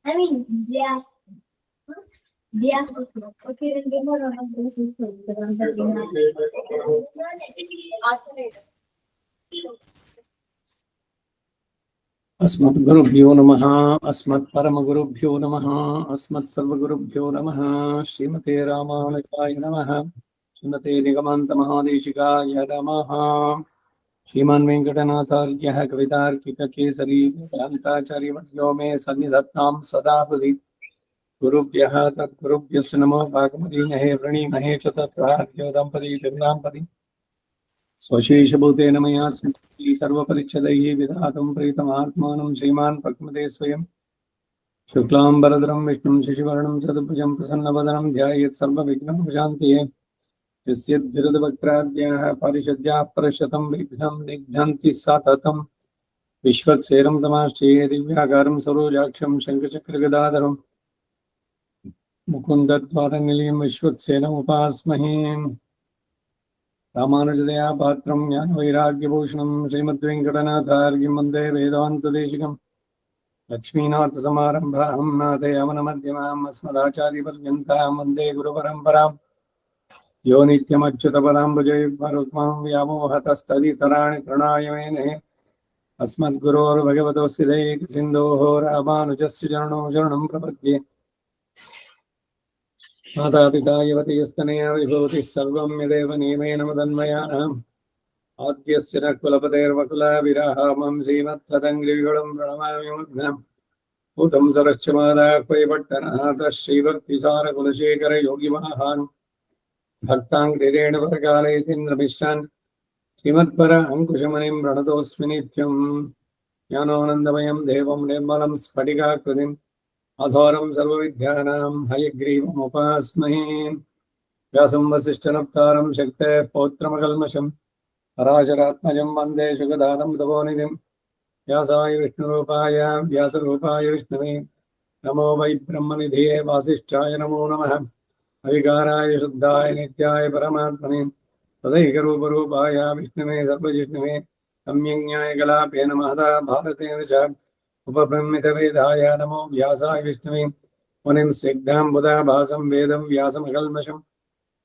I mean, yes. Okay, then go on. अस्मद्गुरुभ्यो नमः अस्मत्परमगुरुभ्यो नमः अस्मत्सर्वगुरुभ्यो नमः श्रीमते रामानुजाय नमः श्रीमते निगमान्तमहादेशिकाय नमः श्रीमान् वेङ्कटनाथार्यः कवितार्किककेसरी वेदान्ताचार्यवर्यो मे सन्निधत्तां सदा हृदि गुरुभ्यः तद्गुरुभ्यश्च नमो भागवतीमहे प्रणीमहे च तत्त्वार्यो दम्पती जगदाम्पति स्वशेषभूतेन मया स्मृतिः सर्वपरिच्छदैः विधातुं प्रीतमात्मानं श्रीमान् प्रकृते स्वयं शुक्लाम्बरधरं विष्णुं शशिवर्णं चतुर्भुजं प्रसन्नवदनं ध्यायेत् सर्वविघ्नोपशान्तये यस्यद्विरुद्धवक्त्राद्याः पारिषद्याः परशतं विघ्नं निघ्नन्ति सततं विश्वक्सेनं तमाश्चये दिव्याकारं सरोजाक्षं शङ्खचक्रगदाधरं मुकुन्दद्वारनिलयं विश्वक्सेनमुपास्महे रामानुजदया पात्रं ज्ञानवैराग्यभूषणं श्रीमद्वेङ्कटनाथार्यं वन्दे वेदान्तदेशिकं लक्ष्मीनाथसमारम्भां नाथयामनमध्यमाम् अस्मदाचार्यपर्यन्तां वन्दे गुरुपरम्परां यो नित्यमच्युतपदाम्बुजयुग्मरुक्मां व्यामोहतस्तदितराणि तृणाय मेने अस्मद्गुरोर्भगवतोऽस्य दैकसिन्धोः रामानुजस्य चरणौ शरणं प्रपद्ये मातापिता युवतिस्तनया विभूतिः सर्वं यदेव नियमेन मदन्मयानाम् आद्यस्य न कुलपतेर्वकुलाभिरामं श्रीमत्तदङ्घ्रियुगलं प्रणमामि मुग्धम् भूतं सरश्च मादाह्वयपट्टनाथः श्रीभक्तिसारकुलशेखरयोगिवाहान् भक्ताङ्घ्रिरेण परकालयतीन्द्रमिश्रान् श्रीमत्पर अङ्कुशमणिं प्रणतोऽस्मि नित्यं ज्ञानानन्दमयं देवं निर्मलं स्फटिकाकृतिम् अधोरं सर्वविद्यानां हयग्रीवमुपास्महे व्यासं वसिष्ठनप्तारं शक्तेः पौत्रमकल्मषम् पराशरात्मजं वन्दे सुखदानं तपोनिधिं व्यासाय विष्णुरूपाय व्यासरूपाय विष्णवे नमो वै ब्रह्मनिधिये वासिष्ठाय नमो नमः अविकाराय शुद्धाय नित्याय परमात्मने तदैकरूपरूपाय विष्णवे सर्वजिष्णवे सम्यज्ञाय कलापेन महता भारतेन च उपब्रह्मितवेदाय नमो व्यासाय विष्णवे मुनिं स्निग्धाम्बुधाभासं वेदव्यासमकल्मषम्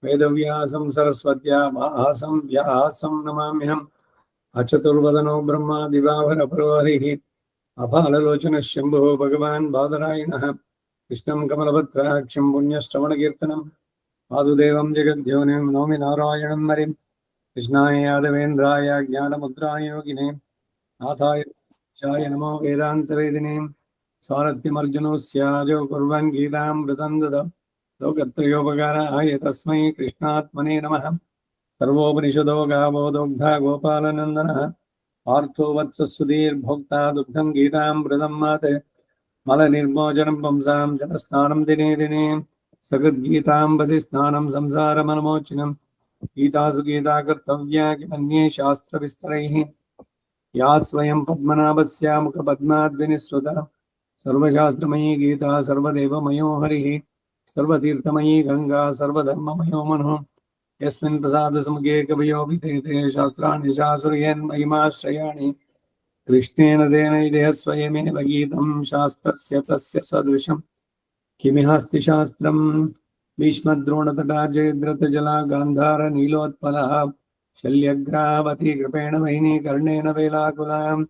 वेदव्यासं सरस्वत्या भासं व्यासं नमाम्यहम् अचतुर्वदनो ब्रह्मा दिवाकरपरो हरिः अभाललोचन शंभो भगवान् बादरायणः कृष्णं कमलभद्राक्षं पुण्यश्रवणकीर्तनं वासुदेवं जगद्योनिं नौमि नारायणं हरिं कृष्णाय यादवेन्द्राय ज्ञानमुद्राय योगिने नाथाय चाय नमो वेदान्तवेदिने स्वारथ्यमर्जुनोऽस्याजो कुर्वन् गीतामृतं दद लोकत्रयोपकाराय तस्मै कृष्णात्मने नमः सर्वोपनिषदो गावो दुग्धा गोपालनन्दनः पार्थो वत्सुधीर्भोक्ता दुग्धं गीतामृतं माते मलनिर्मोचनं पुंसां जनस्नानं दिने दिने सकृद्गीताम्बसि स्नानं संसारमनमोचनं गीतासु गीता कर्तव्या किमन्ये शास्त्रविस्तरैः या स्वयं पद्मनाभस्य मुखपद्माद्विनिःसृता सर्वशास्त्रमयी गीता सर्वदेवमयो हरिः सर्वतीर्थमयी गंगा सर्वधर्ममयो मनुः यस्मिन् प्रसादसमुखे कवयो विदेते शास्त्राणि शासुर्येन्महिमाश्रयाणि कृष्णेन तेन विदेह स्वयमेव गीतं शास्त्रस्य तस्य सदृशं किमिहास्ति शास्त्रम् भीष्मद्रोणतटा जयद्रथजला गान्धार नीलोत्पलः शल्यग्रावती कृपेण वहिनी कर्णेन वेलाकुलाम्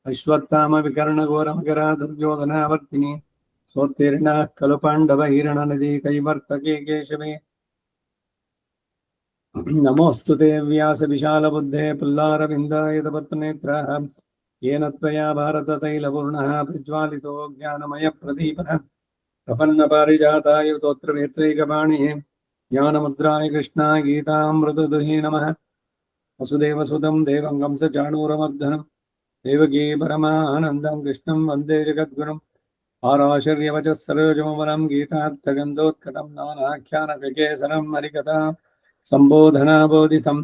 अश्वत्थामविकर्णघोरमकरा दुर्योधनावर्तिनी सोत्तीर्णाः खलु पाण्डवहिरणनदी कैवर्तके केशवे नमोऽस्तु ते व्यासविशालबुद्धे पुल्लारविन्दायतपत्रनेत्राः येन त्वया भारततैलपूर्णः प्रज्वालितो ज्ञानमयप्रदीपः प्रपन्नपारिजाताय स्तोत्रवेत्रैकपाणिः ज्ञानमुद्राय कृष्णाय गीतामृतदुहे नमः वसुदेवसुतं देवं कंसचाणूरमर्दनं देवकी परमानन्दं कृष्णं वन्दे जगद्गुरुम् आराशर्यवचः सरोजमवनं गीतार्थगन्धोत्कटं नानाख्यानककेसरं हरिकथा संबोधना बोधितं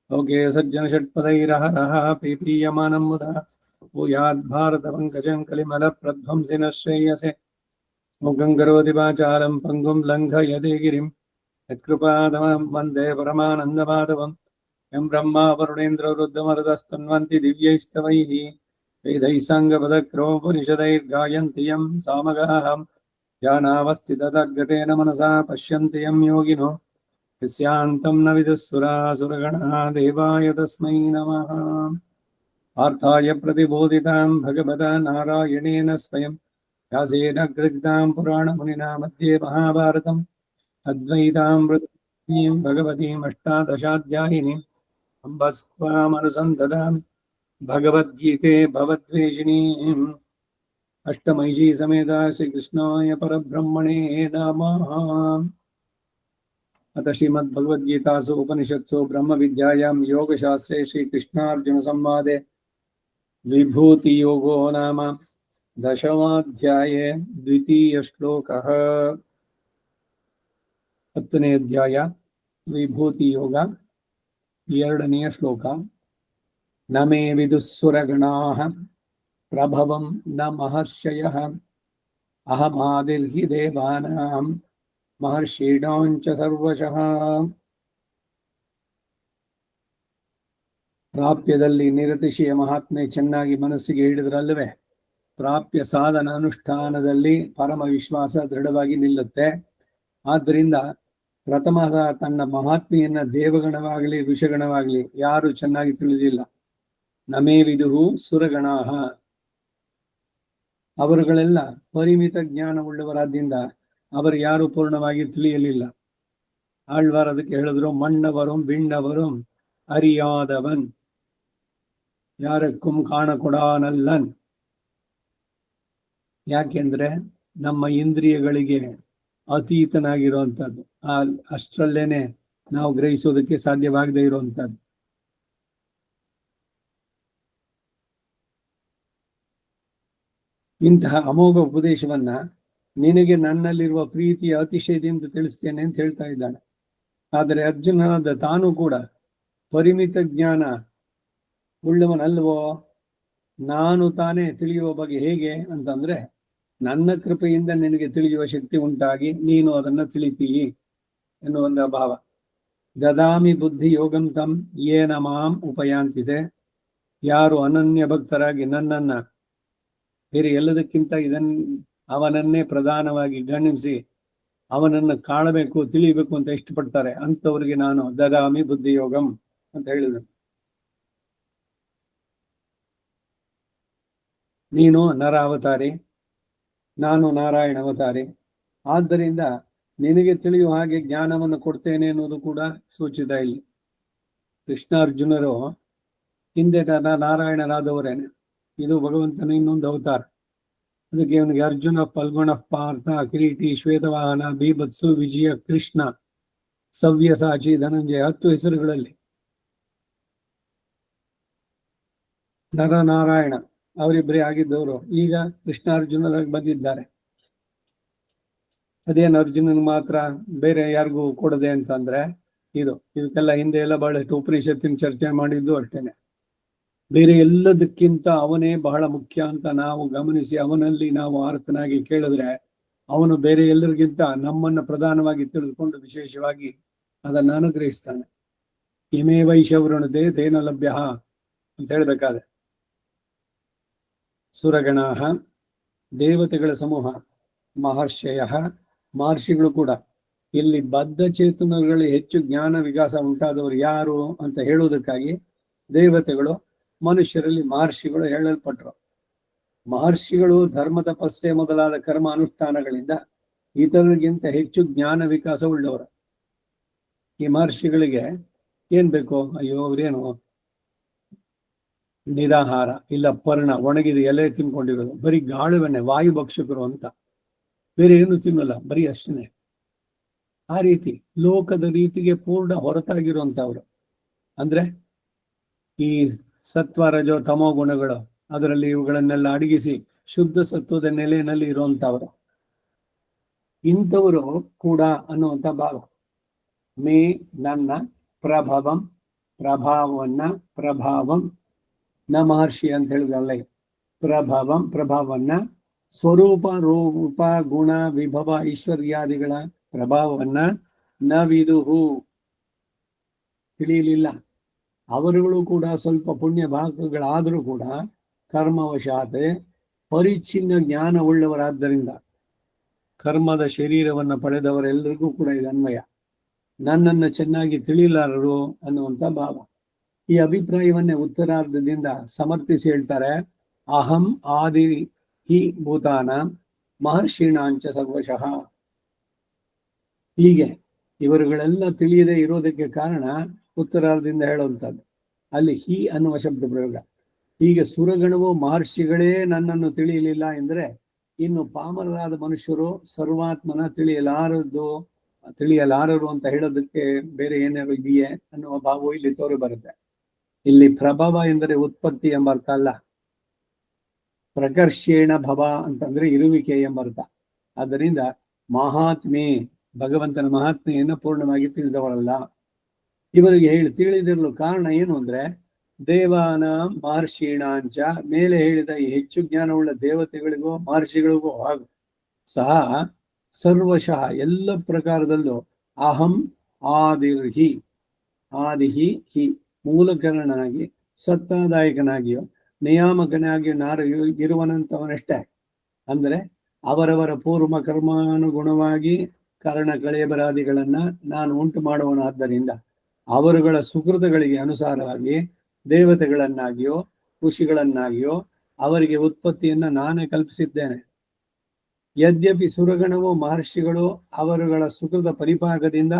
लोके सज्जनषट्पदैरहरः पीपीयमानं मुदा भूयाद्भारतपङ्कजं कलिमलप्रध्वंसिनः श्रेयसे मुखं करोति वाचालं पङ्गुं लङ्घयते गिरिं यत्कृपादमं वन्दे परमानन्दमाधवं यं ब्रह्मा वरुणेन्द्ररुद्रमरुतस्तन्वन्ति दिव्यैस्तवैः वेदैः साङ्गपदक्रोपनिषदैर्गायन्ति यं सामगाः ज्ञानावस्थिततद्गतेन मनसा पश्यन्ति यं योगिनो यस्यान्तं न विदुःसुरासुरगणः देवाय तस्मै नमः पार्थाय प्रतिबोधितां भगवता नारायणेन स्वयं व्यासेन कृतां पुराणमुनिना मध्ये महाभारतम् अद्वैतामृतीं भगवतीम् अष्टादशाध्यायिनीम् अम्ब त्वामनुसन्दधामि भगवद्गीते भवद्वेषिणीम् अष्टमहिषी समेता श्रीकृष्णाय परब्रह्मणे नमः। अथ श्रीमद्भगवद्गीतासु उपनिषत्सु ब्रह्मविद्यायां योगशास्त्रे श्रीकृष्णार्जुनसंवादे विभूतियोगो नाम दशमाध्याये द्वितीयश्लोकः। हत्तने अध्याय विभूतियोग ಎರಡನೆಯ ಶ್ಲೋಕ। न मे विदुःसुरगणाः प्रभवं न महर्षयः अहमादिर्हि देवानां महर्षीणांच सर्वशः। ಪ್ರಾಪ್ಯದಲ್ಲಿ ನಿರತಿಶಯ ಮಹಾತ್ಮೆ ಚೆನ್ನಾಗಿ ಮನಸ್ಸಿಗೆ ಹಿಡಿದ್ರಲ್ಲವೇ ಪ್ರಾಪ್ಯ ಸಾಧನ ಅನುಷ್ಠಾನದಲ್ಲಿ ಪರಮ ವಿಶ್ವಾಸ ದೃಢವಾಗಿ ನಿಲ್ಲುತ್ತೆ. ಆದ್ದರಿಂದ ಪ್ರಥಮ ತನ್ನ ಮಹಾತ್ಮೆಯನ್ನ ದೇವಗಣವಾಗಲಿ ಋಷಗಣವಾಗಲಿ ಯಾರು ಚೆನ್ನಾಗಿ ತಿಳಿದಿಲ್ಲ. ನಮೇ ವಿದುಹು ಸುರಗಣಾಹ, ಅವರುಗಳೆಲ್ಲ ಪರಿಮಿತ ಜ್ಞಾನವುಳ್ಳವರಾದ್ದರಿಂದ ಅವರು ಯಾರು ಪೂರ್ಣವಾಗಿ ತಿಳಿಯಲಿಲ್ಲ. ಆಳ್ವಾರ್ ಅದಕ್ಕೆ ಹೇಳಿದ್ರು, ಮಣ್ಣವரும் ವಿಣ್ಣವரும் ಅರಿಯಾದವನ್ ಯಾರಕ್ಕೂ ಕಾಣಕೊಡಾನಲ್ಲನ್. ಯಾಕೆಂದ್ರೆ ನಮ್ಮ ಇಂದ್ರಿಯಗಳಿಗೆ ಅತೀತನಾಗಿರುವಂಥದ್ದು, ಅಷ್ಟರಲ್ಲೇನೆ ನಾವು ಗ್ರಹಿಸೋದಕ್ಕೆ ಸಾಧ್ಯವಾಗದೇ ಇರುವಂಥದ್ದು. ಇಂತಹ ಅಮೋಘ ಉಪದೇಶವನ್ನ ನಿನಗೆ ನನ್ನಲ್ಲಿರುವ ಪ್ರೀತಿಯ ಅತಿಶಯದಿಂದ ತಿಳಿಸ್ತೇನೆ ಅಂತ ಹೇಳ್ತಾ ಇದ್ದಾನೆ. ಆದರೆ ಅರ್ಜುನನಾದ ತಾನು ಕೂಡ ಪರಿಮಿತ ಜ್ಞಾನ ಉಳ್ಳವನಲ್ವೋ, ನಾನು ತಾನೇ ತಿಳಿಯುವ ಬಗ್ಗೆ ಹೇಗೆ ಅಂತಂದ್ರೆ, ನನ್ನ ಕೃಪೆಯಿಂದ ನಿನಗೆ ತಿಳಿಯುವ ಶಕ್ತಿ ಉಂಟಾಗಿ ನೀನು ಅದನ್ನ ತಿಳಿತೀಯಿ ಎನ್ನುವಂತ ಭಾವ. ದದಾಮಿ ಬುದ್ಧಿ ಯೋಗಂ ತಂ ಯೇನ ಮಾಂ ಉಪಯಾಂತಿದೆ. ಯಾರು ಅನನ್ಯ ಭಕ್ತರಾಗಿ ನನ್ನನ್ನ ಬೇರೆ ಎಲ್ಲದಕ್ಕಿಂತ ಅವನನ್ನೇ ಪ್ರಧಾನವಾಗಿ ಗಣಿಸಿ ಅವನನ್ನ ಕಾಣಬೇಕು ತಿಳಿಯಬೇಕು ಅಂತ ಇಷ್ಟಪಡ್ತಾರೆ, ಅಂತವರಿಗೆ ನಾನು ದದಾಮಿ ಬುದ್ಧಿ ಯೋಗಂ ಅಂತ ಹೇಳಿದ್ರು. ನೀನು ನರ ಅವತಾರಿ, ನಾನು ನಾರಾಯಣ ಅವತಾರಿ. ಆದ್ದರಿಂದ ನಿನಗೆ ತಿಳಿಯುವ ಹಾಗೆ ಜ್ಞಾನವನ್ನು ಕೊಡ್ತೇನೆ ಅನ್ನೋದು ಕೂಡ ಸೂಚಿತ ಇಲ್ಲಿ. ಕೃಷ್ಣಾರ್ಜುನರು ಹಿಂದೆ ನಾರಾಯಣರಾದವರೇನೆ. ಇದು ಭಗವಂತನ ಇನ್ನೊಂದು ಅವತಾರ. ಅದಕ್ಕೆ ಅವನಿಗೆ ಅರ್ಜುನ, ಫಲ್ಗುಣ, ಪಾರ್ಥ, ಕಿರೀಟಿ, ಶ್ವೇತವಾಹನ, ಬೀಭತ್ಸು, ವಿಜಯ, ಕೃಷ್ಣ, ಸವ್ಯಸಾಚಿ, ಧನಂಜಯ 10 ಹೆಸರುಗಳಲ್ಲಿ ನರನಾರಾಯಣ ಅವರಿಬ್ಬರೇ ಆಗಿದ್ದವರು ಈಗ ಕೃಷ್ಣಾರ್ಜುನರಾಗಿ ಬಂದಿದ್ದಾರೆ. ಅದೇನು ಅರ್ಜುನನ್ ಮಾತ್ರ ಬೇರೆ ಯಾರಿಗೂ ಕೊಡದೆ ಅಂತಂದ್ರೆ ಇದಕ್ಕೆಲ್ಲ ಹಿಂದೆ ಎಲ್ಲ ಬಹಳಷ್ಟು ಉಪನಿಷತ್ತಿನ ಚರ್ಚೆ ಮಾಡಿದ್ದು ಅಷ್ಟೇನೆ. ಬೇರೆ ಎಲ್ಲದಕ್ಕಿಂತ ಅವನೇ ಬಹಳ ಮುಖ್ಯ ಅಂತ ನಾವು ಗಮನಿಸಿ ಅವನಲ್ಲಿ ನಾವು ಆರ್ತನಾಗಿ ಕೇಳಿದ್ರೆ ಅವನು ಬೇರೆ ಎಲ್ಲರಿಗಿಂತ ನಮ್ಮನ್ನ ಪ್ರಧಾನವಾಗಿ ತಿಳಿದುಕೊಂಡು ವಿಶೇಷವಾಗಿ ಅದನ್ನು ಅನುಗ್ರಹಿಸ್ತಾನೆ. ಇಮೇ ವೈಶವೃಣತೆ ತೇನ ಲಭ್ಯ ಅಂತ ಹೇಳ್ಬೇಕಾದ್ರೆ ಸುರಗಣಾಹ, ದೇವತೆಗಳ ಸಮೂಹ, ಮಹರ್ಷಯ, ಮಹರ್ಷಿಗಳು ಕೂಡ. ಇಲ್ಲಿ ಬದ್ಧ ಚೇತನಗಳಲ್ಲಿ ಹೆಚ್ಚು ಜ್ಞಾನ ವಿಕಾಸ ಉಂಟಾದವರು ಯಾರು ಅಂತ ಹೇಳುವುದಕ್ಕಾಗಿ ದೇವತೆಗಳು, ಮನುಷ್ಯರಲ್ಲಿ ಮಹರ್ಷಿಗಳು ಹೇಳಲ್ಪಟ್ರು. ಮಹರ್ಷಿಗಳು ಧರ್ಮ ತಪಸ್ಸೆ ಮೊದಲಾದ ಕರ್ಮ ಅನುಷ್ಠಾನಗಳಿಂದ ಇತರರಿಗಿಂತ ಹೆಚ್ಚು ಜ್ಞಾನ ವಿಕಾಸ ಉಳ್ಳವರು. ಈ ಮಹರ್ಷಿಗಳಿಗೆ ಏನ್ ಬೇಕು? ಅಯ್ಯೋ ಅವ್ರೇನು ನಿರಾಹಾರ ಇಲ್ಲ ಪರ್ಣ, ಒಣಗಿದ ಎಲೆ ತಿನ್ಕೊಂಡಿರೋದು, ಬರೀ ಗಾಳುವನ್ನೇ, ವಾಯು ಭಕ್ಷಕರು ಅಂತ, ಬೇರೆ ಏನು ತಿನ್ನಲ್ಲ, ಬರೀ ಅಷ್ಟೇ. ಆ ರೀತಿ ಲೋಕದ ರೀತಿಗೆ ಪೂರ್ಣ ಹೊರತಾಗಿರುವಂತವ್ರು. ಅಂದ್ರೆ ಈ ಸತ್ವ ರಜೋ ತಮೋ ಗುಣಗಳು ಅದರಲ್ಲಿ ಇವುಗಳನ್ನೆಲ್ಲ ಅಡಗಿಸಿ ಶುದ್ಧ ಸತ್ವದ ನೆಲೆಯಲ್ಲಿ ಇರುವಂತವ್ರು. ಇಂಥವರು ಕೂಡ ಅನ್ನುವಂಥ ಭಾವ. ಮೇ ನನ್ನ ಪ್ರಭಾವಂ, ಪ್ರಭಾವಂ ನ ಮಹರ್ಷಿ ಅಂತ ಹೇಳಿದಲ್ಲ, ಪ್ರಭಾವನ್ನ ಸ್ವರೂಪ, ರೂಪ, ಗುಣ, ವಿಭವ, ಐಶ್ವರ್ಯಾದಿಗಳ ಪ್ರಭಾವವನ್ನ ನ ವಿದುಹು, ತಿಳಿಯಲಿಲ್ಲ. ಅವರುಗಳು ಕೂಡ ಸ್ವಲ್ಪ ಪುಣ್ಯ ಭಾಗಗಳಾದರೂ ಕೂಡ ಕರ್ಮವಶಾತ್ ಪರಿಚ್ಛಿನ್ನ ಜ್ಞಾನ ಉಳ್ಳವರಾದ್ದರಿಂದ ಕರ್ಮದ ಶರೀರವನ್ನು ಪಡೆದವರೆಲ್ಲರಿಗೂ ಕೂಡ ಇದು ಅನ್ವಯ. ನನ್ನನ್ನು ಚೆನ್ನಾಗಿ ತಿಳಿಲಾರರು ಅನ್ನುವಂಥ ಭಾವ. ಈ ಅಭಿಪ್ರಾಯವನ್ನೇ ಉತ್ತರಾರ್ಧದಿಂದ ಸಮರ್ಥಿಸಿ ಹೇಳ್ತಾರೆ. ಅಹಂ ಆದಿ ಹಿ ಭೂತಾನ ಮಹರ್ಷಿಣಾಂಚ ಸರ್ವಶಃ. ಹೀಗೆ ಇವರುಗಳೆಲ್ಲ ತಿಳಿಯದೆ ಇರೋದಕ್ಕೆ ಕಾರಣ ಉತ್ತರಾರ್ಧದಿಂದ ಹೇಳುವಂಥದ್ದು. ಅಲ್ಲಿ ಹಿ ಅನ್ನುವ ಶಬ್ದ ಪ್ರಯೋಗ. ಹೀಗೆ ಸುರಗಣವು ಮಹರ್ಷಿಗಳೇ ನನ್ನನ್ನು ತಿಳಿಯಲಿಲ್ಲ ಎಂದರೆ ಇನ್ನು ಪಾಮರರಾದ ಮನುಷ್ಯರು ಸರ್ವಾತ್ಮನ ತಿಳಿಯಲಾರರು ಅಂತ ಹೇಳೋದಕ್ಕೆ ಬೇರೆ ಏನಾದ್ರು ಇದೆಯೇ ಅನ್ನುವ ಭಾವವು ಇಲ್ಲಿ ತೋರಿ ಬರುತ್ತೆ. ಇಲ್ಲಿ ಪ್ರಭವ ಎಂದರೆ ಉತ್ಪತ್ತಿ ಎಂಬ ಅರ್ಥ ಅಲ್ಲ. ಪ್ರಕರ್ಷೇಣ ಭವ ಅಂತಂದ್ರೆ ಇರುವಿಕೆ ಎಂಬ ಅರ್ಥ. ಆದ್ದರಿಂದ ಮಹಾತ್ಮೆ, ಭಗವಂತನ ಮಹಾತ್ಮೆಯನ್ನು ಪೂರ್ಣವಾಗಿ ತಿಳಿದವರಲ್ಲ. ಇವರಿಗೆ ತಿಳಿದಿರಲು ಕಾರಣ ಏನು ಅಂದ್ರೆ ದೇವಾನ ಮಹರ್ಷೀಣಾಂಚ, ಮೇಲೆ ಹೇಳಿದ ಈ ಹೆಚ್ಚು ಜ್ಞಾನವುಳ್ಳ ದೇವತೆಗಳಿಗೂ ಮಹರ್ಷಿಗಳಿಗೂ ಹಾಗೂ ಸಹ ಸರ್ವಶಃ ಎಲ್ಲ ಪ್ರಕಾರದಲ್ಲೂ ಅಹಂ ಆದಿರ್ಹಿ, ಆದಿಹಿ ಹಿ, ಮೂಲಕರಣನಾಗಿ ಸತ್ತಾದಾಯಕನಾಗಿಯೋ ನಿಯಾಮಕನಾಗಿಯೋ ಇರುವನಂತವನಷ್ಟೇ. ಅಂದ್ರೆ ಅವರವರ ಪೂರ್ವ ಕರ್ಮಾನುಗುಣವಾಗಿ ಕಾರಣ ಕಳೆಯಬರಾದಿಗಳನ್ನ ನಾನು ಉಂಟು ಮಾಡುವನಾದ್ದರಿಂದ ಅವರುಗಳ ಸುಕೃತಗಳಿಗೆ ಅನುಸಾರವಾಗಿ ದೇವತೆಗಳನ್ನಾಗಿಯೋ ಋಷಿಗಳನ್ನಾಗಿಯೋ ಅವರಿಗೆ ಉತ್ಪತ್ತಿಯನ್ನ ನಾನೇ ಕಲ್ಪಿಸಿದ್ದೇನೆ. ಯದ್ಯಪಿ ಸುರಗಣವು ಮಹರ್ಷಿಗಳು ಅವರುಗಳ ಸುಕೃತ ಪರಿಪಾಕದಿಂದ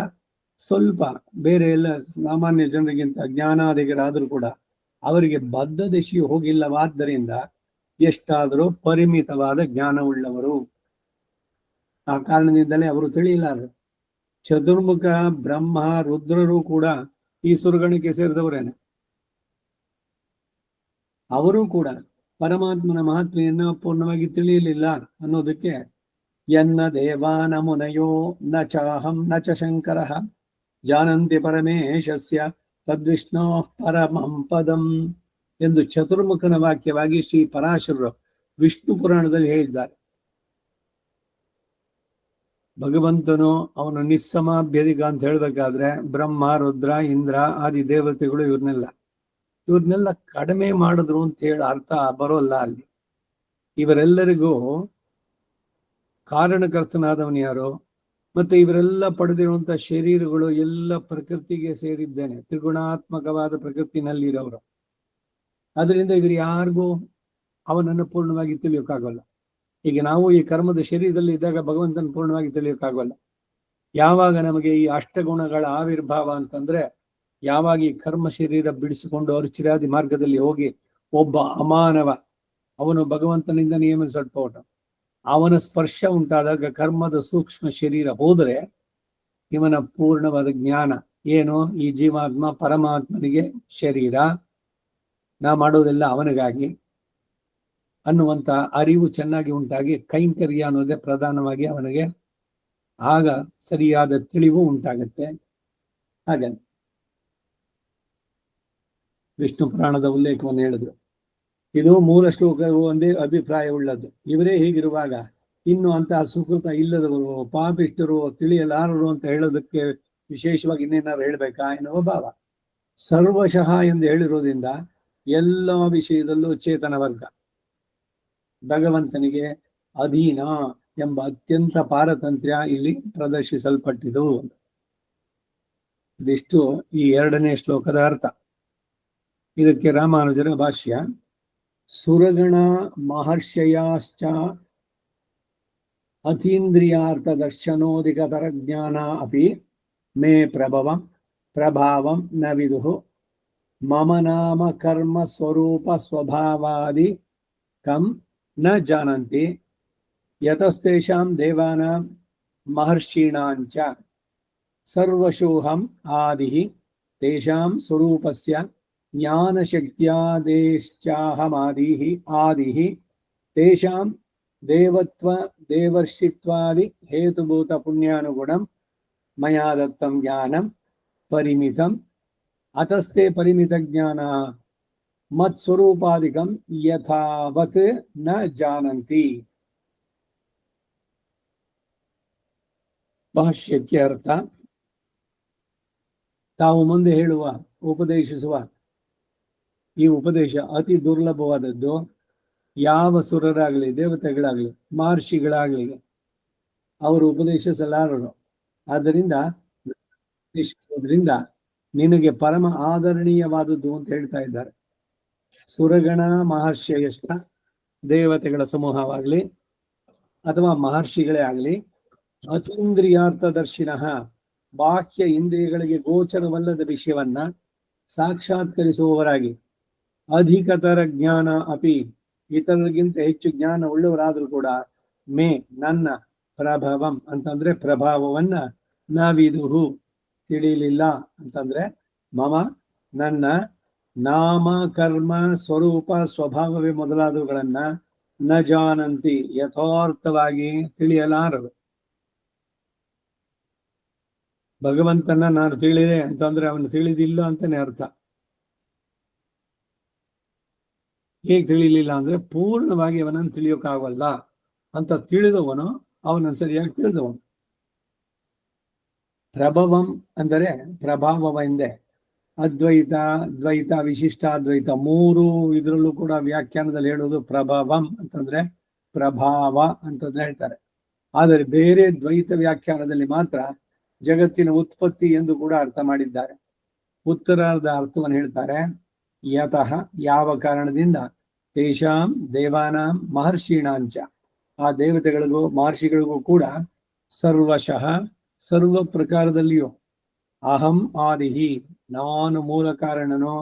ಸ್ವಲ್ಪ ಬೇರೆ ಎಲ್ಲ ಸಾಮಾನ್ಯ ಜನರಿಗಿಂತ ಜ್ಞಾನಾಧಿಕರಾದರೂ ಕೂಡ ಅವರಿಗೆ ಬದ್ಧ ದಿಶೆಯು ಹೋಗಿಲ್ಲವಾದ್ದರಿಂದ ಎಷ್ಟಾದರೂ ಪರಿಮಿತವಾದ ಜ್ಞಾನವುಳ್ಳವರು. ಆ ಕಾರಣದಿಂದಲೇ ಅವರು ತಿಳಿಯಲಾರರು. ಚತುರ್ಮುಖ ಬ್ರಹ್ಮ ರುದ್ರರು ಕೂಡ ಈ ಸುರಗಣಕ್ಕೆ ಸೇರಿದವರೇನೆ. ಅವರು ಕೂಡ ಪರಮಾತ್ಮನ ಮಹಾತ್ಮೆಯನ್ನು ಪೂರ್ಣವಾಗಿ ತಿಳಿಯಲಿಲ್ಲ ಅನ್ನೋದಕ್ಕೆ ಯನ್ನ ದೇವಾನ ಮುನಯೋ ನ ಚಾಹಂ ನ ಚ ಶಂಕರ ಜಾನಂತಿ ಪರಮೇಶಸ್ಯ ತದ್ವಿಷ್ಣೋ ಪರಮಂ ಪದಂ ಎಂದು ಚತುರ್ಮುಖನ ವಾಕ್ಯವಾಗಿ ಶ್ರೀ ಪರಾಶರರು ವಿಷ್ಣು ಪುರಾಣದಲ್ಲಿ ಹೇಳಿದ್ದಾರೆ. ಭಗವಂತನು ಅವನು ನಿಸ್ಸಮಾಭ್ಯಧಿಕ ಅಂತ ಹೇಳ್ಬೇಕಾದ್ರೆ ಬ್ರಹ್ಮ ರುದ್ರ ಇಂದ್ರ ಆದಿ ದೇವತೆಗಳು ಇವ್ರನ್ನೆಲ್ಲ ಕಡಿಮೆ ಮಾಡಿದ್ರು ಅಂತ ಹೇಳಿ ಅರ್ಥ ಬರೋಲ್ಲ. ಅಲ್ಲಿ ಇವರೆಲ್ಲರಿಗೂ ಕಾರಣಕರ್ತನಾದವನು ಯಾರು? ಮತ್ತೆ ಇವರೆಲ್ಲ ಪಡೆದಿರುವಂತ ಶರೀರಗಳು ಎಲ್ಲ ಪ್ರಕೃತಿಗೆ ಸೇರಿದ್ದೇನೆ, ತ್ರಿಗುಣಾತ್ಮಕವಾದ ಪ್ರಕೃತಿನಲ್ಲಿರೋರು. ಅದರಿಂದ ಇವರು ಯಾರಿಗೂ ಅವನನ್ನು ಪೂರ್ಣವಾಗಿ ತಿಳಿಯೋಕ್ಕಾಗಲ್ಲ. ಈಗ ನಾವು ಈ ಕರ್ಮದ ಶರೀರದಲ್ಲಿ ಇದ್ದಾಗ ಭಗವಂತನ ಪೂರ್ಣವಾಗಿ ತಿಳಿಯೋಕ್ಕಾಗಲ್ಲ. ಯಾವಾಗ ನಮಗೆ ಈ ಅಷ್ಟಗುಣಗಳ ಆವಿರ್ಭಾವ ಅಂತಂದ್ರೆ, ಯಾವಾಗ ಈ ಕರ್ಮ ಶರೀರ ಬಿಡಿಸಿಕೊಂಡು ಅರ್ಚಿರಾದಿ ಮಾರ್ಗದಲ್ಲಿ ಹೋಗಿ ಒಬ್ಬ ಅಮಾನವ ಅವನು ಭಗವಂತನಿಂದ ನಿಯಮಿಸಲ್ಪಟ್ಟ ಅವನ ಸ್ಪರ್ಶ ಉಂಟಾದಾಗ ಕರ್ಮದ ಸೂಕ್ಷ್ಮ ಶರೀರ ಹೋದರೆ ಇವನ ಪೂರ್ಣವಾದ ಜ್ಞಾನ ಏನು, ಈ ಜೀವಾತ್ಮ ಪರಮಾತ್ಮನಿಗೆ ಶರೀರ, ನಾ ಮಾಡೋದೆಲ್ಲ ಅವನಿಗಾಗಿ ಅನ್ನುವಂತ ಅರಿವು ಚೆನ್ನಾಗಿ ಉಂಟಾಗಿ ಕೈಂಕರ್ಯ ಅನ್ನೋದೇ ಪ್ರಧಾನವಾಗಿ ಅವನಿಗೆ ಆಗ ಸರಿಯಾದ ತಿಳಿವು ಉಂಟಾಗತ್ತೆ. ಹಾಗೆ ವಿಷ್ಣು ಪುರಾಣದ ಉಲ್ಲೇಖವನ್ನು ಹೇಳಿದ್ರು. ಇದು ಮೂಲ ಶ್ಲೋಕವು ಒಂದೇ ಅಭಿಪ್ರಾಯ ಉಳ್ಳದ್ದು. ಇವರೇ ಹೀಗಿರುವಾಗ ಇನ್ನು ಅಂತಹ ಸುಕೃತ ಇಲ್ಲದವರು, ಪಾಪಿಷ್ಟರು, ತಿಳಿಯಲಾರರು ಅಂತ ಹೇಳೋದಕ್ಕೆ ವಿಶೇಷವಾಗಿ ಇನ್ನೇನಾದ್ರು ಹೇಳ್ಬೇಕಾ ಎನ್ನುವ ಭಾವ. ಸರ್ವಶಃ ಎಂದು ಹೇಳಿರೋದ್ರಿಂದ ಎಲ್ಲ ವಿಷಯದಲ್ಲೂ ಚೇತನ ವರ್ಗ ಭಗವಂತನಿಗೆ ಅಧೀನ ಎಂಬ ಅತ್ಯಂತ ಪಾರತಂತ್ರ್ಯ ಇಲ್ಲಿ ಪ್ರದರ್ಶಿಸಲ್ಪಟ್ಟಿತು. ಇದಿಷ್ಟು ಈ 2ನೇ ಶ್ಲೋಕದ ಅರ್ಥ. ಇದಕ್ಕೆ ರಾಮಾನುಜರ ಭಾಷ್ಯ. ಸುರಗಣ ಮಹರ್ಷಯಾಶ್ಚ ಅತೀಂದ್ರಿಯಾರ್ಥ ದರ್ಶನೋಧಿಕತರ ಜ್ಞಾನ ಅಪಿ ಮೇ ಪ್ರಭಾವಂ ನ ವಿದುಃ ಮಮ ನಾಮ ಕರ್ಮ ಸ್ವರೂಪ ಸ್ವಭಾವಾದಿ ಕಂ ನ ಜಾನಂತಿ ಯತಸ್ತೇಷಾಂ ದೇವಾನಾಂ ಮಹರ್ಷೀಣಾಂಚ ಸರ್ವಶೋಹಂ ಆದಿಃ ತೇಷಾಂ ಸ್ವರೂಪಸ್ಯ ಜ್ಞಾನಶಕ್ತ್ಯಾದೇಶ್ಚಾಹಮಾದಿಃ ಆದಿಃ ತೇಷಾಂ ದೇವತ್ವ ದೇವರ್ಷಿತ್ವಾದಿ ಹೇತುಭೂತ ಪುಣ್ಯಾನುಗುಣಂ ಮಯಾ ದತ್ತಂ ಜ್ಞಾನಂ ಪರಿಮಿತಂ ಅತಸ್ತೆ ಪರಿಮಿತ ಜ್ಞಾನ ಮತ್ಸ್ವರೂಪಾದಿಕಂ ಯಥಾವತ್ ನ ಜಾನಂತಿ. ಭಾಷ್ಯಕ್ಕೆ ಅರ್ಥ. ತಾವು ಮುಂದೆ ಹೇಳುವ ಉಪದೇಶಿಸುವ ಈ ಉಪದೇಶ ಅತಿ ದುರ್ಲಭವಾದದ್ದು. ಯಾವ ಸುರರಾಗಲಿ, ದೇವತೆಗಳಾಗಲಿ, ಮಹರ್ಷಿಗಳಾಗಲಿ ಅವರು ಉಪದೇಶಿಸಲಾರರು. ಆದ್ದರಿಂದ ನಿನಗೆ ಪರಮ ಆದರಣೀಯವಾದದ್ದು ಅಂತ ಹೇಳ್ತಾ ಇದ್ದಾರೆ. ಸುರಗಣ ಮಹರ್ಷಿಯಷ್ಟ, ದೇವತೆಗಳ ಸಮೂಹವಾಗಲಿ ಅಥವಾ ಮಹರ್ಷಿಗಳೇ ಆಗಲಿ, ಅತೀಂದ್ರಿಯಾರ್ಥ ದರ್ಶಿನಃ, ಬಾಹ್ಯ ಇಂದ್ರಿಯಗಳಿಗೆ ಗೋಚರವಲ್ಲದ ವಿಷಯವನ್ನ ಸಾಕ್ಷಾತ್ಕರಿಸುವವರಾಗಿ, ಅಧಿಕತರ ಜ್ಞಾನ ಅಪಿ, ಇತರರಿಗಿಂತ ಹೆಚ್ಚು ಜ್ಞಾನ ಉಳ್ಳವರಾದ್ರೂ ಕೂಡ, ಮೇ ನನ್ನ, ಪ್ರಭವಂ ಅಂತಂದ್ರೆ ಪ್ರಭಾವವನ್ನ, ನಾವಿದುಹು ತಿಳಿಯಲಿಲ್ಲ ಅಂತಂದ್ರೆ ಮಮ ನನ್ನ, ನಾಮ ಕರ್ಮ ಸ್ವರೂಪ ಸ್ವಭಾವವೇ ಮೊದಲಾದವುಗಳನ್ನ ನ ಜಾನಂತಿ ಯಥಾರ್ಥವಾಗಿ ತಿಳಿಯಲಾರರು. ಭಗವಂತನ ನಾನು ತಿಳಿದೆ ಅಂತಂದ್ರೆ ಅವನು ತಿಳಿದಿಲ್ಲ ಅಂತಾನೆ ಅರ್ಥ. ಹೇಗೆ ತಿಳಿಲಿಲ್ಲ ಅಂದ್ರೆ ಪೂರ್ಣವಾಗಿ ಅವನನ್ನು ತಿಳಿಯೋಕ್ಕಾಗಲ್ಲ ಅಂತ ತಿಳಿದವನು ಅವನನ್ನು ಸರಿಯಾಗಿ ತಿಳಿದವನು. ಪ್ರಭವಂ ಅಂದರೆ ಪ್ರಭಾವವ ಎಂದೆ. ಅದ್ವೈತ, ದ್ವೈತ, ವಿಶಿಷ್ಟಾದ್ವೈತ ಮೂರು ಇದರಲ್ಲೂ ಕೂಡ ವ್ಯಾಖ್ಯಾನದಲ್ಲಿ ಹೇಳೋದು ಪ್ರಭವಂ ಅಂತಂದ್ರೆ ಪ್ರಭಾವ ಅಂತಂದ್ರೆ ಹೇಳ್ತಾರೆ. ಆದರೆ ಬೇರೆ ದ್ವೈತ ವ್ಯಾಖ್ಯಾನದಲ್ಲಿ ಮಾತ್ರ ಜಗತ್ತಿನ ಉತ್ಪತ್ತಿ ಎಂದು ಕೂಡ ಅರ್ಥ ಮಾಡಿದ್ದಾರೆ. ಉತ್ತರಾರ್ಧ ಅರ್ಥವನ್ನು ಹೇಳ್ತಾರೆ. ಯತಃ ಯಾವ ಕಾರಣದಿಂದ, ತೇಷಾಂ ದೇವಾನಾಂ ಮಹರ್ಷೀಣಾಂಚ ಆ ದೇವತೆಗಳಿಗೂ ಮಹರ್ಷಿಗಳಿಗೂ ಕೂಡ ಸರ್ವಶಃ ಸರ್ವ ಪ್ರಕಾರದಲ್ಲಿಯೂ ಅಹಂ ಆದಿಹಿ ನಾನು ಮೂಲ ಕಾರಣನು,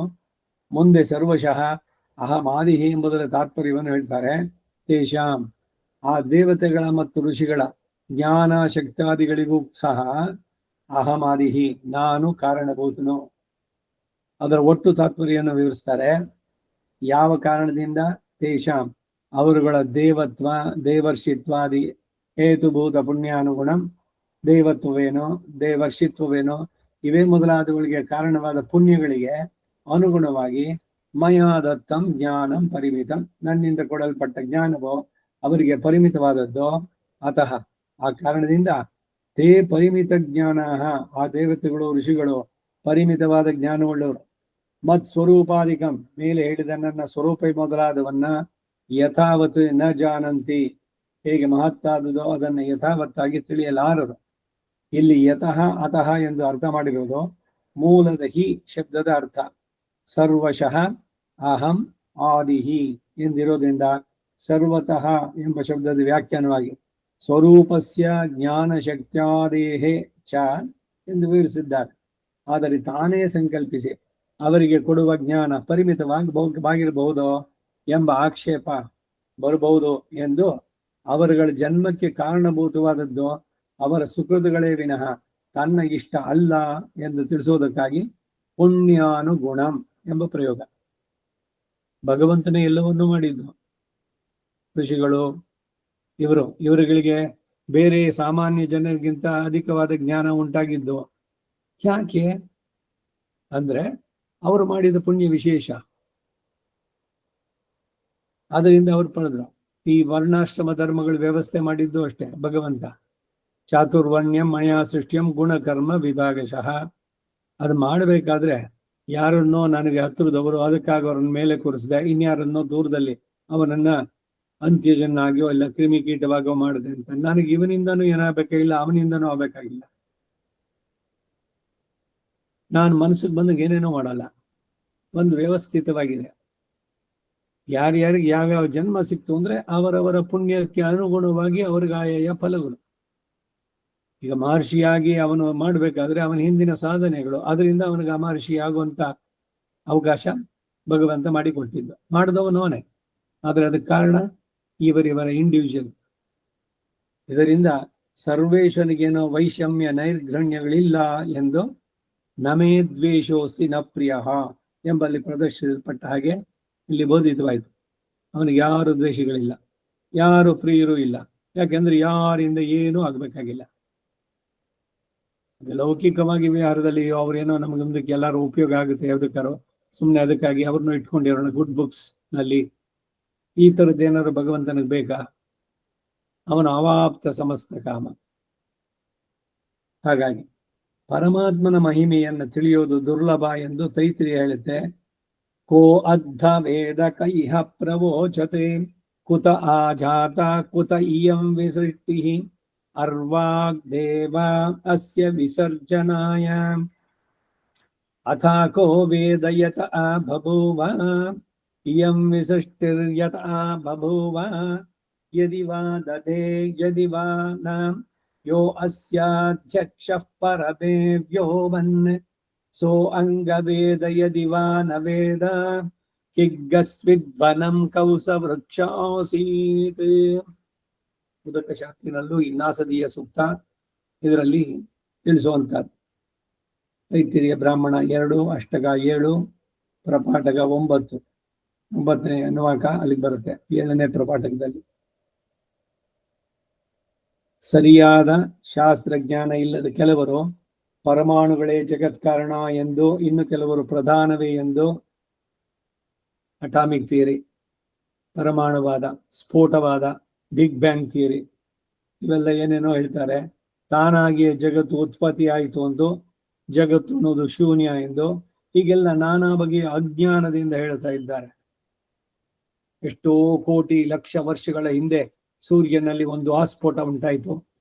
ಮುಂದೆ ಸರ್ವಶಃ ಅಹಂ ಆದಿಹಿ ಎಂಬುದರ ತಾತ್ಪರ್ಯವನ್ನು ಹೇಳ್ತಾರೆ. ತೇಷಾಂ ಆ ದೇವತೆಗಳ ಮತ್ತು ಋಷಿಗಳ ಜ್ಞಾನ ಶಕ್ತಾದಿಗಳಿಗೂ ಸಹ ಅಹಂ ಆದಿಹಿ ನಾನು ಕಾರಣಭೂತನು. ಅದರ ಒಟ್ಟು ತಾತ್ಪರ್ಯವನ್ನು ವಿವರಿಸ್ತಾರೆ. ಯಾವ ಕಾರಣದಿಂದ, ತೇಷಾಂ ಅವರುಗಳ ದೇವತ್ವ ದೇವರ್ಷಿತ್ವಾದಿ ಹೇತುಭೂತ ಪುಣ್ಯಾನುಗುಣಂ, ದೇವತ್ವವೇನೋ ದೇವರ್ಷಿತ್ವವೇನೋ ಇವೇ ಮೊದಲಾದವುಗಳಿಗೆ ಕಾರಣವಾದ ಪುಣ್ಯಗಳಿಗೆ ಅನುಗುಣವಾಗಿ ಮಯಾ ದತ್ತಂ ಜ್ಞಾನಂ ಪರಿಮಿತಂ ನನ್ನಿಂದ ಕೊಡಲ್ಪಟ್ಟ ಜ್ಞಾನವೋ ಅವರಿಗೆ ಪರಿಮಿತವಾದದ್ದು. ಅತಃ ಆ ಕಾರಣದಿಂದ ತೇ ಪರಿಮಿತ ಜ್ಞಾನ ಆ ದೇವತೆಗಳು ಋಷಿಗಳು ಪರಿಮಿತವಾದ ಜ್ಞಾನವುಳ್ಳವರು. ಮತ್ ಸ್ವರೂಪಾಧಿಕಂ ಮೇಲೆ ಹೇಳಿದ ನನ್ನ ಸ್ವರೂಪ ಮೊದಲಾದವನ್ನ ಯಥಾವತ್ ನ ಜಾನಂತಿ ಹೇಗೆ ಮಹತ್ತಾದುದೋ ಅದನ್ನು ಯಥಾವತ್ತಾಗಿ ತಿಳಿಯಲಾರರು. ಇಲ್ಲಿ ಯತಃ ಅತಃ ಎಂದು ಅರ್ಥ ಮಾಡಿರೋದು ಮೂಲದ ಹಿ ಶಬ್ದದ ಅರ್ಥ. ಸರ್ವಶಃ ಅಹಂ ಆದಿಹಿ ಎಂದಿರೋದ್ರಿಂದ ಸರ್ವತಃ ಎಂಬ ಶಬ್ದದ ವ್ಯಾಖ್ಯಾನವಾಗಿ ಸ್ವರೂಪಸ್ಯ ಜ್ಞಾನ ಶಕ್ತ್ಯಾದೇಹೇ ಚ ಎಂದು ವಿವರಿಸಿದ್ದಾರೆ. ಆದರೆ ತಾನೇ ಸಂಕಲ್ಪಿಸಿ ಅವರಿಗೆ ಕೊಡುವ ಜ್ಞಾನ ಪರಿಮಿತವಾಗಿರಬಹುದೋ ಎಂಬ ಆಕ್ಷೇಪ ಬರಬಹುದು ಎಂದು ಅವರುಗಳ ಜನ್ಮಕ್ಕೆ ಕಾರಣಭೂತವಾದದ್ದು ಅವರ ಸುಕೃತಗಳೇ ವಿನಃ ತನ್ನ ಇಷ್ಟ ಅಲ್ಲ ಎಂದು ತಿಳಿಸುವುದಕ್ಕಾಗಿ ಪುಣ್ಯಾನುಗುಣಂ ಎಂಬ ಪ್ರಯೋಗ. ಭಗವಂತನೇ ಎಲ್ಲವನ್ನೂ ಮಾಡಿದ್ದು. ಋಷಿಗಳು ಇವರುಗಳಿಗೆ ಬೇರೆ ಸಾಮಾನ್ಯ ಜನರಿಗಿಂತ ಅಧಿಕವಾದ ಜ್ಞಾನ ಉಂಟಾಗಿದ್ದು ಯಾಕೆ ಅಂದ್ರೆ ಅವರು ಮಾಡಿದ ಪುಣ್ಯ ವಿಶೇಷ. ಅದರಿಂದ ಅವರು ಪಡೆದ್ರು. ಈ ವರ್ಣಾಶ್ರಮ ಧರ್ಮಗಳ ವ್ಯವಸ್ಥೆ ಮಾಡಿದ್ದು ಅಷ್ಟೇ ಭಗವಂತ. ಚಾತುರ್ವರ್ಣ್ಯಂ ಮಯಾ ಸೃಷ್ಟ್ಯಂ ಗುಣಕರ್ಮ ವಿಭಾಗಶಃ. ಅದು ಮಾಡಬೇಕಾದ್ರೆ ಯಾರನ್ನೋ ನನಗೆ ಹತ್ತಿರದವರು ಅದಕ್ಕಾಗಿ ಅವ್ರನ್ನ ಮೇಲೆ ಕೂರಿಸಿದೆ, ಇನ್ಯಾರನ್ನೋ ದೂರದಲ್ಲಿ ಅವನನ್ನ ಅಂತ್ಯಜನ್ನಾಗಿಯೋ ಇಲ್ಲ ಕ್ರಿಮಿಕೀಟವಾಗಿಯೋ ಮಾಡಿದೆ ಅಂತ. ನನಗೆ ಇವನಿಂದನೂ ಏನಾಗಬೇಕಾಗಿಲ್ಲ, ಅವನಿಂದನೂ ಆಗ್ಬೇಕಾಗಿಲ್ಲ. ನಾನು ಮನಸ್ಸಿಗೆ ಬಂದಾಗ ಏನೇನೋ ಮಾಡಲ್ಲ. ಒಂದು ವ್ಯವಸ್ಥಿತವಾಗಿದೆ. ಯಾರ್ಯಾರಿಗೆ ಯಾವ್ಯಾವ ಜನ್ಮ ಸಿಕ್ತು ಅಂದ್ರೆ ಅವರವರ ಪುಣ್ಯಕ್ಕೆ ಅನುಗುಣವಾಗಿ ಅವ್ರಿಗೆ ಆಯಾಯ ಫಲಗಳು. ಈಗ ಮಹರ್ಷಿಯಾಗಿ ಅವನು ಮಾಡಬೇಕಾದ್ರೆ ಅವನ ಹಿಂದಿನ ಸಾಧನೆಗಳು, ಅದರಿಂದ ಅವನಿಗೆ ಆ ಮಹರ್ಷಿ ಆಗುವಂತ ಅವಕಾಶ ಭಗವಂತ ಮಾಡಿಕೊಟ್ಟಿದ್ದ. ಮಾಡಿದವನು ಅವನೇ. ಆದ್ರೆ ಅದಕ್ಕೆ ಕಾರಣ ಇವರಿವರ ಇಂಡಿವಿಜುವಲ್. ಇದರಿಂದ ಸರ್ವೇಶ್ವನಿಗೇನೋ ವೈಷಮ್ಯ ನೈರ್ಘಣ್ಯಗಳಿಲ್ಲ ಎಂದು ನಮೇ ದ್ವೇಷೋಸ್ತಿ ನ ಪ್ರಿಯ ಎಂಬಲ್ಲಿ ಪ್ರದರ್ಶಿಸಲ್ಪಟ್ಟ ಹಾಗೆ ಇಲ್ಲಿ ಬೋಧಿತವಾಯಿತು. ಅವನಿಗೆ ಯಾರು ದ್ವೇಷಗಳಿಲ್ಲ, ಯಾರು ಪ್ರಿಯರೂ ಇಲ್ಲ. ಯಾಕೆಂದ್ರೆ ಯಾರಿಂದ ಏನೂ ಆಗ್ಬೇಕಾಗಿಲ್ಲ. ಲೌಕಿಕವಾಗಿ ವಿಹಾರದಲ್ಲಿ ಅವ್ರೇನೋ ನಮಗೆ ಮುಂದಕ್ಕೆ ಎಲ್ಲರೂ ಉಪಯೋಗ ಆಗುತ್ತೆ ಯಾವುದಕ್ಕಾರೋ ಸುಮ್ಮನೆ ಅದಕ್ಕಾಗಿ ಅವ್ರನ್ನ ಇಟ್ಕೊಂಡಿರೋಣ ಗುಡ್ ಬುಕ್ಸ್ ನಲ್ಲಿ. ಈ ತರದ್ದೇನಾದ್ರು ಭಗವಂತನಿಗೆ ಬೇಕಾ? ಅವನು ಅವಾಪ್ತ ಸಮಸ್ತ ಕಾಮ. ಹಾಗಾಗಿ ಪರಮಾತ್ಮನ ಮಹಿಮೆಯನ್ನು ತಿಳಿಯೋದು ದುರ್ಲಭ ಎಂದು ತೈತ್ರಿಯ ಹೇಳುತ್ತೆ. ಕೋ ಅದ್ಧ ವೇದ ಕೈಹ ಪ್ರವೋಚತೆ ಕುತ ಆಜಾತ ಕುತ ಇಯಂ ವಿಸೃಷ್ಟಿ ಅರ್ವಾಗ್ದೇವ ಅಸ್ಯ ವಿಸರ್ಜನಾಯ ಅಥಾಕೋ ವೇದಯತ ಬಭೂವ ಇಯಂ ವಿಸೃಷ್ಟಿರ್ಯತ ಬಭೂವ ಯದಿ ವಾ ದಧೇ ಯದಿ ವಾ ನ ಯೋ ಅಸ್ಯಾಧ್ಯಕ್ಷಃ ಪರಮೇವ್ಯೋ ವನ್ ಸೋ ಅಂಗವೇದ ಯದಿ ವಾ ನ ವೇದ ಕಿಗ್ಗಸ್ವಿದ್ವನಂ ಕೌಸವೃಕ್ಷಾಸೀತ್. ಉದಕ ಶಾಸ್ತ್ರಿನಲ್ಲೂ ಈ ನಾಸದೀಯ ಸೂಕ್ತ ಇದರಲ್ಲಿ ತಿಳಿಸುವಂತಹದ್ದು. ತೈತ್ತಿರಿಯ ಬ್ರಾಹ್ಮಣ 2, ಅಷ್ಟಕ 7, ಪ್ರಪಾಠಕ 9. 9ನೇ ಅನುವಾಕ ಅಲ್ಲಿಗೆ ಬರುತ್ತೆ 7ನೇ ಪ್ರಪಾಠಕದಲ್ಲಿ. ಸರಿಯಾದ ಶಾಸ್ತ್ರಜ್ಞಾನ ಇಲ್ಲದ ಕೆಲವರು ಪರಮಾಣುಗಳೇ ಜಗತ್ ಕಾರಣ ಎಂದು, ಇನ್ನು ಕೆಲವರು ಪ್ರಧಾನವೇ ಎಂದು ಅಟಾಮಿಕ್ ಥಿಯರಿ, ಪರಮಾಣುವಾದ, ಸ್ಫೋಟವಾದ, ಬಿಗ್ ಬ್ಯಾಂಗ್ ಥಿಯರಿ ಇವೆಲ್ಲ ಏನೇನೋ ಹೇಳ್ತಾರೆ. ತಾನಾಗಿಯೇ ಜಗತ್ತು ಉತ್ಪತ್ತಿ ಆಯಿತು ಎಂದು, ಜಗತ್ತು ಅನ್ನೋದು ಶೂನ್ಯ ಎಂದು, ಹೀಗೆಲ್ಲ ನಾನಾ ಬಗೆಯ ಅಜ್ಞಾನದಿಂದ ಹೇಳ್ತಾ ಇದ್ದಾರೆ. ಎಷ್ಟೋ ಕೋಟಿ ಲಕ್ಷ ವರ್ಷಗಳ ಹಿಂದೆ ಸೂರ್ಯನಲ್ಲಿ ಒಂದು ಆಸ್ಫೋಟ ಉಂಟಾಯಿತು.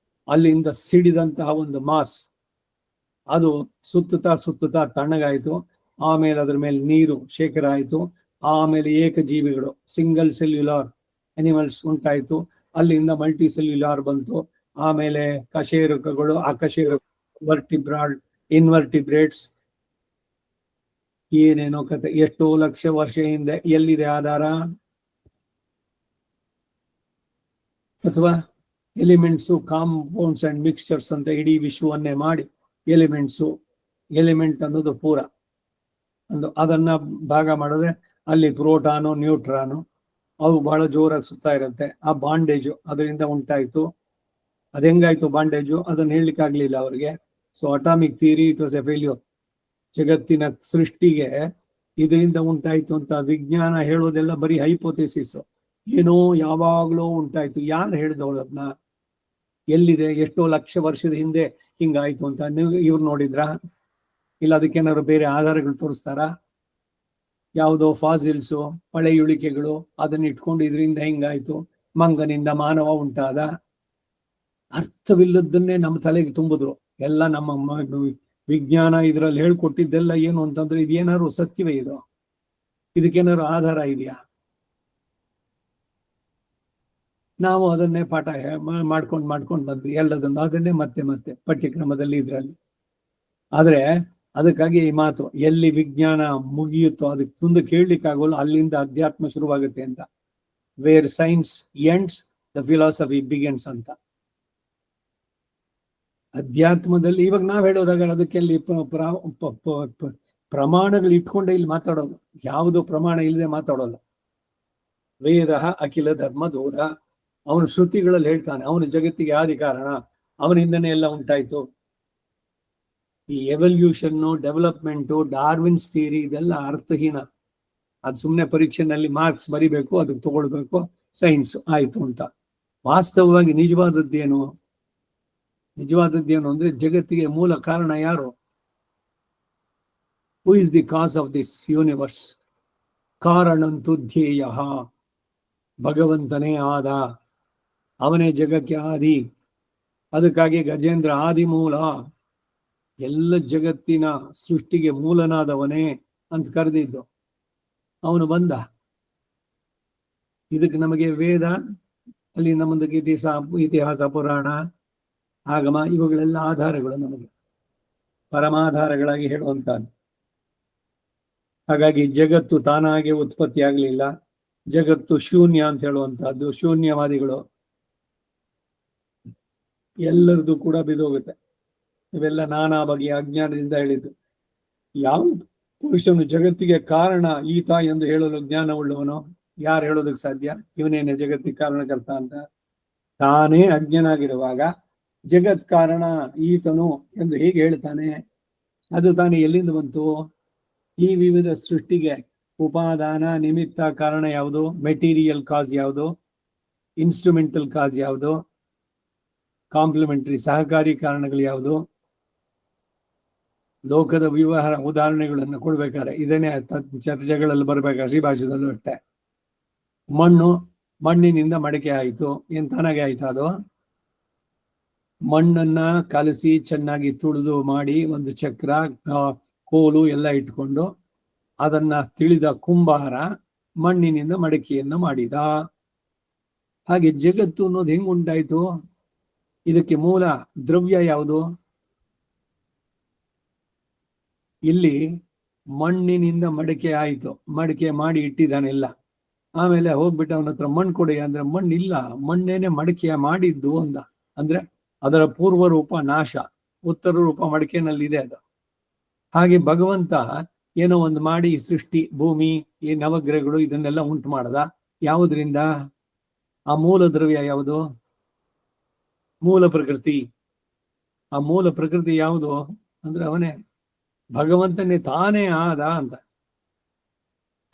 ಅಲ್ಲಿಂದ ಸಿಡಿದಂತಹ ಒಂದು ಮಾಸ್ ಅದು ಸುತ್ತುತ್ತಾ ತಣ್ಣಗಾಯಿತು. ಆಮೇಲೆ ಅದ್ರ ಮೇಲೆ ನೀರು ಶೇಖರ ಆಯಿತು. ಆಮೇಲೆ ಏಕಜೀವಿಗಳು, ಸಿಂಗಲ್ ಸೆಲ್ಯುಲಾರ್ ಅನಿಮಲ್ಸ್ ಉಂಟಾಯಿತು. ಅಲ್ಲಿಂದ ಮಲ್ಟಿ ಸೆಲ್ಯುಲಾರ್ ಬಂತು. ಆಮೇಲೆ ಕಶೇರುಕಗಳು, ಅಕಶೇರುಕ, ವರ್ಟಿಬ್ರಾಡ್, ಇನ್ವರ್ಟಿಬ್ರೇಟ್ಸ್, ಏನೇನೋ ಕತೆ. ಎಷ್ಟೋ ಲಕ್ಷ ವರ್ಷ ಹಿಂದೆ. ಎಲ್ಲಿದೆ ಆಧಾರ? ಅಥವಾ ಎಲಿಮೆಂಟ್ಸು, ಕಾಂಪೌಂಡ್ಸ್ ಅಂಡ್ ಮಿಕ್ಸ್ಚರ್ಸ್ ಅಂತ ಇಡೀ ವಿಶ್ವವನ್ನೇ ಮಾಡಿ ಎಲಿಮೆಂಟ್ ಅನ್ನೋದು ಪೂರ ಅದನ್ನ ಭಾಗ ಮಾಡಿದ್ರೆ ಅಲ್ಲಿ ಪ್ರೋಟಾನು, ನ್ಯೂಟ್ರಾನು ಅವು ಬಹಳ ಜೋರಾಗಿ ಸುತ್ತಾ ಇರುತ್ತೆ. ಆ ಬಾಂಡೇಜು ಅದರಿಂದ ಉಂಟಾಯ್ತು. ಅದ್ ಹೆಂಗಾಯ್ತು ಬಾಂಡೇಜು ಅದನ್ನ ಹೇಳಲಿಕ್ಕೆ ಆಗ್ಲಿಲ್ಲ ಅವ್ರಿಗೆ. So atomic theory it was A failure. ಜಗತ್ತಿನ ಸೃಷ್ಟಿಗೆ ಇದರಿಂದ ಉಂಟಾಯ್ತು ಅಂತ ವಿಜ್ಞಾನ ಹೇಳೋದೆಲ್ಲ ಬರೀ ಹೈಪೋಥೆಸಿಸ್. ಏನೋ ಯಾವಾಗ್ಲೂ ಉಂಟಾಯ್ತು. ಯಾರು ಹೇಳಿದವಳು ಅದನ್ನ? ಎಲ್ಲಿದೆ? ಎಷ್ಟೋ ಲಕ್ಷ ವರ್ಷದ ಹಿಂದೆ ಹಿಂಗಾಯ್ತು ಅಂತ ನೀವು ಇವ್ರು ನೋಡಿದ್ರಾ? ಇಲ್ಲ ಅದಕ್ಕೇನಾದ್ರು ಬೇರೆ ಆಧಾರಗಳು ತೋರಿಸ್ತಾರಾ? ಯಾವುದೋ ಫಾಸಿಲ್ಸು, ಪಳೆಯುಳಿಕೆಗಳು ಅದನ್ನ ಇಟ್ಕೊಂಡು ಇದರಿಂದ ಹಿಂಗಾಯ್ತು, ಮಂಗನಿಂದ ಮಾನವ ಉಂಟಾದ, ಅರ್ಥವಿಲ್ಲದನ್ನೇ ನಮ್ಮ ತಲೆಗೆ ತುಂಬಿದ್ರು. ಎಲ್ಲ ನಮ್ಮ ವಿಜ್ಞಾನ ಇದರಲ್ಲಿ ಹೇಳ್ಕೊಟ್ಟಿದ್ದೆಲ್ಲ ಏನು ಅಂತಂದ್ರೆ ಇದೇನಾದ್ರು ಸತ್ಯವೇ? ಇದಕ್ಕೇನಾದ್ರು ಆಧಾರ ಇದೆಯಾ? ನಾವು ಅದನ್ನೇ ಪಾಠ ಮಾಡ್ಕೊಂಡು ಬಂದ್ವಿ ಎಲ್ಲದನ್ನು, ಅದನ್ನೇ ಮತ್ತೆ ಮತ್ತೆ ಪಠ್ಯಕ್ರಮದಲ್ಲಿ ಇದ್ರಲ್ಲಿ. ಆದ್ರೆ ಅದಕ್ಕಾಗಿ ಈ ಮಾತು, ಎಲ್ಲಿ ವಿಜ್ಞಾನ ಮುಗಿಯುತ್ತೋ ಅದಕ್ಕೆ ಮುಂದೆ ಕೇಳಲಿಕ್ಕಾಗೋಲ್ಲ, ಅಲ್ಲಿಂದ ಅಧ್ಯಾತ್ಮ ಶುರುವಾಗುತ್ತೆ ಅಂತ. Where science ends the philosophy begins ಅಂತ. ಅಧ್ಯಾತ್ಮದಲ್ಲಿ ಇವಾಗ ನಾವ್ ಹೇಳೋದಾಗ ಅದಕ್ಕೆ ಅಲ್ಲಿ ಪ್ರಮಾಣಗಳು ಇಟ್ಕೊಂಡೆ ಇಲ್ಲಿ ಮಾತಾಡೋದು, ಯಾವುದೋ ಪ್ರಮಾಣ ಇಲ್ಲದೆ ಮಾತಾಡೋಲ್ಲ. ವೇದ ಅಖಿಲ ಧರ್ಮ ದೂರ, ಅವನು ಶ್ರುತಿಗಳಲ್ಲಿ ಹೇಳ್ತಾನೆ, ಅವನು ಜಗತ್ತಿಗೆ ಆದಿ ಕಾರಣ, ಅವನಿಂದನೇ ಎಲ್ಲ ಉಂಟಾಯ್ತು. ಈ ಎವಲ್ಯೂಷನ್ನು, ಡೆವಲಪ್ಮೆಂಟು, ಡಾರ್ವಿನ್ಸ್ ಥಿಯರಿ ಇದೆಲ್ಲ ಅರ್ಥಹೀನ. ಅದು ಸುಮ್ಮನೆ ಪರೀಕ್ಷೆನಲ್ಲಿ ಮಾರ್ಕ್ಸ್ ಬರಿಬೇಕು, ಅದಕ್ಕೆ ತಗೊಳ್ಬೇಕು, ಸೈನ್ಸ್ ಆಯ್ತು ಅಂತ. ವಾಸ್ತವವಾಗಿ ನಿಜವಾದದ್ದೇನು ಅಂದ್ರೆ ಜಗತ್ತಿಗೆ ಮೂಲ ಕಾರಣ ಯಾರು? Who is the cause of this universe? ಕಾರಣಂತು ಧ್ಯೇಯ, ಭಗವಂತನೇ ಆದ, ಅವನೇ ಜಗಕ್ಕೆ ಆದಿ. ಅದಕ್ಕಾಗಿ ಗಜೇಂದ್ರ ಆದಿ ಮೂಲ, ಎಲ್ಲ ಜಗತ್ತಿನ ಸೃಷ್ಟಿಗೆ ಮೂಲನಾದವನೇ ಅಂತ ಕರೆದಿದ್ದು. ಅವನು ಬಂದ. ಇದಕ್ಕೆ ನಮಗೆ ವೇದ, ಅಲ್ಲಿ ನಮ್ಮದಕ್ಕೆ ಇತಿಹಾಸ, ಪುರಾಣ, ಆಗಮ ಇವುಗಳೆಲ್ಲ ಆಧಾರಗಳು, ನಮಗೆ ಪರಮಾಧಾರಗಳಾಗಿ ಹೇಳುವಂತಹದ್ದು. ಹಾಗಾಗಿ ಜಗತ್ತು ತಾನಾಗೆ ಉತ್ಪತ್ತಿ ಆಗಲಿಲ್ಲ, ಜಗತ್ತು ಶೂನ್ಯ ಅಂತ ಹೇಳುವಂತಹದ್ದು. ಶೂನ್ಯವಾದಿಗಳು ಎಲ್ಲರದು ಕೂಡ ಬಿದೋಗುತ್ತೆ. ಇವೆಲ್ಲ ನಾನಾ ಬಗೆಯ ಅಜ್ಞಾನದಿಂದ ಹೇಳಿದ್ದು. ಯಾವ ಪುರುಷನು ಜಗತ್ತಿಗೆ ಕಾರಣ ಈತ ಎಂದು ಹೇಳಲು ಜ್ಞಾನ ಉಳ್ಳವನು? ಯಾರು ಹೇಳೋದಕ್ಕೆ ಸಾಧ್ಯ? ಇವನೇನೆ ಜಗತ್ತಿಗೆ ಕಾರಣಕರ್ತ ಅಂತ. ತಾನೇ ಅಜ್ಞನಾಗಿರುವಾಗ ಜಗತ್ ಕಾರಣ ಈತನು ಎಂದು ಹೇಗೆ ಹೇಳ್ತಾನೆ? ಅದು ತಾನೇ ಎಲ್ಲಿಂದ ಬಂತು? ಈ ವಿವಿಧ ಸೃಷ್ಟಿಗೆ ಉಪಾದಾನ, ನಿಮಿತ್ತ, ಕಾರಣ ಯಾವುದು? ಮೆಟೀರಿಯಲ್ ಕಾಸ್ ಯಾವುದು? ಇನ್ಸ್ಟ್ರೂಮೆಂಟಲ್ ಕಾಸ್ ಯಾವುದು? ಕಾಂಪ್ಲಿಮೆಂಟರಿ ಸಹಕಾರಿ ಕಾರಣಗಳು ಯಾವುದು? ಲೋಕದ ವ್ಯವಹಾರ ಉದಾಹರಣೆಗಳನ್ನು ಕೊಡ್ಬೇಕಾದ್ರೆ ಇದನ್ನೇ ಚರ್ಚೆಗಳಲ್ಲಿ ಬರ್ಬೇಕಾದ್ರೆ ಶ್ರೀಭಾಷೆದಲ್ಲೂ ಅಷ್ಟೇ. ಮಣ್ಣಿನಿಂದ ಮಡಿಕೆ ಆಯಿತು, ಏನ್ ತಾನಾಗೆ ಆಯ್ತು? ಅದು ಮಣ್ಣನ್ನ ಕಲಸಿ ಚೆನ್ನಾಗಿ ತುಳಿದು ಮಾಡಿ ಒಂದು ಚಕ್ರ, ಕೋಲು ಎಲ್ಲ ಇಟ್ಕೊಂಡು ಅದನ್ನ ತಿಳಿದ ಕುಂಬಾರ ಮಣ್ಣಿನಿಂದ ಮಡಿಕೆಯನ್ನು ಮಾಡಿದ. ಹಾಗೆ ಜಗತ್ತು ಅನ್ನೋದು ಹೆಂಗ್ ಉಂಟಾಯ್ತು? ಇದಕ್ಕೆ ಮೂಲ ದ್ರವ್ಯ ಯಾವುದು? ಇಲ್ಲಿ ಮಣ್ಣಿನಿಂದ ಮಡಿಕೆ ಆಯಿತು, ಮಡಿಕೆ ಮಾಡಿ ಇಟ್ಟಿದ್ದಾನೆಲ್ಲ. ಆಮೇಲೆ ಹೋಗ್ಬಿಟ್ಟು ಅವನ ಹತ್ರ ಮಣ್ಣು ಕೊಡಿ ಅಂದ್ರೆ ಮಣ್ಣಿಲ್ಲ, ಮಣ್ಣೇನೆ ಮಡಿಕೆಯ ಮಾಡಿದ್ದು ಅಂದ. ಅಂದ್ರೆ ಅದರ ಪೂರ್ವ ರೂಪ ನಾಶ, ಉತ್ತರ ರೂಪ ಮಡಿಕೆನಲ್ಲಿದೆ ಅದು. ಹಾಗೆ ಭಗವಂತ ಏನೋ ಒಂದು ಮಾಡಿ ಸೃಷ್ಟಿ, ಭೂಮಿ, ಈ ನವಗ್ರಹಗಳು ಇದನ್ನೆಲ್ಲ ಉಂಟು ಮಾಡದ. ಯಾವುದರಿಂದ? ಆ ಮೂಲ ದ್ರವ್ಯ ಯಾವುದು? ಮೂಲ ಪ್ರಕೃತಿ. ಆ ಮೂಲ ಪ್ರಕೃತಿ ಯಾವುದು ಅಂದ್ರೆ ಅವನೇ ಭಗವಂತನೇ, ತಾನೇ ಆದ ಅಂತ.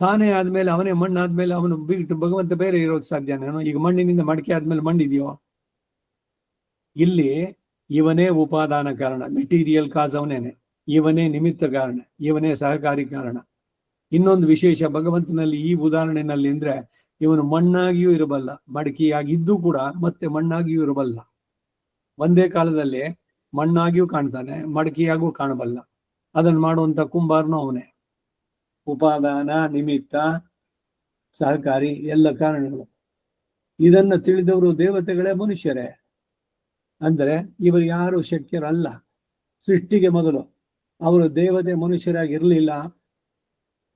ತಾನೇ ಆದ್ಮೇಲೆ ಅವನೇ ಮಣ್ಣಾದ್ಮೇಲೆ ಅವನು ಬಿಟ್ಟು ಭಗವಂತ ಬೇರೆ ಇರೋಕ್ ಸಾಧ್ಯನೇನೋ? ಈಗ ಮಣ್ಣಿನಿಂದ ಮಡಿಕೆ ಆದ್ಮೇಲೆ ಮಣ್ಣಿದೆಯೋ? ಇಲ್ಲಿ ಇವನೇ ಉಪಾದಾನ ಕಾರಣ, ಮೆಟೀರಿಯಲ್ ಕಾಸ್ ಅವನೇನೆ, ಇವನೇ ನಿಮಿತ್ತ ಕಾರಣ, ಇವನೇ ಸಹಕಾರಿ ಕಾರಣ. ಇನ್ನೊಂದು ವಿಶೇಷ ಭಗವಂತನಲ್ಲಿ ಈ ಉದಾಹರಣೆನಲ್ಲಿ ಅಂದ್ರೆ, ಇವನು ಮಣ್ಣಾಗಿಯೂ ಇರಬಲ್ಲ, ಮಡಿಕೆಯಾಗಿದ್ದು ಕೂಡ ಮತ್ತೆ ಮಣ್ಣಾಗಿಯೂ ಇರಬಲ್ಲ. ಒಂದೇ ಕಾಲದಲ್ಲಿ ಮಣ್ಣಾಗಿಯೂ ಕಾಣ್ತಾನೆ, ಮಡಿಕೆಯಾಗೂ ಕಾಣಬಲ್ಲ. ಅದನ್ನು ಮಾಡುವಂತ ಕುಂಬಾರನು ಅವನೇ. ಉಪಾದಾನ, ನಿಮಿತ್ತ, ಸಹಕಾರಿ ಎಲ್ಲ ಕಾರಣಗಳು. ಇದನ್ನ ತಿಳಿದವರು ದೇವತೆಗಳೇ ಮನುಷ್ಯರೇ. ಅಂದ್ರೆ ಇವರು ಯಾರು ಶಕ್ಯರಲ್ಲ. ಸೃಷ್ಟಿಗೆ ಮೊದಲು ಅವರು ದೇವತೆ ಮನುಷ್ಯರಾಗಿರ್ಲಿಲ್ಲ.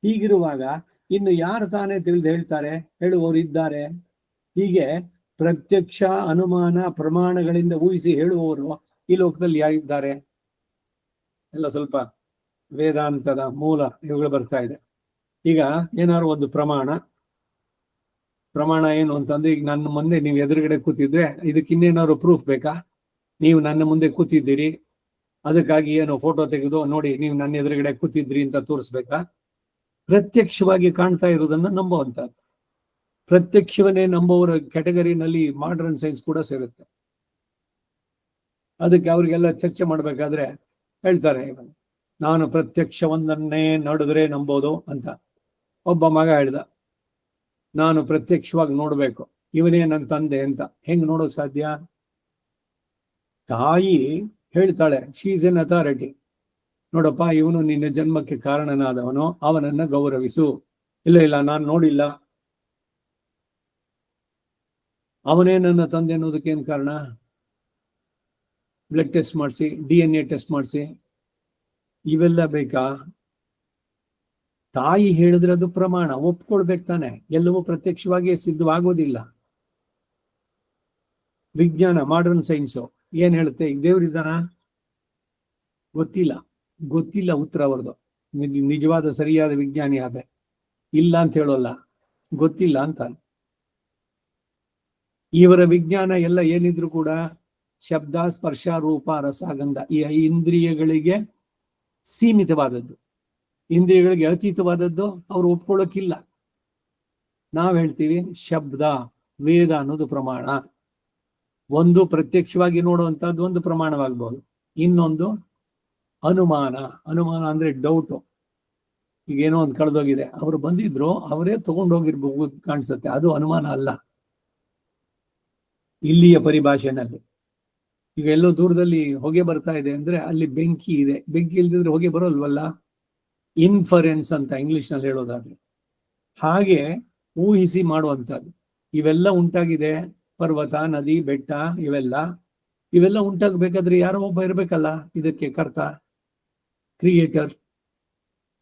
ಹೀಗಿರುವಾಗ ಇನ್ನು ಯಾರು ತಾನೇ ತಿಳಿದು ಹೇಳ್ತಾರೆ? ಹೇಳುವವರು ಇದ್ದಾರೆ. ಹೀಗೆ ಪ್ರತ್ಯಕ್ಷ, ಅನುಮಾನ, ಪ್ರಮಾಣಗಳಿಂದ ಊಹಿಸಿ ಹೇಳುವವರು ಈ ಲೋಕದಲ್ಲಿ ಯಾರಿದ್ದಾರೆ? ಎಲ್ಲ ಸ್ವಲ್ಪ ವೇದಾಂತದ ಮೂಲ ಇವುಗಳು ಬರ್ತಾ ಇದೆ. ಈಗ ಏನಾದ್ರು ಒಂದು ಪ್ರಮಾಣ ಏನು ಅಂತಂದ್ರೆ, ಈಗ ನನ್ನ ಮುಂದೆ ನೀವು ಎದುರುಗಡೆ ಕೂತಿದ್ರೆ ಇದಕ್ಕೆ ಇನ್ನೇನಾದ್ರು ಪ್ರೂಫ್ ಬೇಕಾ? ನೀವು ನನ್ನ ಮುಂದೆ ಕೂತಿದ್ದೀರಿ, ಅದಕ್ಕಾಗಿ ಏನು ಫೋಟೋ ತೆಗೆದು ನೋಡಿ ನೀವು ನನ್ನ ಎದುರುಗಡೆ ಕೂತಿದ್ರಿ ಅಂತ ತೋರಿಸ್ಬೇಕಾ? ಪ್ರತ್ಯಕ್ಷವಾಗಿ ಕಾಣ್ತಾ ಇರುವುದನ್ನ ನಂಬುವಂತದ್ದು. ಪ್ರತ್ಯಕ್ಷವನ್ನೇ ನಂಬುವವರ ಕ್ಯಾಟಗರಿನಲ್ಲಿ ಮಾಡರ್ನ್ ಸೈನ್ಸ್ ಕೂಡ ಸೇರುತ್ತೆ. ಅದಕ್ಕೆ ಅವ್ರಿಗೆಲ್ಲ ಚರ್ಚೆ ಮಾಡ್ಬೇಕಾದ್ರೆ ಹೇಳ್ತಾರೆ, ನಾನು ಪ್ರತ್ಯಕ್ಷವೊಂದನ್ನೇ ನೋಡಿದ್ರೆ ನಂಬೋದು ಅಂತ. ಒಬ್ಬ ಮಗ ಹೇಳ್ದ, ನಾನು ಪ್ರತ್ಯಕ್ಷವಾಗಿ ನೋಡ್ಬೇಕು, ಇವನೇ ನನ್ನ ತಂದೆ ಅಂತ. ಹೆಂಗ್ ನೋಡೋಕ್ ಸಾಧ್ಯ? ತಾಯಿ ಹೇಳ್ತಾಳೆ, ಶಿ ಈಸ್ ಎನ್ ಅಥಾರಿಟಿ, ನೋಡಪ್ಪ ಇವನು ನಿನ್ನ ಜನ್ಮಕ್ಕೆ ಕಾರಣನಾದವನು, ಅವನನ್ನ ಗೌರವಿಸು. ಇಲ್ಲ ನಾನು ನೋಡಿಲ್ಲ. ಅವನೇ ನನ್ನ ತಂದೆ ಅನ್ನೋದಕ್ಕೆ ಏನ್ ಕಾರಣ? ಬ್ಲಡ್ ಟೆಸ್ಟ್ ಮಾಡಿಸಿ, DNA ಟೆಸ್ಟ್ ಮಾಡಿಸಿ, ಇವೆಲ್ಲ ಬೇಕಾ? ತಾಯಿ ಹೇಳಿದ್ರೆ ಅದು ಪ್ರಮಾಣ, ಒಪ್ಕೊಳ್ಬೇಕು ತಾನೆ. ಎಲ್ಲವೂ ಪ್ರತ್ಯಕ್ಷವಾಗಿ ಸಿದ್ಧವಾಗೋದಿಲ್ಲ. ವಿಜ್ಞಾನ, ಮಾಡರ್ನ್ ಸೈನ್ಸ್ ಏನ್ ಹೇಳುತ್ತೆ? ಈಗ ದೇವ್ರಿದ್ದಾನ? ಗೊತ್ತಿಲ್ಲ ಉತ್ತರ ಅವ್ರದ್ದು. ನಿಜವಾದ ಸರಿಯಾದ ವಿಜ್ಞಾನಿ ಆದ್ರೆ ಇಲ್ಲ ಅಂತ ಹೇಳೋಲ್ಲ, ಗೊತ್ತಿಲ್ಲ ಅಂತ. ಇವರ ವಿಜ್ಞಾನ ಎಲ್ಲ ಏನಿದ್ರು ಕೂಡ ಶಬ್ದ, ಸ್ಪರ್ಶ, ರೂಪ, ರಸ, ಗಂಧ ಈ ಇಂದ್ರಿಯಗಳಿಗೆ ಸೀಮಿತವಾದದ್ದು. ಇಂದ್ರಿಯಗಳಿಗೆ ಅತೀತವಾದದ್ದು ಅವ್ರು ಒಪ್ಕೊಳ್ಳೋಕ್ಕಿಲ್ಲ. ನಾವ್ ಹೇಳ್ತೀವಿ ಅಂದ್ರೆ ವೇದ ಅನ್ನೋದು ಪ್ರಮಾಣ. ಒಂದು ಪ್ರತ್ಯಕ್ಷವಾಗಿ ನೋಡುವಂತಹದ್ದು ಒಂದು ಪ್ರಮಾಣವಾಗಬಹುದು, ಇನ್ನೊಂದು ಅನುಮಾನ ಅಂದ್ರೆ ಡೌಟ್. ಈಗೇನೋ ಒಂದು ಕಳೆದೋಗಿದೆ, ಅವರು ಬಂದಿದ್ರು, ಅವರೇ ತಗೊಂಡೋಗಿರ್ಬೋದು ಕಾಣಿಸುತ್ತೆ, ಅದು ಅನುಮಾನ ಅಲ್ಲ ಇಲ್ಲಿಯ ಪರಿಭಾಷೆನಲ್ಲಿ. ಈಗ ಎಲ್ಲೋ ದೂರದಲ್ಲಿ ಹೊಗೆ ಬರ್ತಾ ಇದೆ ಅಂದ್ರೆ ಅಲ್ಲಿ ಬೆಂಕಿ ಇದೆ, ಬೆಂಕಿ ಇಲ್ದಿದ್ರೆ ಹೊಗೆ ಬರೋಲ್ವಲ್ಲ. ಇನ್ಫರೆನ್ಸ್ ಅಂತ ಇಂಗ್ಲಿಷ್ ನಲ್ಲಿ ಹೇಳೋದಾದ್ರೆ. ಹಾಗೆ ಊಹಿಸಿ ಮಾಡುವಂತದ್ದು ಇವೆಲ್ಲ ಉಂಟಾಗಿದೆ. ಪರ್ವತ, ನದಿ, ಬೆಟ್ಟ ಇವೆಲ್ಲ ಉಂಟಾಗಬೇಕಾದ್ರೆ ಯಾರೋ ಒಬ್ಬ ಇರ್ಬೇಕಲ್ಲ, ಇದಕ್ಕೆ ಕರ್ತ, ಕ್ರಿಯೇಟರ್.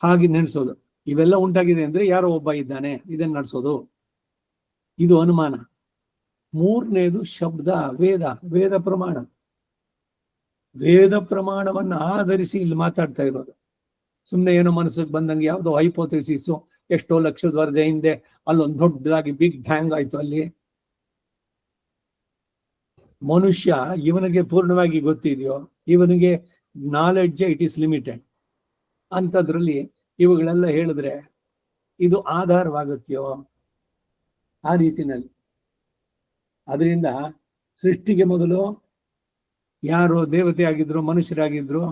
ಹಾಗೆ ನೆನೆಸೋದು. ಇವೆಲ್ಲ ಉಂಟಾಗಿದೆ ಅಂದ್ರೆ ಯಾರೋ ಒಬ್ಬ ಇದ್ದಾನೆ ಇದನ್ನ ನಡೆಸೋದು. ಇದು ಅನುಮಾನ. ಮೂರನೇದು ಶಬ್ದ, ವೇದ ಪ್ರಮಾಣ. ವೇದ ಪ್ರಮಾಣವನ್ನು ಆಧರಿಸಿ ಇಲ್ಲಿ ಮಾತಾಡ್ತಾ ಇರೋದು. ಸುಮ್ಮನೆ ಏನೋ ಮನಸ್ಸಿಗೆ ಬಂದಂಗೆ ಯಾವುದೋ ಹೈಪೋಥೆಸಿಸ್, ಎಷ್ಟೋ ಲಕ್ಷದ ವರ್ಷ ಹಿಂದೆ ಅಲ್ಲೊಂದು ದೊಡ್ಡದಾಗಿ ಬಿಗ್ ಬ್ಯಾಂಗ್ ಆಯ್ತು. ಅಲ್ಲಿ ಮನುಷ್ಯ ಇವನಿಗೆ ಪೂರ್ಣವಾಗಿ ಗೊತ್ತಿದೆಯೋ? ಇವನಿಗೆ ನಾಲೆಡ್ಜ್ ಇಟ್ ಈಸ್ ಲಿಮಿಟೆಡ್. ಅಂಥದ್ರಲ್ಲಿ ಇವುಗಳೆಲ್ಲ ಹೇಳಿದ್ರೆ ಇದು ಆಧಾರವಾಗುತ್ತೆಯೋ? ಆ ರೀತಿನಲ್ಲಿ. ಅದರಿಂದ ಸೃಷ್ಟಿಗೆ ಮೊದಲು ಯಾರು ದೇವತೆ ಆಗಿದ್ರು, ಮನುಷ್ಯರಾಗಿದ್ರು,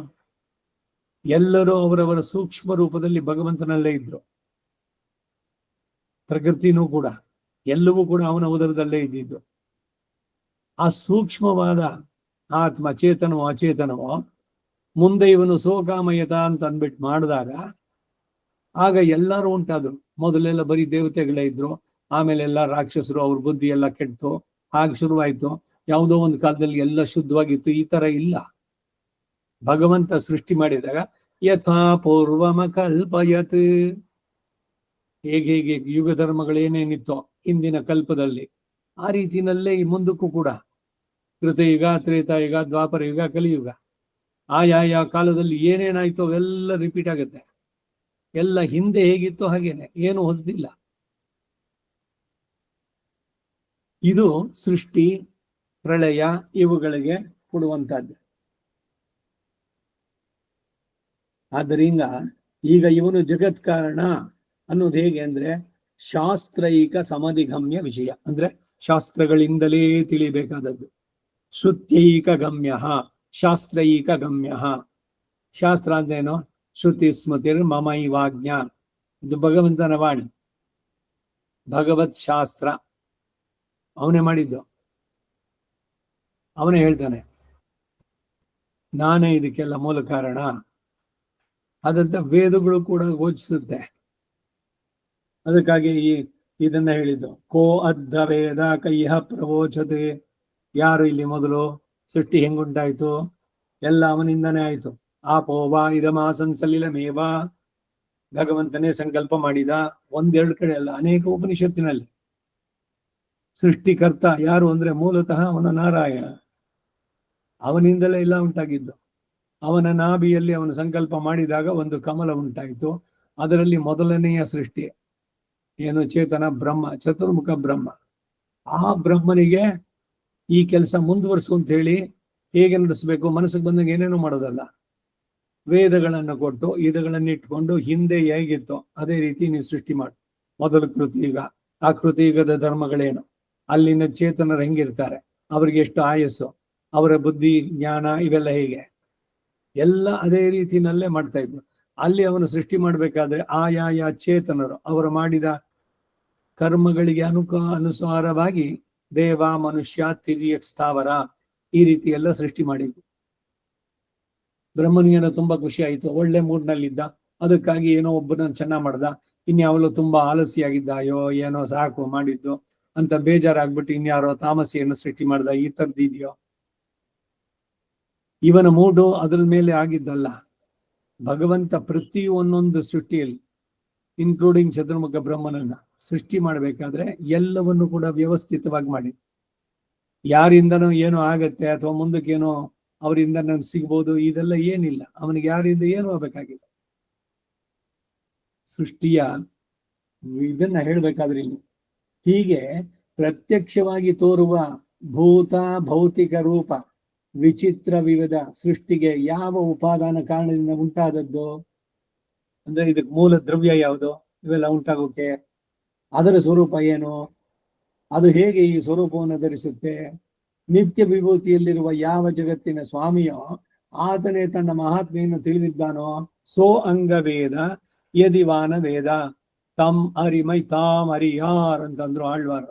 ಎಲ್ಲರೂ ಅವರವರ ಸೂಕ್ಷ್ಮ ರೂಪದಲ್ಲಿ ಭಗವಂತನಲ್ಲೇ ಇದ್ರು. ಪ್ರಕೃತಿನೂ ಕೂಡ ಎಲ್ಲವೂ ಕೂಡ ಅವನ ಉದರದಲ್ಲೇ ಇದ್ದಿದ್ದು. ಆ ಸೂಕ್ಷ್ಮವಾದ ಆತ್ಮ, ಚೇತನವೋ ಅಚೇತನವೋ, ಮುಂದೆ ಇವನು ಸೋಕಾಮಯತ ಅಂತ ಅಂದ್ಬಿಟ್ಟು ಮಾಡಿದಾಗ ಆಗ ಎಲ್ಲರೂ ಉಂಟಾದ್ರು. ಮೊದಲೆಲ್ಲ ಬರೀ ದೇವತೆಗಳೇ ಇದ್ರು, ಆಮೇಲೆ ಎಲ್ಲ ರಾಕ್ಷಸರು, ಅವ್ರ ಬುದ್ಧಿ ಎಲ್ಲ ಕೆಡ್ತು, ಹಾಗೆ ಶುರುವಾಯ್ತು. ಯಾವುದೋ ಒಂದು ಕಾಲದಲ್ಲಿ ಎಲ್ಲ ಶುದ್ಧವಾಗಿತ್ತು. ಈ ತರ ಇಲ್ಲ. ಭಗವಂತ ಸೃಷ್ಟಿ ಮಾಡಿದಾಗ ಯಥಾ ಪೂರ್ವಮ ಕಲ್ಪಯತ್, ಹೇಗೆ ಯುಗ ಧರ್ಮಗಳೇನೇನಿತ್ತೋ ಹಿಂದಿನ ಕಲ್ಪದಲ್ಲಿ ಆ ರೀತಿನಲ್ಲೇ ಈ ಮುಂದಕ್ಕೂ ಕೂಡ ಕೃತಯುಗ, ತ್ರೇತಾಯುಗ, ದ್ವಾಪರ ಯುಗ, ಕಲಿಯುಗ, ಆಯಾ ಕಾಲದಲ್ಲಿ ಏನೇನಾಯ್ತೋ ಅವೆಲ್ಲ ರಿಪೀಟ್ ಆಗುತ್ತೆ. ಎಲ್ಲ ಹಿಂದೆ ಹೇಗಿತ್ತು ಹಾಗೇನೆ, ಏನು ಹೊಸದಿಲ್ಲ. ಇದು ಸೃಷ್ಟಿ, ಪ್ರಳಯ ಇವುಗಳಿಗೆ ಕೊಡುವಂತಹದ್ದು. ಆದ್ದರಿಂದ ಈಗ ಇವನು ಜಗತ್ ಕಾರಣ ಅನ್ನೋದು ಹೇಗೆ ಅಂದ್ರೆ ಶಾಸ್ತ್ರೈಕ ಸಮಧಿಗಮ್ಯ ವಿಷಯ, ಅಂದ್ರೆ ಶಾಸ್ತ್ರಗಳಿಂದಲೇ ತಿಳಿಬೇಕಾದದ್ದು. ಶ್ರುತ್ಯೈಕ ಗಮ್ಯ, ಶಾಸ್ತ್ರೈಕ ಗಮ್ಯ. ಶಾಸ್ತ್ರ ಅಂದ್ರೇನು? ಶ್ರುತಿ ಸ್ಮೃತಿರ್ ಮಮೈವಾಜ್ಞ. ಇದು ಭಗವಂತನ ವಾಣಿ, ಭಗವತ್ ಶಾಸ್ತ್ರ. ಅವನೇ ಮಾಡಿದ್ದು, ಅವನೇ ಹೇಳ್ತಾನೆ ನಾನೇ ಇದಕ್ಕೆಲ್ಲ ಮೂಲ ಕಾರಣ. ಅದಂತ ವೇದಗಳು ಕೂಡ ಘೋಷಿಸುತ್ತೆ. ಅದಕ್ಕಾಗಿ ಇದನ್ನ ಹೇಳಿದ್ದು, ಕೋ ಅದ್ಧ ವೇದ ಕೈಹ ಪ್ರವೋಚತೆ. ಯಾರು ಇಲ್ಲಿ ಮೊದಲು ಸೃಷ್ಟಿ ಹೆಂಗುಂಟಾಯ್ತು? ಎಲ್ಲ ಅವನಿಂದನೇ ಆಯ್ತು. ಆಪೋವಾ ಇದಮಾಸನ್ ಸಲಿಲಮೇವ. ಭಗವಂತನೇ ಸಂಕಲ್ಪ ಮಾಡಿದ. ಒಂದೆರಡು ಕಡೆ ಅಲ್ಲ, ಅನೇಕ ಉಪನಿಷತ್ತಿನಲ್ಲಿ. ಸೃಷ್ಟಿಕರ್ತ ಯಾರು ಅಂದ್ರೆ ಮೂಲತಃ ಅವನ ನಾರಾಯಣ. ಅವನಿಂದಲೇ ಎಲ್ಲ ಉಂಟಾಗಿದ್ದು. ಅವನ ನಾಭಿಯಲ್ಲಿ ಅವನು ಸಂಕಲ್ಪ ಮಾಡಿದಾಗ ಒಂದು ಕಮಲ ಉಂಟಾಯಿತು. ಅದರಲ್ಲಿ ಮೊದಲನೆಯ ಸೃಷ್ಟಿ ಏನು? ಚೇತನ ಬ್ರಹ್ಮ, ಚತುರ್ಮುಖ ಬ್ರಹ್ಮ. ಆ ಬ್ರಹ್ಮನಿಗೆ ಈ ಕೆಲಸ ಮುಂದುವರಿಸು ಅಂತ ಹೇಳಿ ಹೇಗೆ ನಡೆಸಬೇಕು? ಮನಸ್ಸಿಗೆ ಬಂದಂಗೆ ಏನೇನು ಮಾಡೋದಲ್ಲ, ವೇದಗಳನ್ನು ಕೊಟ್ಟು ಇದಗಳನ್ನು ಇಟ್ಕೊಂಡು ಹಿಂದೆ ಹೇಗಿತ್ತು ಅದೇ ರೀತಿ ನೀವು ಸೃಷ್ಟಿ ಮಾಡು. ಮೊದಲು ಕೃತಿಯುಗ, ಆ ಕೃತಿಯುಗದ ಧರ್ಮಗಳೇನು, ಅಲ್ಲಿನ ಚೇತನರು ಹೆಂಗಿರ್ತಾರೆ, ಅವ್ರಿಗೆ ಎಷ್ಟು ಆಯಸ್ಸು, ಅವರ ಬುದ್ಧಿ ಜ್ಞಾನ ಇವೆಲ್ಲ ಹೇಗೆ, ಎಲ್ಲ ಅದೇ ರೀತಿನಲ್ಲೇ ಮಾಡ್ತಾ ಇದ್ರು. ಅಲ್ಲಿ ಅವನು ಸೃಷ್ಟಿ ಮಾಡ್ಬೇಕಾದ್ರೆ ಆಯಾ ಚೇತನರು ಅವರು ಮಾಡಿದ ಕರ್ಮಗಳಿಗೆ ಅನುಸಾರವಾಗಿ ದೇವ, ಮನುಷ್ಯ, ತಿರ್ಯಕ್, ಸ್ಥಾವರ ಈ ರೀತಿ ಎಲ್ಲ ಸೃಷ್ಟಿ ಮಾಡಿದ್ರು. ಬ್ರಹ್ಮನಿಗೇನೋ ತುಂಬಾ ಖುಷಿ ಆಯ್ತು, ಒಳ್ಳೆ ಮೂಡ್ನಲ್ಲಿದ್ದ, ಅದಕ್ಕಾಗಿ ಏನೋ ಒಬ್ಬನ ಚೆನ್ನಾಗ್ ಮಾಡ್ದ. ಇನ್ಯಾವಲೋ ತುಂಬಾ ಆಲಸ್ಯಾಗಿದ್ದಾಯೋ ಏನೋ ಸಾಕು ಮಾಡಿದ್ದು ಅಂತ ಬೇಜಾರಾಗ್ಬಿಟ್ಟು ಇನ್ಯಾರೋ ತಾಮಸಿಯನ್ನು ಸೃಷ್ಟಿ ಮಾಡ್ದ, ಈ ತರದ್ದು ಇದೆಯೋ? ಇವನ ಮೂಡು ಅದ್ರ ಮೇಲೆ ಆಗಿದ್ದಲ್ಲ. ಭಗವಂತ ಪ್ರತಿ ಒಂದೊಂದು ಸೃಷ್ಟಿಯಲ್ಲಿ, ಇನ್ಕ್ಲೂಡಿಂಗ್ ಚತುರ್ಮುಖ ಬ್ರಹ್ಮನನ್ನ ಸೃಷ್ಟಿ ಮಾಡಬೇಕಾದ್ರೆ ಎಲ್ಲವನ್ನು ಕೂಡ ವ್ಯವಸ್ಥಿತವಾಗಿ ಮಾಡಿ, ಯಾರಿಂದನೋ ಏನೋ ಆಗತ್ತೆ ಅಥವಾ ಮುಂದಕ್ಕೇನೋ ಅವರಿಂದ ನನ್ ಸಿಗ್ಬೋದು, ಇದೆಲ್ಲ ಏನಿಲ್ಲ. ಅವನಿಗೆ ಯಾರಿಂದ ಏನೂ ಆಗ್ಬೇಕಾಗಿಲ್ಲ. ಸೃಷ್ಟಿಯ ಇದನ್ನ ಹೇಳ್ಬೇಕಾದ್ರೆ ಇಲ್ಲಿ ಹೀಗೆ ಪ್ರತ್ಯಕ್ಷವಾಗಿ ತೋರುವ ಭೂತ ಭೌತಿಕ ರೂಪ ವಿಚಿತ್ರ ವಿವಿಧ ಸೃಷ್ಟಿಗೆ ಯಾವ ಉಪಾದಾನ ಕಾರಣದಿಂದ ಉಂಟಾದದ್ದು ಅಂದ್ರೆ ಇದಕ್ಕೆ ಮೂಲ ದ್ರವ್ಯ ಯಾವುದು? ಇವೆಲ್ಲ ಉಂಟಾಗೋಕೆ ಅದರ ಸ್ವರೂಪ ಏನು? ಅದು ಹೇಗೆ ಈ ಸ್ವರೂಪವನ್ನು ಧರಿಸುತ್ತೆ? ನಿತ್ಯ ವಿಭೂತಿಯಲ್ಲಿರುವ ಯಾವ ಜಗತ್ತಿನ ಸ್ವಾಮಿಯೋ ಆತನೇ ತನ್ನ ಮಹಾತ್ಮೆಯನ್ನು ತಿಳಿದಿದ್ದಾನೋ ಸೋ ಅಂಗವೇದ ಯದಿವಾನ ವೇದ ತಮ್ ಅರಿಮೈ ತಾಮ್ ಅರಿಯಾರ್ ಅಂತಂದ್ರು ಆಳ್ವಾರ.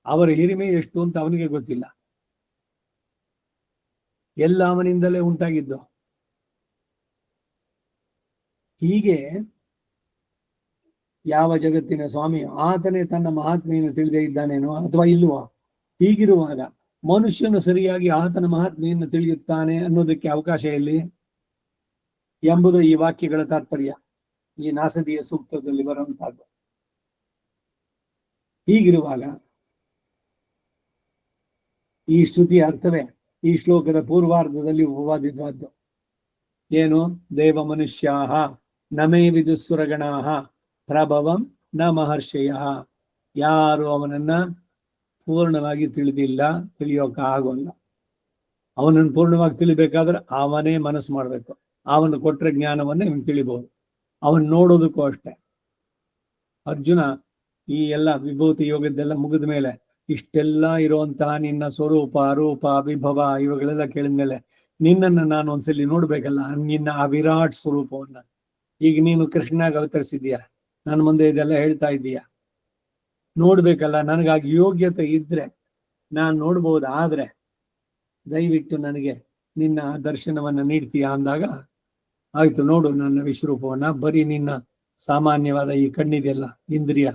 ಅವರ ಹಿರಿಮೆ ಎಷ್ಟು ಅಂತ ಅವನಿಗೆ ಗೊತ್ತಿಲ್ಲ, ಎಲ್ಲ ಅವನಿಂದಲೇ ಉಂಟಾಗಿದ್ದು. ಹೀಗೆ ಯಾವ ಜಗತ್ತಿನ ಸ್ವಾಮಿ ಆತನೇ ತನ್ನ ಮಹಾತ್ಮೆಯನ್ನು ತಿಳಿದೇ ಇದ್ದಾನೇನೋ ಅಥವಾ ಇಲ್ವೋ? ಹೀಗಿರುವಾಗ ಮನುಷ್ಯನು ಸರಿಯಾಗಿ ಆತನ ಮಹಾತ್ಮೆಯನ್ನು ತಿಳಿಯುತ್ತಾನೆ ಅನ್ನೋದಕ್ಕೆ ಅವಕಾಶ ಎಲ್ಲಿ ಎಂಬುದು ಈ ವಾಕ್ಯಗಳ ತಾತ್ಪರ್ಯ, ಈ ನಾಸದಿಯ ಸೂಕ್ತದಲ್ಲಿ ಬರುವಂತಹದ್ದು. ಹೀಗಿರುವಾಗ ಈ ಶ್ರುತಿಯ ಅರ್ಥವೇ ಈ ಶ್ಲೋಕದ ಪೂರ್ವಾರ್ಧದಲ್ಲಿ ಉಪವಾದಿತವಾದ್ದು. ಏನು? ದೇವ ಮನುಷ್ಯಾಹ ನಮೇ ವಿದುಸುರಗಣಾಹ ಪ್ರಭವಂ ನ ಮಹರ್ಷಯ. ಯಾರು ಅವನನ್ನ ಪೂರ್ಣವಾಗಿ ತಿಳಿದಿಲ್ಲ, ತಿಳಿಯೋಕ ಆಗೋಲ್ಲ. ಅವನನ್ನು ಪೂರ್ಣವಾಗಿ ತಿಳಿಬೇಕಾದ್ರೆ ಅವನೇ ಮನಸ್ಸು ಮಾಡ್ಬೇಕು. ಅವನು ಕೊಟ್ಟರೆ ಜ್ಞಾನವನ್ನೇ ಇವನು ತಿಳಿಬಹುದು. ಅವನ್ ನೋಡೋದಕ್ಕೂ ಅಷ್ಟೆ. ಅರ್ಜುನ ಈ ಎಲ್ಲ ವಿಭೂತಿ ಯೋಗದ್ದೆಲ್ಲ ಮುಗಿದ ಮೇಲೆ ಇಷ್ಟೆಲ್ಲ ಇರುವಂತಹ ನಿನ್ನ ಸ್ವರೂಪ ರೂಪ ವಿಭವ ಇವುಗಳೆಲ್ಲ ಕೇಳಿದ್ಮೇಲೆ ನಿನ್ನನ್ನು ನಾನು ಒಂದ್ಸಲಿ ನೋಡ್ಬೇಕಲ್ಲ, ನಿನ್ನ ಆ ವಿರಾಟ್ ಸ್ವರೂಪವನ್ನ. ಈಗ ನೀನು ಕೃಷ್ಣನಾಗ ಅವತರಿಸಿದೀಯ, ನನ್ನ ಮುಂದೆ ಇದೆಲ್ಲ ಹೇಳ್ತಾ ಇದ್ದೀಯ, ನೋಡ್ಬೇಕಲ್ಲ. ನನಗಾಗಿ ಯೋಗ್ಯತೆ ಇದ್ರೆ ನಾನು ನೋಡ್ಬೋದು, ಆದ್ರೆ ದಯವಿಟ್ಟು ನನಗೆ ನಿನ್ನ ದರ್ಶನವನ್ನ ನೀಡ್ತೀಯಾ ಅಂದಾಗ ಆಯ್ತು ನೋಡು ನನ್ನ ವಿಶ್ವರೂಪವನ್ನ. ಬರೀ ನಿನ್ನ ಸಾಮಾನ್ಯವಾದ ಈ ಕಣ್ಣಿದೆಯಲ್ಲ ಇಂದ್ರಿಯ,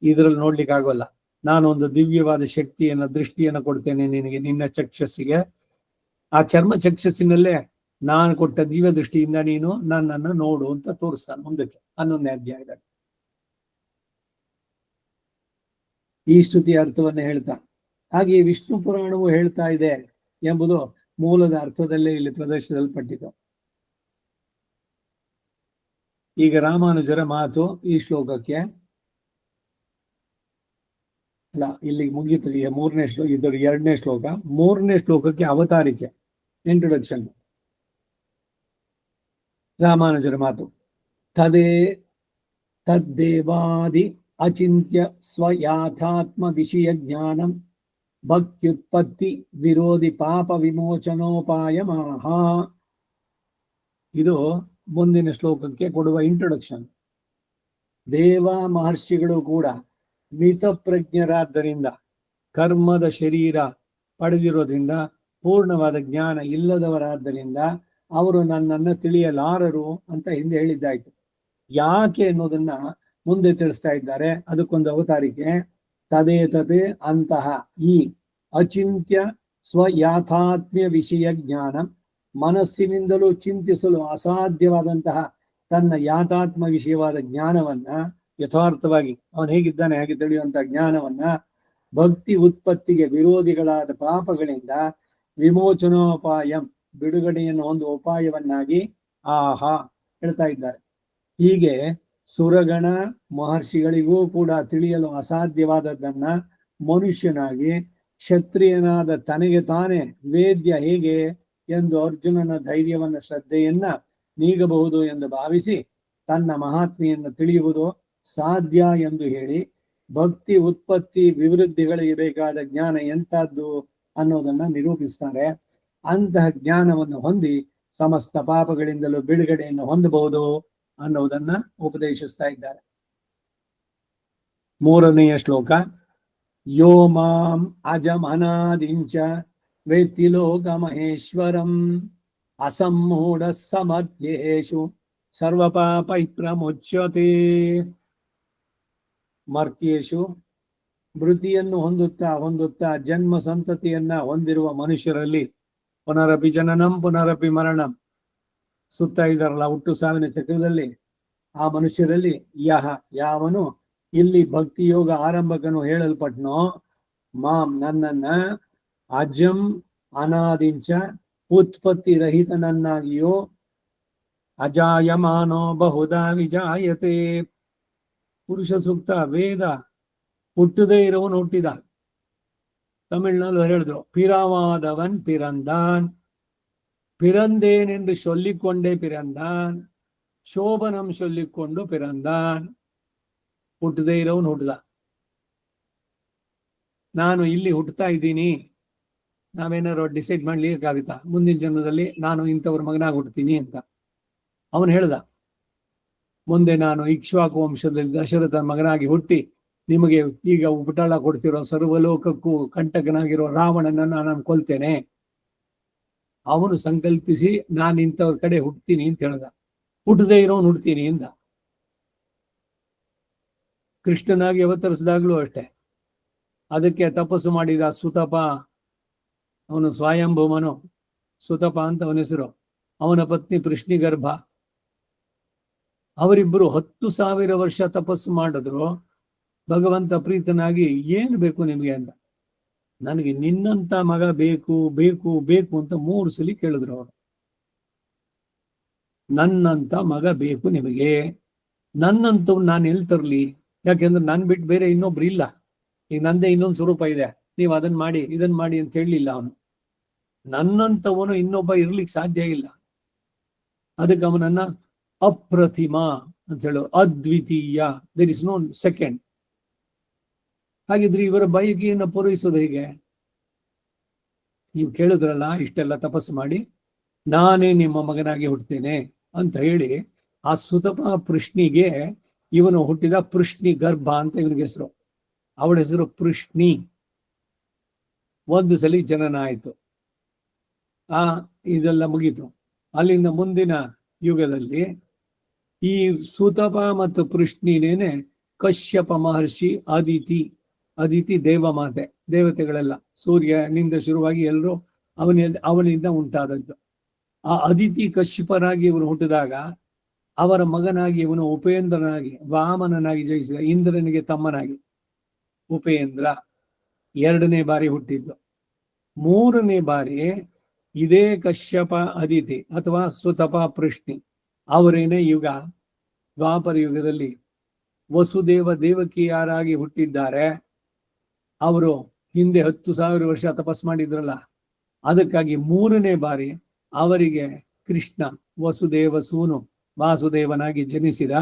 ಇದ್ರಲ್ಲಿ ನೋಡ್ಲಿಕ್ಕೆ ಆಗೋಲ್ಲ. ನಾನು ಒಂದು ದಿವ್ಯವಾದ ಶಕ್ತಿಯನ್ನ ದೃಷ್ಟಿಯನ್ನ ಕೊಡ್ತೇನೆ ನಿನಗೆ, ನಿನ್ನ ಚಕ್ಷಸ್ಸಿಗೆ. ಆ ಚರ್ಮ ಚಕ್ಷಸ್ಸಿನಲ್ಲೇ ನಾನು ಕೊಟ್ಟ ದಿವ್ಯ ದೃಷ್ಟಿಯಿಂದ ನೀನು ನನ್ನನ್ನು ನೋಡು ಅಂತ ತೋರಿಸ್ತಾನೆ ಮುಂದಕ್ಕೆ 11ನೇ ಅಧ್ಯಾಯದಲ್ಲಿ. ಈ ಸ್ತುತಿಯ ಅರ್ಥವನ್ನ ಹೇಳ್ತಾ ಹಾಗೆ ವಿಷ್ಣು ಪುರಾಣವು ಹೇಳ್ತಾ ಇದೆ ಎಂಬುದು ಮೂಲದ ಅರ್ಥದಲ್ಲೇ ಇಲ್ಲಿ ಪ್ರದರ್ಶಿಸಲ್ಪಟ್ಟಿತು. ಈಗ ರಾಮಾನುಜರ ಮಾತು ಈ ಶ್ಲೋಕಕ್ಕೆ ಅಲ್ಲ, ಇಲ್ಲಿಗೆ ಮುಗೀತು. ಈಗ 3ನೇ ಶ್ಲೋಕ, ಇದು 2ನೇ ಶ್ಲೋಕ. 3ನೇ ಶ್ಲೋಕಕ್ಕೆ ಅವತಾರಿಕೆ, ಇಂಟ್ರೊಡಕ್ಷನ್. ರಾಮಾನುಜರ ಮಾತು ತದ್ದೇವಾದಿ ಅಚಿಂತ್ಯ ಸ್ವಯಾಥಾತ್ಮ ವಿಷಯ ಜ್ಞಾನಂ ಭಕ್ತ್ಯುತ್ಪತ್ತಿ ವಿರೋಧಿ ಪಾಪ ವಿಮೋಚನೋಪಾಯ ಮಹಾ. ಇದು ಮುಂದಿನ ಶ್ಲೋಕಕ್ಕೆ ಕೊಡುವ ಇಂಟ್ರೊಡಕ್ಷನ್. ದೇವ ಮಹರ್ಷಿಗಳು ಕೂಡ ಮಿತಪ್ರಜ್ಞರಾದ್ದರಿಂದ, ಕರ್ಮದ ಶರೀರ ಪಡೆದಿರೋದ್ರಿಂದ, ಪೂರ್ಣವಾದ ಜ್ಞಾನ ಇಲ್ಲದವರಾದ್ದರಿಂದ ಅವರು ನನ್ನನ್ನು ತಿಳಿಯಲಾರರು ಅಂತ ಹಿಂದೆ ಹೇಳಿದ್ದಾಯ್ತು. ಯಾಕೆ ಅನ್ನೋದನ್ನ ಮುಂದೆ ತಿಳಿಸ್ತಾ ಇದ್ದಾರೆ. ಅದಕ್ಕೊಂದು ಅವತಾರಿಕೆ. ತದೇತತೆ ಅಂತಹ ಈ ಅಚಿಂತ್ಯ ಸ್ವಯಾಥಾತ್ಮ್ಯ ವಿಷಯ ಜ್ಞಾನ, ಮನಸ್ಸಿನಿಂದಲೂ ಚಿಂತಿಸಲು ಅಸಾಧ್ಯವಾದಂತಹ ತನ್ನ ಯಾಥಾತ್ಮ ವಿಷಯವಾದ ಜ್ಞಾನವನ್ನ, ಯಥಾರ್ಥವಾಗಿ ಅವನು ಹೇಗಿದ್ದಾನೆ ಹಾಗೆ ತಿಳಿಯುವಂತಹ ಜ್ಞಾನವನ್ನ, ಭಕ್ತಿ ಉತ್ಪತ್ತಿಗೆ ವಿರೋಧಿಗಳಾದ ಪಾಪಗಳಿಂದ ವಿಮೋಚನೋಪಾಯಂ, ಬಿಡುಗಡೆಯನ್ನು ಒಂದು ಉಪಾಯವನ್ನಾಗಿ ಆಹಾ ಹೇಳ್ತಾ ಇದ್ದಾರೆ. ಹೀಗೆ ಸುರಗಣ ಮಹರ್ಷಿಗಳಿಗೂ ಕೂಡ ತಿಳಿಯಲು ಅಸಾಧ್ಯವಾದದ್ದನ್ನ ಮನುಷ್ಯನಾಗಿ ಕ್ಷತ್ರಿಯನಾದ ತನಗೆ ತಾನೇ ವೇದ್ಯ ಹೇಗೆ ಎಂದು ಅರ್ಜುನನ ಧೈರ್ಯವನ್ನ ಶ್ರದ್ಧೆಯನ್ನ ನೀಗಬಹುದು ಎಂದು ಭಾವಿಸಿ ತನ್ನ ಮಹಾತ್ಮೆಯನ್ನು ತಿಳಿಯುವುದು ಸಾಧ್ಯ ಎಂದು ಹೇಳಿ, ಭಕ್ತಿ ಉತ್ಪತ್ತಿ ವಿವೃದ್ಧಿಗಳಿಗೆ ಬೇಕಾದ ಜ್ಞಾನ ಎಂತದ್ದು ಅನ್ನೋದನ್ನ ನಿರೂಪಿಸ್ತಾರೆ. ಅಂತಹ ಜ್ಞಾನವನ್ನು ಹೊಂದಿ ಸಮಸ್ತ ಪಾಪಗಳಿಂದಲೂ ಬಿಡುಗಡೆಯನ್ನು ಹೊಂದಬಹುದು ಅನ್ನೋದನ್ನ ಉಪದೇಶಿಸ್ತಾ ಇದ್ದಾರೆ. 3ನೆಯ ಶ್ಲೋಕ. ಯೋ ಮಾಂ ಅಜಮನಾದಿಂಚ ವೇತ್ತಿ ಲೋಕ ಮಹೇಶ್ವರಂ ಅಸಮ್ಮೂಢ ಸಮರ್ಥ್ಯೇಷು ಸರ್ವಪಾಪೈ ಪ್ರಮುಚ್ಯತೆ. ಮರ್ತ್ಯೇಷು ಮೃತಿಯನ್ನು ಹೊಂದುತ್ತಾ ಹೊಂದುತ್ತಾ ಜನ್ಮ ಸಂತತಿಯನ್ನ ಹೊಂದಿರುವ ಮನುಷ್ಯರಲ್ಲಿ ಪುನರಪಿ ಜನನಂ ಪುನರಪಿ ಮರಣಂ ಸುತ್ತಾ ಇದ್ದಾರಲ್ಲ ಹುಟ್ಟು ಸಾವಿನ ಚಕ್ರದಲ್ಲಿ, ಆ ಮನುಷ್ಯರಲ್ಲಿ ಯಾವನು ಇಲ್ಲಿ ಭಕ್ತಿ ಯೋಗ ಆರಂಭಕನು ಹೇಳಲ್ಪಟ್ನೋ ಮಾಂ ನನ್ನನ್ನ ಅಜಂ ಅನಾದಿಂಚ ಉತ್ಪತ್ತಿ ರಹಿತನನ್ನಾಗಿಯೋ ಅಜಾಯಮಾನೋ ಬಹುಧಾ ವಿಜಾಯತೆ. ಪುರುಷ ಸೂಕ್ತ ವೇದ ಹುಟ್ಟದೇ ಇರೋವನು ಹುಟ್ಟಿದ. ತಮಿಳ್ನಲ್ಲಿ ಹೇಳಿದ್ರು ಪಿರವಾದವನ್ ಪಿರಂದಾನ್, ಪಿರಂದೇನ್ ಎಂದು சொல்லிக்கொண்டே ಪಿರಂದಾನ್, ಶೋಭನಂ சொல்லிக்கொண்டு ಪಿರಂದಾನ್. ಹುಟ್ಟದೇ ಇರೋವನು ಹುಟ್ಟದ. ನಾನು ಇಲ್ಲಿ ಹುಟ್ಟುತ್ತಾ ಇದ್ದೀನಿ, ನಾವೇನಾರು ಡಿಸೈಡ್ ಮಾಡ್ಲಿಕ್ಕಾಗುತ್ತಾ ಮುಂದಿನ ಜನ್ಮದಲ್ಲಿ ನಾನು ಇಂಥವ್ರ ಮಗನಾಗಿ ಹುಟ್ಟುತ್ತೀನಿ ಅಂತ? ಅವನು ಹೇಳ್ದ, ಮುಂದೆ ನಾನು ಇಕ್ಷ್ವಾಕು ವಂಶದಲ್ಲಿ ದಶರಥನ ಮಗನಾಗಿ ಹುಟ್ಟಿ ನಿಮಗೆ ಈಗ ಉಪಟಳ ಕೊಡ್ತಿರೋ ಸರ್ವಲೋಕಕ್ಕೂ ಕಂಟಕನಾಗಿರೋ ರಾವಣನನ್ನ ನಾನು ಕೊಲ್ತೇನೆ. ಅವನು ಸಂಕಲ್ಪಿಸಿ ನಾನು ಇಂಥವ್ರ ಕಡೆ ಹುಟ್ತೀನಿ ಅಂತ ಹೇಳ್ದ. ಹುಟ್ಟದೇ ಇರೋನು ಹುಡ್ತೀನಿ ಇಂದ. ಕೃಷ್ಣನಾಗಿ ಅವತರಿಸಿದಾಗ್ಲೂ ಅಷ್ಟೆ, ಅದಕ್ಕೆ ತಪಸ್ಸು ಮಾಡಿದ ಸುತಪ, ಅವನು ಸ್ವಯಂಭೂಮನು, ಸುತಪ ಅಂತ ಅವನ ಹೆಸರು. ಅವನ ಪತ್ನಿ ಪೃಶ್ನಿಗರ್ಭ. ಅವರಿಬ್ಬರು 10,000 ವರ್ಷ ತಪಸ್ಸು ಮಾಡಿದ್ರು. ಭಗವಂತ ಪ್ರೀತನಾಗಿ ಏನು ಬೇಕು ನಿಮಗೆ ಅಂತ, ನನಗೆ ನಿನ್ನಂತ ಮಗ ಬೇಕು ಬೇಕು ಬೇಕು ಅಂತ 3 ಸಲ ಕೇಳಿದ್ರು ಅವರು. ನನ್ನಂತ ಮಗ ಬೇಕು ನಿಮಗೆ, ನನ್ನಂತವ್ ನಾನು ಎಲ್ಲಿ ತರ್ಲಿ? ಯಾಕೆಂದ್ರೆ ನನ್ ಬಿಟ್ಟು ಬೇರೆ ಇನ್ನೊಬ್ರು ಇಲ್ಲ, ಈಗ ನಂದೇ ಇನ್ನೊಂದು ಸ್ವರೂಪ ಇದೆ, ನೀವು ಅದನ್ನ ಮಾಡಿ ಇದನ್ ಮಾಡಿ ಅಂತ ಹೇಳಲಿಲ್ಲ ಅವನು. ನನ್ನಂತವನು ಇನ್ನೊಬ್ಬ ಇರ್ಲಿಕ್ಕೆ ಸಾಧ್ಯ ಇಲ್ಲ. ಅದಕ್ಕೆ ಅವನನ್ನ ಅಪ್ರತಿಮ ಅಂತ ಹೇಳೋ, ಅದ್ವಿತೀಯ, ದೇರ್ ಇಸ್ ನೋ ಸೆಕೆಂಡ್. ಹಾಗಿದ್ರೆ ಇವರ ಬಯಕೆಯನ್ನು ಪೂರೈಸೋದು ಹೇಗೆ? ನೀವು ಕೇಳಿದ್ರಲ್ಲ ಇಷ್ಟೆಲ್ಲ ತಪಸ್ಸು ಮಾಡಿ ನಾನೇ ನಿಮ್ಮ ಮಗನಾಗಿ ಹುಟ್ಟುತ್ತೇನೆ ಅಂತ ಹೇಳಿ, ಆ ಸುತಪ ಪೃಶ್ನಿಗೆ ಇವನು ಹುಟ್ಟಿದ ಪೃಶ್ನಿ ಗರ್ಭ ಅಂತ ಇವನಿಗೆ ಹೆಸರು. ಅವಳ ಹೆಸರು ಪೃಶ್ನಿ. ಒಂದು ಸಲ ಜನನ ಆಯ್ತು, ಇದೆಲ್ಲ ಮುಗೀತು. ಅಲ್ಲಿಂದ ಮುಂದಿನ ಯುಗದಲ್ಲಿ ಈ ಸುತಪ ಮತ್ತು ಪೃಶ್ನಿನೇನೆ ಕಶ್ಯಪ ಮಹರ್ಷಿ ಅದಿತಿ ದೇವಮಾತೆ, ದೇವತೆಗಳೆಲ್ಲ ಸೂರ್ಯನಿಂದ ಶುರುವಾಗಿ ಎಲ್ಲರೂ ಅವನಿಂದ ಉಂಟಾದದ್ದು. ಆ ಅದಿತಿ ಕಶ್ಯಪರಾಗಿ ಇವನು ಹುಟ್ಟಿದಾಗ ಅವರ ಮಗನಾಗಿ ಇವನು ಉಪೇಂದ್ರನಾಗಿ ವಾಮನನಾಗಿ ಜಯಿಸಿದ, ಇಂದ್ರನಿಗೆ ತಮ್ಮನಾಗಿ ಉಪೇಂದ್ರ 2ನೇ ಬಾರಿ ಹುಟ್ಟಿದ್ದು. 3ನೇ ಬಾರಿ ಇದೇ ಕಶ್ಯಪ ಅದಿತಿ ಅಥವಾ ಸುತಪ ಪೃಶ್ನಿ ಅವರೇನೇ ಯುಗ ದ್ವಾಪರ ಯುಗದಲ್ಲಿ ವಸುದೇವ ದೇವಕಿಯರಾಗಿ ಹುಟ್ಟಿದ್ದಾರೆ. ಅವರು ಹಿಂದೆ 10,000 ವರ್ಷ ತಪಸ್ ಮಾಡಿದ್ರಲ್ಲ, ಅದಕ್ಕಾಗಿ 3ನೇ ಬಾರಿ ಅವರಿಗೆ ಕೃಷ್ಣ ವಸುದೇವ ಸೂನು ವಾಸುದೇವನಾಗಿ ಜನಿಸಿದ.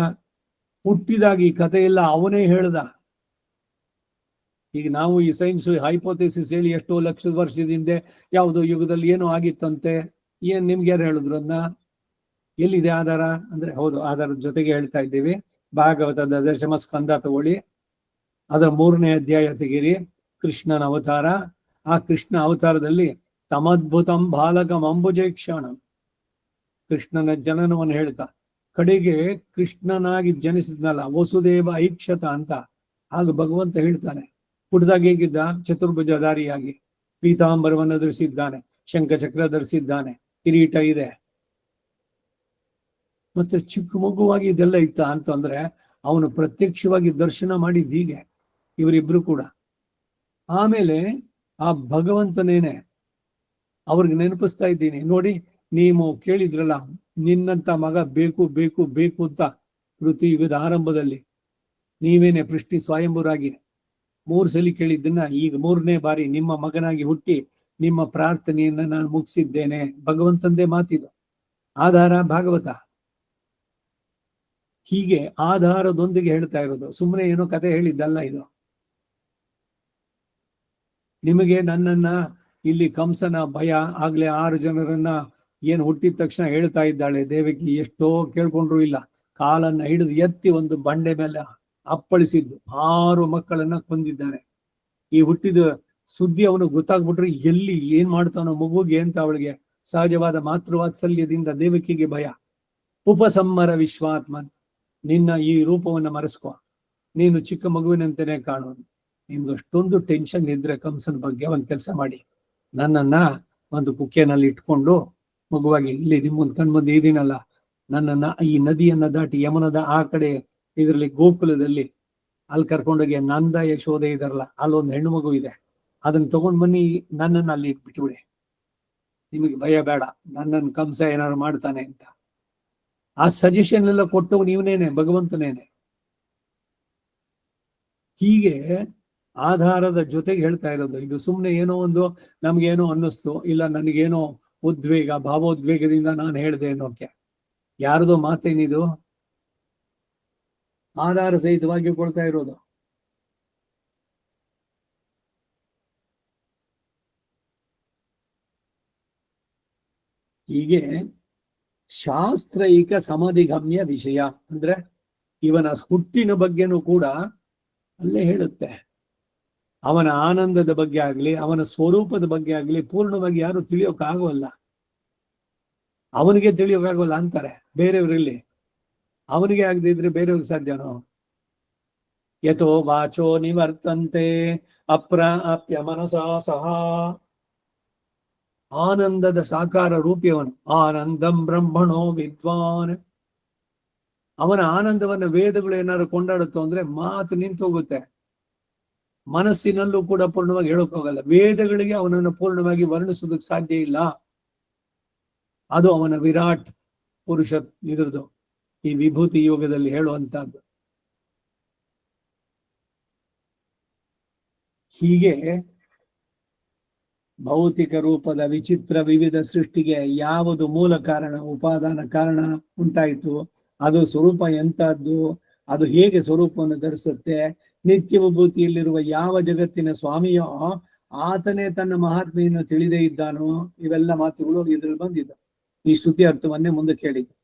ಹುಟ್ಟಿದಾಗ ಈ ಕಥೆಯೆಲ್ಲ ಅವನೇ ಹೇಳ್ದ. ಈಗ ನಾವು ಈ ಸೈನ್ಸ್ ಹೈಪೋಥೆಸಿಸ್ ಹೇಳಿ ಎಷ್ಟೋ ಲಕ್ಷದ ವರ್ಷದಿಂದ ಯಾವುದೋ ಯುಗದಲ್ಲಿ ಏನೋ ಆಗಿತ್ತಂತೆ, ಏನ್ ನಿಮ್ಗೆ ಯಾರು ಹೇಳಿದ್ರು ಅದನ್ನ? ಎಲ್ಲಿದೆ ಆಧಾರ ಅಂದ್ರೆ? ಹೌದು, ಆಧಾರದ ಜೊತೆಗೆ ಹೇಳ್ತಾ ಇದ್ದೀವಿ. ಭಾಗವತದ ದಶಮ ಸ್ಕಂದ ತಗೊಳ್ಳಿ, ಅದರ 3ನೇ ಅಧ್ಯಾಯ ತೆಗೀರಿ, ಕೃಷ್ಣನ ಅವತಾರ. ಆ ಕೃಷ್ಣ ಅವತಾರದಲ್ಲಿ ತಮದ್ಭುತಂ ಬಾಲಕಂ ಅಂಬುಜೇಕ್ಷಣಂ, ಕೃಷ್ಣನ ಜನನವನ್ನು ಹೇಳ್ತಾ ಕಡೆಗೆ ಕೃಷ್ಣನಾಗಿ ಜನಿಸಿದ್ನಲ್ಲ ವಸುದೇವ ಐಕ್ಷತ ಅಂತ, ಆಗ ಭಗವಂತ ಹೇಳ್ತಾನೆ. ಹುಟ್ಟಿದಾಗ ಹೇಗಿದ್ದ? ಚತುರ್ಭುಜಧಾರಿಯಾಗಿ ಪೀತಾಂಬರವನ್ನು ಧರಿಸಿದ್ದಾನೆ, ಶಂಖಚಕ್ರ ಧರಿಸಿದ್ದಾನೆ, ಕಿರೀಟ ಇದೆ. ಮತ್ತೆ ಚಿಕ್ಕ ಮಗುವಾಗಿ ಇದೆಲ್ಲ ಇತ್ತ ಅಂತಂದ್ರೆ ಅವನು ಪ್ರತ್ಯಕ್ಷವಾಗಿ ದರ್ಶನ ಮಾಡಿದ್ದು ಹೀಗೆ ಇವರಿಬ್ರು ಕೂಡ. ಆಮೇಲೆ ಆ ಭಗವಂತನೇನೆ ಅವ್ರಿಗೆ ನೆನಪಿಸ್ತಾ ಇದ್ದೀನಿ ನೋಡಿ, ನೀವು ಕೇಳಿದ್ರಲ್ಲ ನಿನ್ನಂತ ಮಗ ಬೇಕು ಬೇಕು ಬೇಕು ಅಂತ ಪೃಥ್ವಿ ಯುಗದ ಆರಂಭದಲ್ಲಿ ನೀವೇನೆ ಪೃಷ್ಟಿ ಸ್ವಯಂಭೂರಾಗಿ 3 ಸಲ ಕೇಳಿದ್ದನ್ನ ಈಗ 3ನೇ ಬಾರಿ ನಿಮ್ಮ ಮಗನಾಗಿ ಹುಟ್ಟಿ ನಿಮ್ಮ ಪ್ರಾರ್ಥನೆಯನ್ನ ನಾನು ಮುಗಿಸಿದ್ದೇನೆ. ಭಗವಂತಂದೇ ಮಾತಿದು, ಆಧಾರ ಭಾಗವತ. ಹೀಗೆ ಆಧಾರದೊಂದಿಗೆ ಹೇಳ್ತಾ ಇರೋದು, ಸುಮ್ಮನೆ ಏನೋ ಕತೆ ಹೇಳಿದ್ದಲ್ಲ ಇದು. ನಿಮಗೆ ನನ್ನನ್ನ ಇಲ್ಲಿ ಕಂಸನ ಭಯ ಆಗ್ಲೇ 6 ಜನರನ್ನ ಏನು ಹುಟ್ಟಿದ ತಕ್ಷಣ ಹೇಳ್ತಾ ಇದ್ದಾಳೆ ದೇವಕಿ, ಎಷ್ಟೋ ಕೇಳ್ಕೊಂಡ್ರು ಇಲ್ಲ, ಕಾಲನ್ನ ಹಿಡಿದು ಎತ್ತಿ ಒಂದು ಬಂಡೆ ಮೇಲೆ ಅಪ್ಪಳಿಸಿದ್ದು 6 ಮಕ್ಕಳನ್ನ ಕೊಂದಿದ್ದಾನೆ. ಈ ಹುಟ್ಟಿದ ಸುದ್ದಿ ಅವನು ಗೊತ್ತಾಗ್ಬಿಟ್ರೆ ಎಲ್ಲಿ ಏನ್ ಮಾಡ್ತಾನೋ ಮಗುಗೆ ಅಂತ ಅವಳಿಗೆ ಸಹಜವಾದ ಮಾತೃವಾತ್ಸಲ್ಯದಿಂದ ದೇವಕಿಗೆ ಭಯ. ಉಪಸಂಹರ ವಿಶ್ವಾತ್ಮನ್, ನಿನ್ನ ಈ ರೂಪವನ್ನು ಮರೆಸ್ಕೊ, ನೀನು ಚಿಕ್ಕ ಮಗುವಿನಂತೆಯೇ ಕಾಣೋನು, ನಿಮ್ಗೆ ಅಷ್ಟೊಂದು ಟೆನ್ಷನ್ ಇದ್ರೆ ಕಂಸನ ಬಗ್ಗೆ ಒಂದ್ ಕೆಲಸ ಮಾಡಿ, ನನ್ನನ್ನ ಒಂದು ಕುಕ್ಕೆನಲ್ಲಿ ಇಟ್ಕೊಂಡು ಮಗುವಾಗಿ ಇಲ್ಲಿ ನಿಮ್ಮೊಂದು ಕಣ್ಮುಂದೆ ಇದೀನಲ್ಲ, ನನ್ನನ್ನ ಈ ನದಿಯನ್ನ ದಾಟಿ ಯಮನದ ಆ ಕಡೆ ಇದರಲ್ಲಿ ಗೋಕುಲದಲ್ಲಿ ಅಲ್ಲಿ ಕರ್ಕೊಂಡೋಗಿ ನಂದ ಯಶೋದೆ ಇದಾರಲ್ಲ, ಅಲ್ಲೊಂದು ಹೆಣ್ಣು ಮಗು ಇದೆ, ಅದನ್ನ ತಗೊಂಡ್ ಬನ್ನಿ, ನನ್ನನ್ನ ಅಲ್ಲಿ ಬಿಟ್ಬಿಡಿ, ನಿಮಗೆ ಭಯ ಬೇಡ, ನನ್ನನ್ನು ಕಂಸ ಏನಾದ್ರು ಮಾಡ್ತಾನೆ ಅಂತ. ಆ ಸಜೆಷನ್ ಎಲ್ಲ ಕೊಟ್ಟವು ನೀವನೇನೆ, ಭಗವಂತನೇನೆ. ಹೀಗೆ ಆಧಾರದ ಜೊತೆಗೆ ಹೇಳ್ತಾ ಇರೋದು. ಇದು ಸುಮ್ಮನೆ ಏನೋ ಒಂದು ನಮ್ಗೇನೋ ಅನ್ನಿಸ್ತು, ಇಲ್ಲ ನನಗೇನೋ ಉದ್ವೇಗ, ಭಾವೋದ್ವೇಗದಿಂದ ನಾನು ಹೇಳಿದೆ ಅನ್ನೋಕೆ. ಯಾರದೋ ಮಾತೇನಿದು, ಆಧಾರ ಸಹಿತವಾಗಿ ಕೊಡ್ತಾ ಇರೋದು. ಹೀಗೆ ಶಾಸ್ತ್ರೈಕ ಸಮಾಧಿಗಮ್ಯ ವಿಷಯ ಅಂದ್ರೆ ಇವನ ಹುಟ್ಟಿನ ಬಗ್ಗೆನೂ ಕೂಡ ಅಲ್ಲೇ ಹೇಳುತ್ತೆ. ಅವನ ಆನಂದದ ಬಗ್ಗೆ ಆಗ್ಲಿ, ಅವನ ಸ್ವರೂಪದ ಬಗ್ಗೆ ಆಗ್ಲಿ ಪೂರ್ಣವಾಗಿ ಯಾರು ತಿಳಿಯೋಕ್ಕಾಗೋಲ್ಲ. ಅವನಿಗೆ ತಿಳಿಯೋಕ್ಕಾಗೋಲ್ಲ ಅಂತಾರೆ ಬೇರೆಯವರಲ್ಲಿ, ಅವನಿಗೆ ಆಗದೆ ಇದ್ರೆ ಬೇರೆಯವ್ರಿಗೆ ಸಾಧ್ಯನೋ? ಯಥೋ ವಾಚೋ ನಿವರ್ತಂತೆ ಅಪ್ರಾಪ್ಯ ಮನಸಾ ಸಹ. ಆನಂದದ ಸಾಕಾರ ರೂಪಿಯವನು, ಆನಂದಂ ಬ್ರಹ್ಮಣೋ ವಿದ್ವಾನ್. ಅವನ ಆನಂದವನ್ನ ವೇದಗಳು ಏನಾದ್ರು ಕೊಂಡಾಡುತ್ತೋ ಅಂದ್ರೆ ಮಾತು ನಿಂತು ಹೋಗುತ್ತೆ. ಮನಸ್ಸಿನಲ್ಲೂ ಕೂಡ ಪೂರ್ಣವಾಗಿ ಹೇಳಕ್ ಹೋಗಲ್ಲ. ವೇದಗಳಿಗೆ ಅವನನ್ನು ಪೂರ್ಣವಾಗಿ ವರ್ಣಿಸೋದಕ್ಕೆ ಸಾಧ್ಯ ಇಲ್ಲ. ಅದು ಅವನ ವಿರಾಟ್ ಪುರುಷ ಇದ್ರದ್ದು ಈ ವಿಭೂತಿ ಯೋಗದಲ್ಲಿ ಹೇಳುವಂತಹದ್ದು. ಹೀಗೆ ಭೌತಿಕ ರೂಪದ ವಿಚಿತ್ರ ವಿವಿಧ ಸೃಷ್ಟಿಗೆ ಯಾವುದು ಮೂಲ ಕಾರಣ, ಉಪಾದಾನ ಕಾರಣ ಉಂಟಾಯಿತು, ಅದು ಸ್ವರೂಪ ಎಂತಹದ್ದು, ಅದು ಹೇಗೆ ಸ್ವರೂಪವನ್ನು ಧರಿಸುತ್ತೆ, ನಿತ್ಯ ವಿಭೂತಿಯಲ್ಲಿರುವ ಯಾವ ಜಗತ್ತಿನ ಸ್ವಾಮಿಯೋ ಆತನೇ ತನ್ನ ಮಹಾತ್ಮೆಯನ್ನು ತಿಳಿದೇ ಇದ್ದಾನೋ, ಇವೆಲ್ಲ ಮಾತುಗಳು ಇದ್ರಲ್ಲಿ ಬಂದಿದ್ದು. ಈ ಶ್ರುತಿ ಅರ್ಥವನ್ನೇ ಮುಂದಕ್ಕೆ ಹೇಳಿದ್ದು.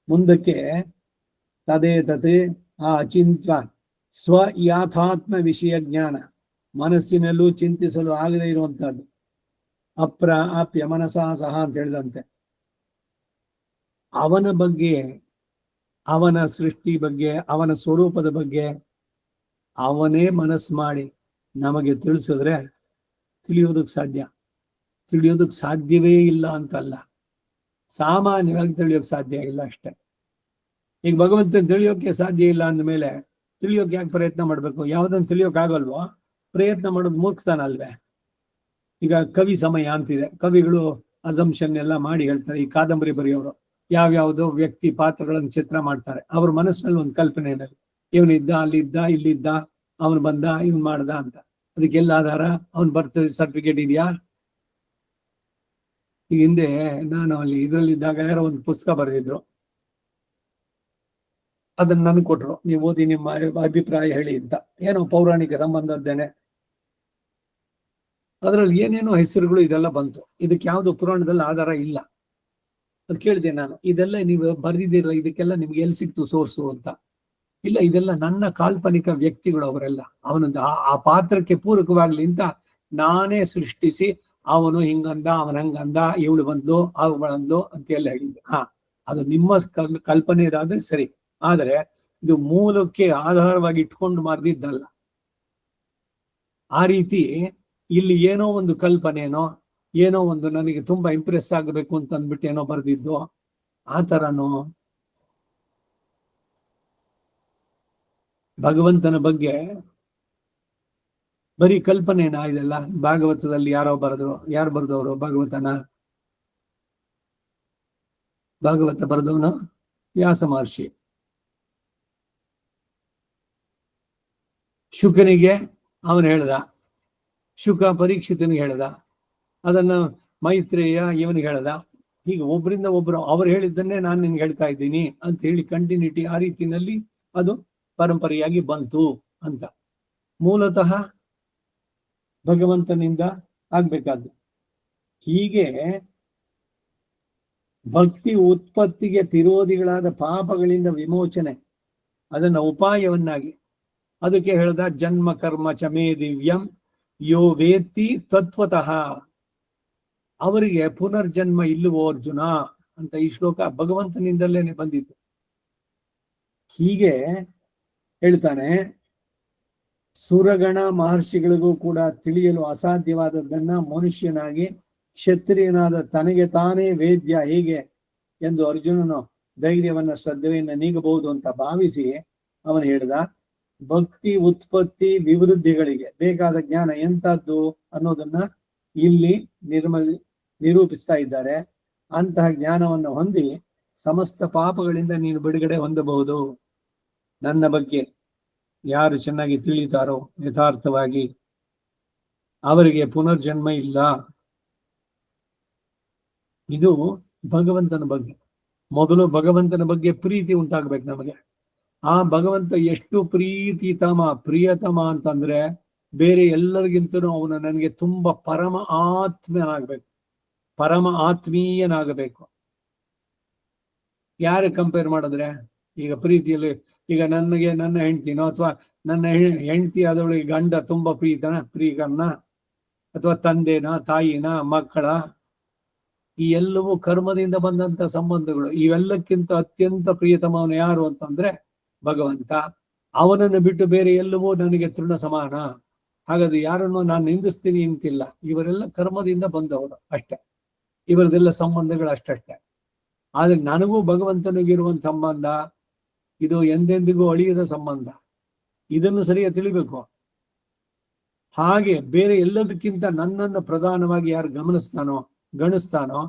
ಮುಂದಕ್ಕೆ ತದೇ ತತೆ ಆ ಅಚಿಂತ್ಯ ಸ್ವ ಯಾಥಾತ್ಮ ವಿಷಯ ಜ್ಞಾನ, ಮನಸ್ಸಿನಲ್ಲೂ ಚಿಂತಿಸಲು ಆಗದೇ ಇರುವಂತಹದ್ದು. ಅಪ್ರಾಪ್ಯ ಮನಸಾ ಸಹ ಅಂತ ಹೇಳಿದಂತೆ ಅವನ ಬಗ್ಗೆ, ಅವನ ಸೃಷ್ಟಿ ಬಗ್ಗೆ, ಅವನ ಸ್ವರೂಪದ ಬಗ್ಗೆ ಅವನೇ ಮನಸ್ಸು ಮಾಡಿ ನಮಗೆ ತಿಳಿಸಿದ್ರೆ ತಿಳಿಯೋದಕ್ಕೆ ಸಾಧ್ಯ. ತಿಳಿಯೋದಕ್ಕೆ ಸಾಧ್ಯವೇ ಇಲ್ಲ ಅಂತಲ್ಲ, ಸಾಮಾನ್ಯವಾಗಿ ತಿಳಿಯೋಕೆ ಸಾಧ್ಯ ಇಲ್ಲ ಅಷ್ಟೆ. ಈಗ ಭಗವಂತನ ತಿಳಿಯೋಕೆ ಸಾಧ್ಯ ಇಲ್ಲ ಅಂದಮೇಲೆ ತಿಳಿಯೋಕೆ ಯಾಕೆ ಪ್ರಯತ್ನ ಮಾಡ್ಬೇಕು? ಯಾವ್ದನ್ನು ತಿಳಿಯೋಕ್ಕಾಗಲ್ವೋ ಪ್ರಯತ್ನ ಮಾಡೋದು ಮೂರ್ಖತನ ಅಲ್ವೇ? ಈಗ ಕವಿ ಸಮಯ ಅಂತಿದೆ, ಕವಿಗಳು ಅಸಂಪ್ಷನ್ ಎಲ್ಲ ಮಾಡಿ ಹೇಳ್ತಾರೆ. ಈ ಕಾದಂಬರಿ ಬರೆಯೋರು ಯಾವ್ಯಾವುದೋ ವ್ಯಕ್ತಿ ಪಾತ್ರಗಳನ್ನು ಚಿತ್ರ ಮಾಡ್ತಾರೆ. ಅವ್ರ ಮನಸ್ಸಿನಲ್ಲಿ ಒಂದು ಕಲ್ಪನೆಯಲ್ಲಿ ಇವನಿದ್ದ, ಅಲ್ಲಿದ್ದ, ಇಲ್ಲಿದ್ದ, ಅವನು ಬಂದ, ಇವನ್ ಮಾಡ್ದ ಅಂತ. ಅದಕ್ಕೆಲ್ಲ ಆಧಾರ? ಅವನ್ ಬರ್ತ್ ಸರ್ಟಿಫಿಕೇಟ್ ಇದೆಯಾ? ಈಗ ಹಿಂದೆ ನಾನು ಅಲ್ಲಿ ಇದ್ರಲ್ಲಿದ್ದಾಗ ಯಾರೋ ಒಂದು ಪುಸ್ತಕ ಬರೆದಿದ್ರು, ಅದನ್ನ ನನ್ಗೆ ಕೊಟ್ರು, ನೀವು ಓದಿ ನಿಮ್ಮ ಅಭಿಪ್ರಾಯ ಹೇಳಿ ಅಂತ. ಏನೋ ಪೌರಾಣಿಕ ಸಂಬಂಧದ್ದೇನೆ. ಅದರಲ್ಲಿ ಏನೇನೋ ಹೆಸರುಗಳು ಇದೆಲ್ಲ ಬಂತು. ಇದಕ್ಕೆ ಯಾವ್ದು ಪುರಾಣದಲ್ಲಿ ಆಧಾರ ಇಲ್ಲ. ಅದ್ ಕೇಳಿದೆ ನಾನು, ಇದೆಲ್ಲ ನೀವು ಬರ್ದಿದ್ದೀರ, ಇದಕ್ಕೆಲ್ಲ ನಿಮ್ಗೆ ಎಲ್ಲಿ ಸಿಕ್ತು ಸೋರ್ಸು ಅಂತ. ಇಲ್ಲ, ಇದೆಲ್ಲ ನನ್ನ ಕಾಲ್ಪನಿಕ ವ್ಯಕ್ತಿಗಳು, ಅವರೆಲ್ಲ ಅವನೊಂದು ಆ ಪಾತ್ರಕ್ಕೆ ಪೂರಕವಾಗ್ಲಿ ಅಂತ ನಾನೇ ಸೃಷ್ಟಿಸಿ, ಅವನು ಹಿಂಗಂದ, ಅವನ ಹಂಗಂದ, ಇವಳು ಬಂದ್ಲು, ಅವುಗಳಂದ್ಲು ಅಂತ ಎಲ್ಲ ಹೇಳಿದ್ದೆ. ಅದು ನಿಮ್ಮ ಕಲ್ಪನೆ ಇದಾದ್ರೆ ಸರಿ, ಆದರೆ ಇದು ಮೂಲಕ್ಕೆ ಆಧಾರವಾಗಿ ಇಟ್ಕೊಂಡು ಮಾರ್ದಿದ್ದಲ್ಲ. ಆ ರೀತಿ ಇಲ್ಲಿ ಏನೋ ಒಂದು ಕಲ್ಪನೆನೋ, ಏನೋ ಒಂದು ನನಗೆ ತುಂಬಾ ಇಂಪ್ರೆಸ್ ಆಗಬೇಕು ಅಂತ ಅಂದ್ಬಿಟ್ಟು ಏನೋ ಬರ್ದಿದ್ದು, ಆ ತರನೋ ಭಗವಂತನ ಬಗ್ಗೆ ಬರೀ ಕಲ್ಪನೆನಾ ಇದೆಲ್ಲ? ಭಾಗವತದಲ್ಲಿ ಯಾರೋ ಬರೆದ್ರು, ಯಾರು ಬರ್ದವರು ಭಾಗವತನ? ಭಾಗವತ ಬರೆದವನು ವ್ಯಾಸ ಮಹರ್ಷಿ. ಶುಕನಿಗೆ ಅವನು ಹೇಳ್ದ, ಶುಕ ಪರೀಕ್ಷಿತನಿಗೆ ಹೇಳ್ದ, ಅದನ್ನ ಮೈತ್ರೇಯ ಇವನಿಗೆ ಹೇಳ್ದ. ಹೀಗೆ ಒಬ್ಬರಿಂದ ಒಬ್ರು ಅವ್ರು ಹೇಳಿದ್ದನ್ನೇ ನಾನು ನಿನ್ಗೆ ಹೇಳ್ತಾ ಇದ್ದೀನಿ ಅಂತ ಹೇಳಿ ಕಂಟಿನ್ಯೂಟಿ ಆ ರೀತಿಯಲ್ಲಿ ಅದು ಪರಂಪರೆಯಾಗಿ ಬಂತು ಅಂತ. ಮೂಲತಃ ಭಗವಂತನಿಂದ ಆಗ್ಬೇಕಾದ್ದು. ಹೀಗೆ ಭಕ್ತಿ ಉತ್ಪತ್ತಿಗೆ ವಿರೋಧಿಗಳಾದ ಪಾಪಗಳಿಂದ ವಿಮೋಚನೆ, ಅದನ್ನ ಉಪಾಯವನ್ನಾಗಿ ಅದಕ್ಕೆ ಹೇಳ್ದ, ಜನ್ಮ ಕರ್ಮ ಚಮೇ ದಿವ್ಯಂ ಯೋ ವೇತ್ತಿ ತತ್ವತಃ. ಅವರಿಗೆ ಪುನರ್ಜನ್ಮ ಇಲ್ಲವೋ ಅರ್ಜುನ ಅಂತ ಈ ಶ್ಲೋಕ ಭಗವಂತನಿಂದಲೇನೆ ಬಂದಿತ್ತು. ಹೀಗೆ ಹೇಳ್ತಾನೆ, ಸುರಗಣ ಮಹರ್ಷಿಗಳಿಗೂ ಕೂಡ ತಿಳಿಯಲು ಅಸಾಧ್ಯವಾದದ್ದನ್ನ ಮನುಷ್ಯನಾಗಿ ಕ್ಷತ್ರಿಯನಾದ ತನಗೆ ತಾನೇ ವೇದ್ಯ ಹೇಗೆ ಎಂದು ಅರ್ಜುನನು ಧೈರ್ಯವನ್ನ ಶ್ರದ್ಧೆಯನ್ನ ನೀಗಬಹುದು ಅಂತ ಭಾವಿಸಿ ಅವನು ಹೇಳಿದ. ಭಕ್ತಿ ಉತ್ಪತ್ತಿ ವಿವೃದ್ಧಿಗಳಿಗೆ ಬೇಕಾದ ಜ್ಞಾನ ಎಂತದ್ದು ಅನ್ನೋದನ್ನ ಇಲ್ಲಿ ನಿರೂಪಿಸ್ತಾ ಇದ್ದಾರೆ. ಅಂತಹ ಜ್ಞಾನವನ್ನು ಹೊಂದಿ ಸಮಸ್ತ ಪಾಪಗಳಿಂದ ನೀನು ಬಿಡುಗಡೆ ಹೊಂದಬಹುದು. ನನ್ನ ಬಗ್ಗೆ ಯಾರು ಚೆನ್ನಾಗಿ ತಿಳಿತಾರೋ ಯಥಾರ್ಥವಾಗಿ ಅವರಿಗೆ ಪುನರ್ಜನ್ಮ ಇಲ್ಲ. ಇದು ಭಗವಂತನ ಬಗ್ಗೆ. ಮೊದಲು ಭಗವಂತನ ಬಗ್ಗೆ ಪ್ರೀತಿ ಉಂಟಾಗ್ಬೇಕು ನಮಗೆ. ಆ ಭಗವಂತ ಎಷ್ಟು ಪ್ರಿಯತಮ ಅಂತಂದ್ರೆ ಬೇರೆ ಎಲ್ಲರಿಗಿಂತನೂ ಅವನು ನನಗೆ ತುಂಬಾ ಪರಮ ಆತ್ಮೀಯನಾಗಬೇಕು. ಯಾರು ಕಂಪೇರ್ ಮಾಡಿದ್ರೆ ಈಗ ಪ್ರೀತಿಯಲ್ಲಿ ಈಗ ನನಗೆ ನನ್ನ ಹೆಂಡತಿನೋ ಅಥವಾ ನನ್ನ ಹೆಂಡತಿ ಅದರೊಳಗೆ ಗಂಡ ತುಂಬಾ ಪ್ರೀಕರನ ಅಥವಾ ತಂದೆನ ತಾಯಿನ ಮಕ್ಕಳ, ಈ ಎಲ್ಲವೂ ಕರ್ಮದಿಂದ ಬಂದಂತ ಸಂಬಂಧಗಳು. ಇವೆಲ್ಲಕ್ಕಿಂತ ಅತ್ಯಂತ ಪ್ರಿಯತಮವನು ಯಾರು ಅಂತಂದ್ರೆ ಭಗವಂತ. ಅವನನ್ನು ಬಿಟ್ಟು ಬೇರೆ ಎಲ್ಲವೂ ನನಗೆ ತೃಣ ಸಮಾನ. ಹಾಗಾದ್ರೆ ಯಾರನ್ನು ನಾನು ನಿಂದಿಸ್ತೀನಿ ಅಂತಿಲ್ಲ. ಇವರೆಲ್ಲ ಕರ್ಮದಿಂದ ಬಂದವರು ಅಷ್ಟೇ, ಇವರದೆಲ್ಲ ಸಂಬಂಧಗಳು ಅಷ್ಟಷ್ಟೇ. ಆದ್ರೆ ನನಗೂ ಭಗವಂತನಿಗಿರುವಂತ ಸಂಬಂಧ ಇದು ಎಂದೆಂದಿಗೂ ಅಳಿಯದ ಸಂಬಂಧ. ಇದನ್ನು ಸರಿಯಾಗಿ ತಿಳಿಬೇಕು. ಹಾಗೆ ಬೇರೆ ಎಲ್ಲದಕ್ಕಿಂತ ನನ್ನನ್ನು ಪ್ರಧಾನವಾಗಿ ಯಾರು ಗಣಿಸ್ತಾನೋ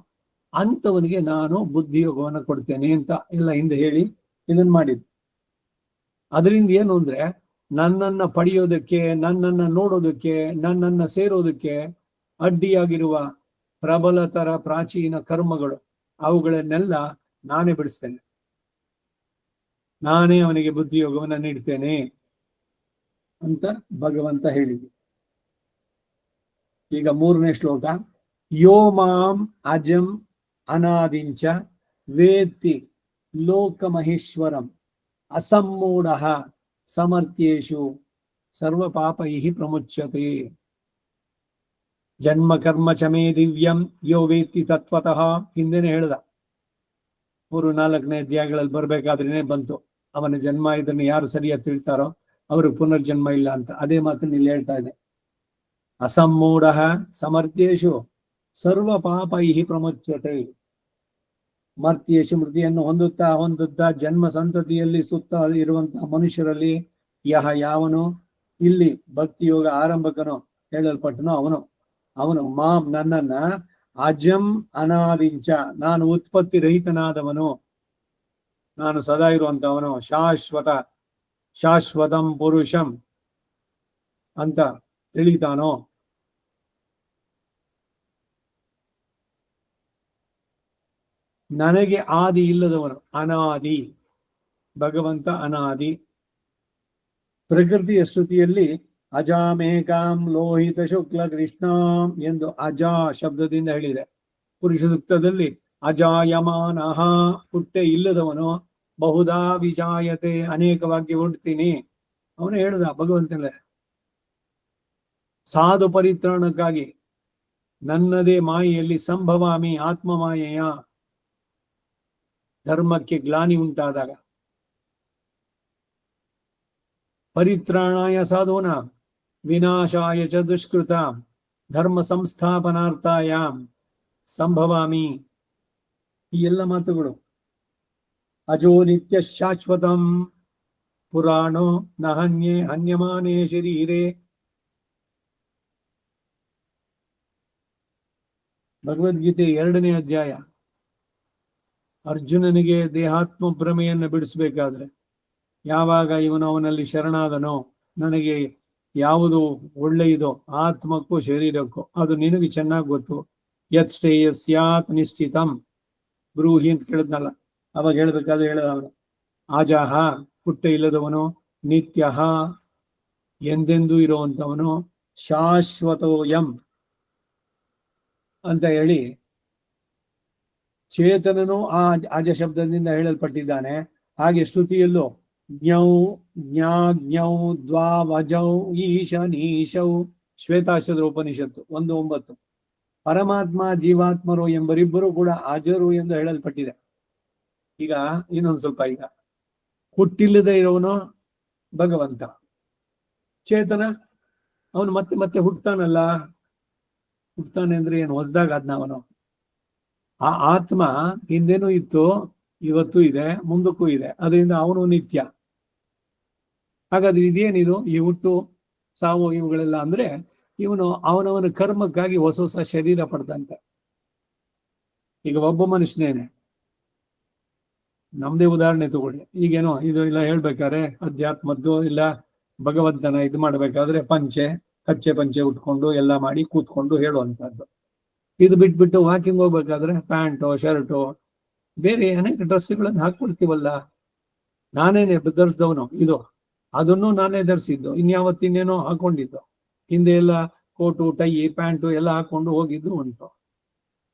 ಅಂತವನಿಗೆ ನಾನು ಬುದ್ಧಿಯೋಗವನ್ನು ಕೊಡ್ತೇನೆ ಅಂತ ಎಲ್ಲ ಹಿಂದೆ ಹೇಳಿ ಇದನ್ನು ಮಾಡಿದ್ದು. ಅದರಿಂದ ಏನು ಅಂದ್ರೆ ನನ್ನನ್ನ ಪಡೆಯೋದಕ್ಕೆ, ನನ್ನನ್ನ ನೋಡೋದಕ್ಕೆ, ನನ್ನನ್ನ ಸೇರೋದಕ್ಕೆ ಅಡ್ಡಿಯಾಗಿರುವ ಪ್ರಬಲತರ ಪ್ರಾಚೀನ ಕರ್ಮಗಳು ಅವುಗಳನ್ನೆಲ್ಲ ನಾನೇ ಬಿಡಿಸ್ತೇನೆ. ನಾನೇ ಅವನಿಗೆ ಬುದ್ಧಿಯೋಗವನ್ನು ನೀಡ್ತೇನೆ ಅಂತ ಭಗವಂತ ಹೇಳಿದೆ. ಈಗ 3ನೇ ಶ್ಲೋಕ. ಯೋ ಮಾಂ ಅಜಂ ಅನಾದಿಂಚ ವೇತ್ತಿ ಲೋಕಮಹೇಶ್ವರಂ ಅಸಮ್ಮೂಢ ಸಮರ್ಥ್ಯೇಷು ಸರ್ವ ಪಾಪೈಃ ಪ್ರಮುಚ್ಯತೆ. ಜನ್ಮ ಕರ್ಮ ಚಮೇ ದಿವ್ಯಂ ಯೋ ವೇತ್ತಿ ತತ್ವತಃ. ಹಿಂದೆನೆ ಹೇಳ್ದ, 3-4ನೇ ಅಧ್ಯಾಯಗಳಲ್ಲಿ ಬರ್ಬೇಕಾದ್ರೇನೆ ಬಂತು ಅವನ ಜನ್ಮ. ಇದನ್ನು ಯಾರು ಸರಿಯಾಗಿ ತಿಳ್ತಾರೋ ಅವ್ರಿಗೆ ಪುನರ್ಜನ್ಮ ಇಲ್ಲ ಅಂತ. ಅದೇ ಮಾತನ್ನು ಇಲ್ಲಿ ಹೇಳ್ತಾ ಇದೆ. ಅಸಮ್ಮೂಢ ಸಮರ್ಥ್ಯೇಷು ಸರ್ವ ಪಾಪೈಃ ಪ್ರಮುಚ್ಯತೆ. ಮರ್ತ್ಯೇಷು ಮೃತಿಯನ್ನು ಹೊಂದುತ್ತಾ ಜನ್ಮ ಸಂತತಿಯಲ್ಲಿ ಸುತ್ತ ಇರುವಂತಹ ಮನುಷ್ಯರಲ್ಲಿ ಯಾವನು ಇಲ್ಲಿ ಭಕ್ತಿಯೋಗ ಆರಂಭಕನು ಹೇಳಲ್ಪಟ್ಟನೋ ಅವನು ಮಾಂ ನನ್ನನ್ನ ಅಜಂ ಅನಾದಿಂಚ, ನಾನು ಉತ್ಪತ್ತಿ ರಹಿತನಾದವನು, ನಾನು ಸದಾ ಇರುವಂತವನು, ಶಾಶ್ವತಂ ಪುರುಷಂ ಅಂತ ತಿಳಿತಾನೋ, ನನಗೆ ಆದಿ ಇಲ್ಲದವನು, ಅನಾದಿ. ಭಗವಂತ ಅನಾದಿ. ಪ್ರಕೃತಿಯ ಶ್ರುತಿಯಲ್ಲಿ ಅಜಾಮೇಕಾಂ ಲೋಹಿತ ಶುಕ್ಲ ಕೃಷ್ಣಾಂ ಎಂದು ಅಜಾ ಶಬ್ದದಿಂದ ಹೇಳಿದೆ. ಪುರುಷ ಸೂಕ್ತದಲ್ಲಿ ಅಜಾಯಮಾನಃ, ಹುಟ್ಟೆ ಇಲ್ಲದವನು, ಬಹುಧಾ ವಿಜಾಯತೆ, ಅನೇಕವಾಗಿ ಹುಡ್ತೀನಿ ಅವನು ಹೇಳ್ದ ಭಗವಂತನೇ. ಸಾಧು ಪರಿತ್ರಾಣಕ್ಕಾಗಿ ನನ್ನದೇ ಮಾಯೆಯಲ್ಲಿ ಸಂಭವಾಮಿ, ಆತ್ಮ ಮಾಯೆಯ ಧರ್ಮಕ್ಕೆ ಗ್ಲಾನಿ ಉಂಟಾದಾಗ. ಪರಿತ್ರಾಣಾಯ ಸಾಧೂನ ವಿನಾಶಾಯ ಚ ದುಷ್ಕೃತ ಧರ್ಮ ಸಂಸ್ಥಾಪನಾರ್ಥಾಯ ಸಂಭವಾಮಿ. ಈ ಎಲ್ಲ ಮಾತುಗಳು. ಅಜೋ ನಿತ್ಯ ಶಾಶ್ವತಂ ಪುರಾಣೋ ನ ಹನ್ಯೆ ಹನ್ಯಮಾನೇ ಶರೀರೇ. ಭಗವದ್ಗೀತೆ 2ನೇ ಅಧ್ಯಾಯ. ಅರ್ಜುನನಿಗೆ ದೇಹಾತ್ಮ ಭ್ರಮೆಯನ್ನು ಬಿಡಿಸ್ಬೇಕಾದ್ರೆ ಯಾವಾಗ ಇವನು ಅವನಲ್ಲಿ ಶರಣಾದನೋ, ನನಗೆ ಯಾವುದು ಒಳ್ಳೆಯದೋ ಆತ್ಮಕ್ಕೂ ಶರೀರಕ್ಕೂ ಅದು ನಿನಗೆ ಚೆನ್ನಾಗಿ ಗೊತ್ತು. ಯತ್ ಶ್ರೇಯಸ್ಯಾತ್ ನಿಶ್ಚಿತಂ ಬ್ರೂಹಿ ಅಂತ ಕೇಳಿದ್ನಲ್ಲ, ಅವಾಗ ಹೇಳ್ಬೇಕಾದ್ರೆ ಹೇಳದ ಅವನು ಆಜಾಹ, ಹುಟ್ಟ ಇಲ್ಲದವನು, ನಿತ್ಯ ಎಂದೆಂದೂ ಇರುವಂತವನು, ಶಾಶ್ವತೋಯಂ ಅಂತ ಹೇಳಿ ಚೇತನನು ಆ ಅಜ ಶಬ್ದದಿಂದ ಹೇಳಲ್ಪಟ್ಟಿದ್ದಾನೆ. ಹಾಗೆ ಶ್ರುತಿಯಲ್ಲೂ ಜ್ಞೌ ಜ್ಞಾಜ್ಞೌ ದ್ವಾವಜೌ ಈಶನೀಶೌ, ಶ್ವೇತಾಶ್ವತರ ಉಪನಿಷತ್ತು 1:9. ಪರಮಾತ್ಮ ಜೀವಾತ್ಮರು ಎಂಬರಿಬ್ಬರು ಕೂಡ ಅಜರು ಎಂದು ಹೇಳಲ್ಪಟ್ಟಿದೆ. ಈಗ ಇನ್ನೊಂದು ಸ್ವಲ್ಪ, ಈಗ ಹುಟ್ಟಿಲ್ಲದೆ ಇರೋನು ಭಗವಂತ, ಚೇತನ ಅವನು ಮತ್ತೆ ಮತ್ತೆ ಹುಟ್ಟತಾನಲ್ಲ. ಹುಟ್ಟತಾನೆ ಅಂದ್ರೆ ಏನು? ಹೊಸದಾಗ ಅದ್ನ ಅವನು. ಆ ಆತ್ಮ ಹಿಂದೇನೂ ಇತ್ತು, ಇವತ್ತು ಇದೆ, ಮುಂದಕ್ಕೂ ಇದೆ. ಅದರಿಂದ ಅವನು ನಿತ್ಯ. ಹಾಗಾದ್ರೆ ಇದೇನಿದು ಈ ಹುಟ್ಟು ಸಾವು ಇವುಗಳೆಲ್ಲ ಅಂದ್ರೆ ಇವನು ಅವನವನ ಕರ್ಮಕ್ಕಾಗಿ ಹೊಸ ಹೊಸ ಶರೀರ ಪಡೆದಂತೆ. ಈಗ ಒಬ್ಬ ಮನುಷ್ಯನೇನೆ, ನಮ್ದೇ ಉದಾಹರಣೆ ತಗೊಳ್ಳಿ. ಈಗೇನೋ ಇದು ಇಲ್ಲ ಹೇಳ್ಬೇಕಾದ್ರೆ ಅಧ್ಯಾತ್ಮದ್ದು ಇಲ್ಲ ಭಗವಂತನ ಇದು ಮಾಡ್ಬೇಕಾದ್ರೆ ಕಚ್ಚೆ ಪಂಚೆ ಉಟ್ಕೊಂಡು ಎಲ್ಲ ಮಾಡಿ ಕೂತ್ಕೊಂಡು ಹೇಳುವಂತದ್ದು. ಇದು ಬಿಟ್ಬಿಟ್ಟು ವಾಕಿಂಗ್ ಹೋಗ್ಬೇಕಾದ್ರೆ ಪ್ಯಾಂಟು ಶರ್ಟು ಬೇರೆ ಅನೇಕ ಡ್ರೆಸ್ಗಳನ್ನು ಹಾಕೊಳ್ತೀವಲ್ಲ. ನಾನೇನೆ ಧರಿಸಿದವನು ಇದು, ಅದನ್ನು ನಾನೇ ಧರಿಸಿದ್ದು. ಇನ್ಯಾವತ್ತಿನೇನೋ ಹಾಕೊಂಡಿದ್ದು. ಹಿಂದೆ ಎಲ್ಲ ಕೋಟು ಟೈ ಪ್ಯಾಂಟು ಎಲ್ಲ ಹಾಕೊಂಡು ಹೋಗಿದ್ದು ಉಂಟು.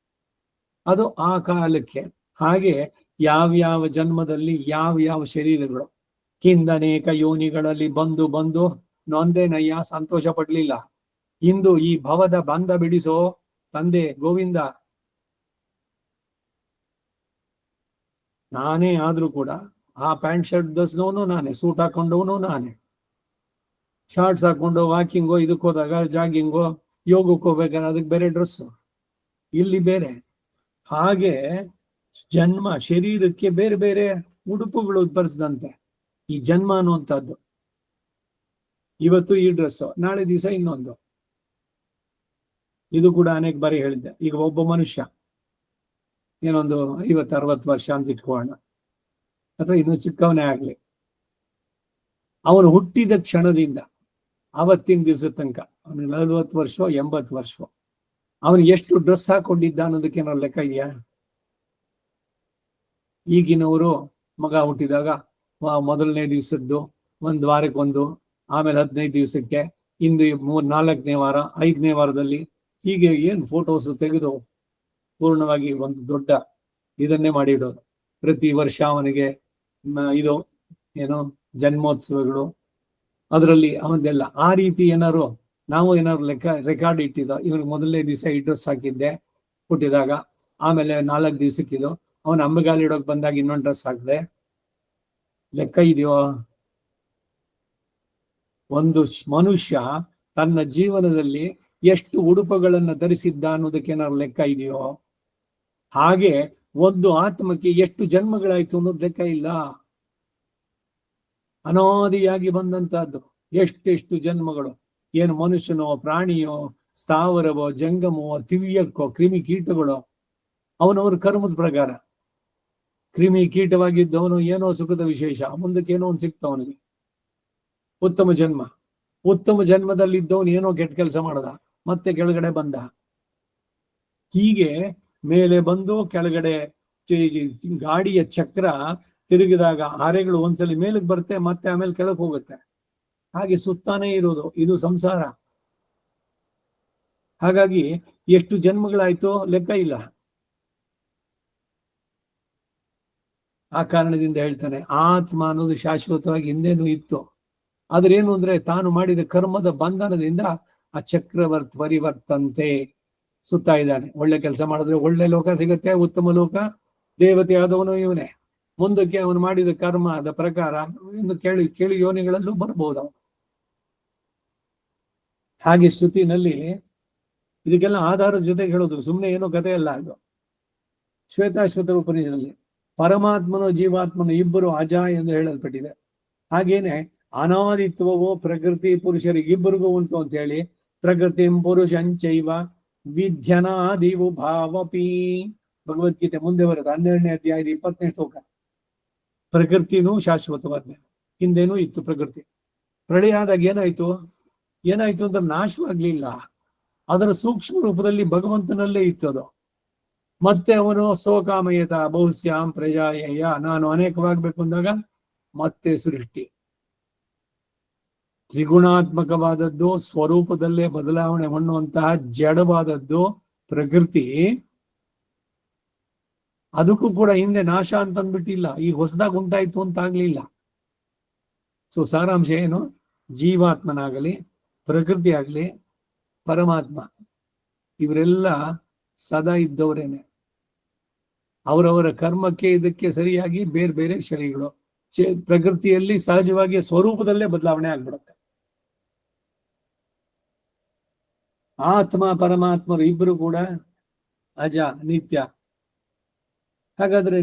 ಅದು ಆ ಕಾಲಕ್ಕೆ. ಹಾಗೆ ಯಾವ್ಯಾವ ಜನ್ಮದಲ್ಲಿ ಯಾವ ಶರೀರಗಳು ಕಿಂದನೇಕ ಯೋನಿಗಳಲ್ಲಿ ಬಂದು ಬಂದು ನೊಂದೇನಯ್ಯ ಸಂತೋಷ ಪಡ್ಲಿಲ್ಲ. ಇಂದು ಈ ಭವದ ಬಂಧ ಬಿಡಿಸೋ ತಂದೆ ಗೋವಿಂದ. ನಾನೇ ಆದ್ರೂ ಕೂಡ ಆ ಪ್ಯಾಂಟ್ ಶರ್ಟ್ ಧರಿಸಿದವನು ನಾನೇ, ಸೂಟ್ ಹಾಕೊಂಡವನು ನಾನೇ, ಶಾರ್ಟ್ಸ್ ಹಾಕೊಂಡು ವಾಕಿಂಗೋ ಇದಕ್ಕೆ ಹೋದಾಗ ಜಾಗಿಂಗೋ ಯೋಗಕ್ಕೆ ಹೋಗ್ಬೇಕಾದ್ರೆ ಅದಕ್ಕೆ ಬೇರೆ ಡ್ರೆಸ್, ಇಲ್ಲಿ ಬೇರೆ. ಹಾಗೆ ಜನ್ಮ ಶರೀರಕ್ಕೆ ಬೇರೆ ಬೇರೆ ಉಡುಪುಗಳು ಬರೆಸಿದಂತೆ ಈ ಜನ್ಮ ಅನ್ನುವಂಥದ್ದು. ಇವತ್ತು ಈ ಡ್ರೆಸ್, ನಾಳೆ ದಿವಸ ಇನ್ನೊಂದು. ಇದು ಕೂಡ ಅನೇಕ ಬಾರಿ ಹೇಳಿದ್ದೆ. ಈಗ ಒಬ್ಬ ಮನುಷ್ಯ ಏನೊಂದು 50-60 ವರ್ಷ ಅಂತ ಇಟ್ಕೊಳ್ಳೋಣ, ಅಥವಾ ಇನ್ನು ಚಿಕ್ಕವನೇ ಆಗ್ಲಿ, ಅವನು ಹುಟ್ಟಿದ ಕ್ಷಣದಿಂದ ಅವತ್ತಿನ ದಿವಸದ ತನಕ ಅವನಿಗೆ 40 ವರ್ಷ 80 ವರ್ಷ ಅವನು ಎಷ್ಟು ಡ್ರೆಸ್ ಹಾಕೊಂಡಿದ್ದ ಅನ್ನೋದಕ್ಕೆ ಏನಾದ್ರು ಲೆಕ್ಕ ಇದೆಯಾ? ಈಗಿನವರು ಮಗ ಹುಟ್ಟಿದಾಗ ಮೊದಲನೇ ದಿವಸದ್ದು 1 ವಾರಕ್ಕೊಂದು, ಆಮೇಲೆ 15 ದಿವಸಕ್ಕೆ, ಇಂದು 3-4ನೇ ವಾರ, 5ನೇ ವಾರದಲ್ಲಿ, ಹೀಗೆ ಏನ್ ಫೋಟೋಸ್ ತೆಗೆದು ಪೂರ್ಣವಾಗಿ ಒಂದು ದೊಡ್ಡ ಇದನ್ನೇ ಮಾಡಿಡೋದು. ಪ್ರತಿ ವರ್ಷ ಅವನಿಗೆ ಇದು ಏನೋ ಜನ್ಮೋತ್ಸವಗಳು, ಅದರಲ್ಲಿ ಅವನ್ನೆಲ್ಲ ಆ ರೀತಿ ಏನಾರು ನಾವು ಏನಾದ್ರು ರೆಕಾರ್ಡ್ ಇಟ್ಟಿದ್ದ. ಇವನಿಗೆ ಮೊದಲನೇ ದಿವಸ ಈ ಡ್ರೆಸ್ ಹಾಕಿದ್ದೆ ಹುಟ್ಟಿದಾಗ, ಆಮೇಲೆ 4 ದಿವಸಕ್ಕಿದು, ಅವನ ಅಂಬೆಗಾಲಿಡೋಕ್ ಬಂದಾಗ ಇನ್ನೊಂದು ಡ್ರೆಸ್ ಹಾಕಿದೆ, ಲೆಕ್ಕ ಇದೆಯೋ? ಒಂದು ಮನುಷ್ಯ ತನ್ನ ಜೀವನದಲ್ಲಿ ಎಷ್ಟು ಉಡುಪುಗಳನ್ನು ಧರಿಸಿದ್ದ ಅನ್ನೋದಕ್ಕೆ ಏನಾದ್ರು ಲೆಕ್ಕ ಇದೆಯೋ? ಹಾಗೆ ಒಂದು ಆತ್ಮಕ್ಕೆ ಎಷ್ಟು ಜನ್ಮಗಳಾಯ್ತು ಅನ್ನೋದು ಲೆಕ್ಕ ಇಲ್ಲ. ಅನಾದಿಯಾಗಿ ಬಂದಂತಹದ್ದು ಎಷ್ಟೆಷ್ಟು ಜನ್ಮಗಳು. ಏನು ಮನುಷ್ಯನೋ, ಪ್ರಾಣಿಯೋ, ಸ್ಥಾವರವೋ, ಜಂಗಮೋ, ತಿವ್ಯಕ್ಕೋ, ಕ್ರಿಮಿ ಕೀಟಗಳು, ಅವನವ್ರ ಕರ್ಮದ ಪ್ರಕಾರ. ಕ್ರಿಮಿ ಕೀಟವಾಗಿದ್ದವನು ಏನೋ ಸುಖದ ವಿಶೇಷ, ಮುಂದಕ್ಕೆ ಏನೋ ಒಂದು ಸಿಕ್ತವನಿಗೆ ಉತ್ತಮ ಜನ್ಮ. ಉತ್ತಮ ಜನ್ಮದಲ್ಲಿದ್ದವನು ಏನೋ ಕೆಟ್ಟ ಕೆಲಸ ಮಾಡದ, ಮತ್ತೆ ಕೆಳಗಡೆ ಬಂದ. ಹೀಗೆ ಮೇಲೆ ಬಂದು ಕೆಳಗಡೆ ಗಾಡಿಯ ಚಕ್ರ ತಿರುಗಿದಾಗ ಅರೆಗಳು ಒಂದ್ಸಲಿ ಮೇಲಕ್ಕೆ ಬರುತ್ತೆ, ಮತ್ತೆ ಆಮೇಲೆ ಕೆಳಗೆ ಹೋಗುತ್ತೆ. ಹಾಗೆ ಸುತ್ತಾನೇ ಇರೋದು ಇದು ಸಂಸಾರ. ಹಾಗಾಗಿ ಎಷ್ಟು ಜನ್ಮಗಳಾಯ್ತು ಲೆಕ್ಕ ಇಲ್ಲ. ಆ ಕಾರಣದಿಂದ ಹೇಳ್ತಾನೆ, ಆತ್ಮ ಅನ್ನೋದು ಶಾಶ್ವತವಾಗಿ ಹಿಂದೇನು ಇತ್ತು. ಆದ್ರೇನು ಅಂದ್ರೆ ತಾನು ಮಾಡಿದ ಕರ್ಮದ ಬಂಧನದಿಂದ ಆ ಚಕ್ರವರ್ತಿ ಪರಿವರ್ತಂತೆ ಸುತ್ತಾ ಇದ್ದಾನೆ. ಒಳ್ಳೆ ಕೆಲಸ ಮಾಡಿದ್ರೆ ಒಳ್ಳೆ ಲೋಕ ಸಿಗುತ್ತೆ, ಉತ್ತಮ ಲೋಕ. ದೇವತೆ ಆದವನು ಇವನೇ. ಮುಂದಕ್ಕೆ ಅವನು ಮಾಡಿದ ಕರ್ಮದ ಪ್ರಕಾರ ಇನ್ನು ಕೇಳಿ ಯೋನಿಗಳಲ್ಲೂ ಬರ್ಬೋದು. ಹಾಗೆ ಶ್ರುತಿನಲ್ಲಿ ಇದಕ್ಕೆಲ್ಲ ಆಧಾರದ ಜೊತೆಗೆ ಹೇಳೋದು, ಸುಮ್ಮನೆ ಏನೋ ಕಥೆ ಅಲ್ಲ ಇದು. ಶ್ವೇತಾಶ್ವತರ ಉಪನಿಷದಲ್ಲಿ ಪರಮಾತ್ಮನು ಜೀವಾತ್ಮನು ಇಬ್ಬರು ಅಜ ಎಂದು ಹೇಳಲ್ಪಟ್ಟಿದೆ. ಹಾಗೇನೆ ಅನಾದಿತ್ವವು ಪ್ರಕೃತಿ ಪುರುಷರಿಗೆ ಇಬ್ಬರಿಗೂ ಉಂಟು ಅಂತ ಹೇಳಿ, ಪ್ರಕೃತಿ ಪುರುಷಂಚೈವ ವಿಧ್ಯನಾದಿವು ಭಾವಪಿ ಭಗವದ್ಗೀತೆ ಮುಂದೆ ಬರುತ್ತೆ 12ನೇ ಅಧ್ಯಾಯದ 20ನೇ ಶ್ಲೋಕ. ಪ್ರಕೃತಿನೂ ಶಾಶ್ವತವಾದ, ಹಿಂದೇನೂ ಇತ್ತು ಪ್ರಕೃತಿ. ಪ್ರಳಯ ಆದಾಗ ಏನಾಯ್ತು ಅಂತ ನಾಶವಾಗ್ಲಿಲ್ಲ. ಅದರ ಸೂಕ್ಷ್ಮ ರೂಪದಲ್ಲಿ ಭಗವಂತನಲ್ಲೇ ಇತ್ತು ಅದು. ಮತ್ತೆ ಅವನು ಸೋಕಾಮಯತ ಬಹುಶ್ಯಾಂ ಪ್ರಜಾಯೇಯ, ನಾನು ಅನೇಕವಾಗಬೇಕು ಅಂದಾಗ ಮತ್ತೆ ಸೃಷ್ಟಿ. ತ್ರಿಗುಣಾತ್ಮಕವಾದದ್ದು, ಸ್ವರೂಪದಲ್ಲೇ ಬದಲಾವಣೆ ಮಾಡುವಂತಹ ಜಡವಾದದ್ದು ಪ್ರಕೃತಿ. ಅದಕ್ಕೂ ಕೂಡ ಹಿಂದೆ ನಾಶ ಅಂತ ಅಂದ್ಬಿಟ್ಟಿಲ್ಲ, ಈಗ ಹೊಸದಾಗಿ ಉಂಟಾಯ್ತು ಅಂತ ಆಗ್ಲಿಲ್ಲ. ಸೊ ಸಾರಾಂಶ ಏನು? ಜೀವಾತ್ಮನಾಗಲಿ, ಪ್ರಕೃತಿ ಆಗಲಿ, ಪರಮಾತ್ಮ ಇವರೆಲ್ಲ ಸದಾ ಇದ್ದವರೇನೆ. ಅವರವರ ಕರ್ಮಕ್ಕೆ ಇದಕ್ಕೆ ಸರಿಯಾಗಿ ಬೇರೆ ಬೇರೆ ಶರೀರಗಳು. ಪ್ರಕೃತಿಯಲ್ಲಿ ಸಹಜವಾಗಿ ಸ್ವರೂಪದಲ್ಲೇ ಬದಲಾವಣೆ ಆಗ್ಬಿಡುತ್ತೆ. ಆತ್ಮ ಪರಮಾತ್ಮರು ಇಬ್ರು ಕೂಡ ಅಜ, ನಿತ್ಯ. ಹಾಗಾದ್ರೆ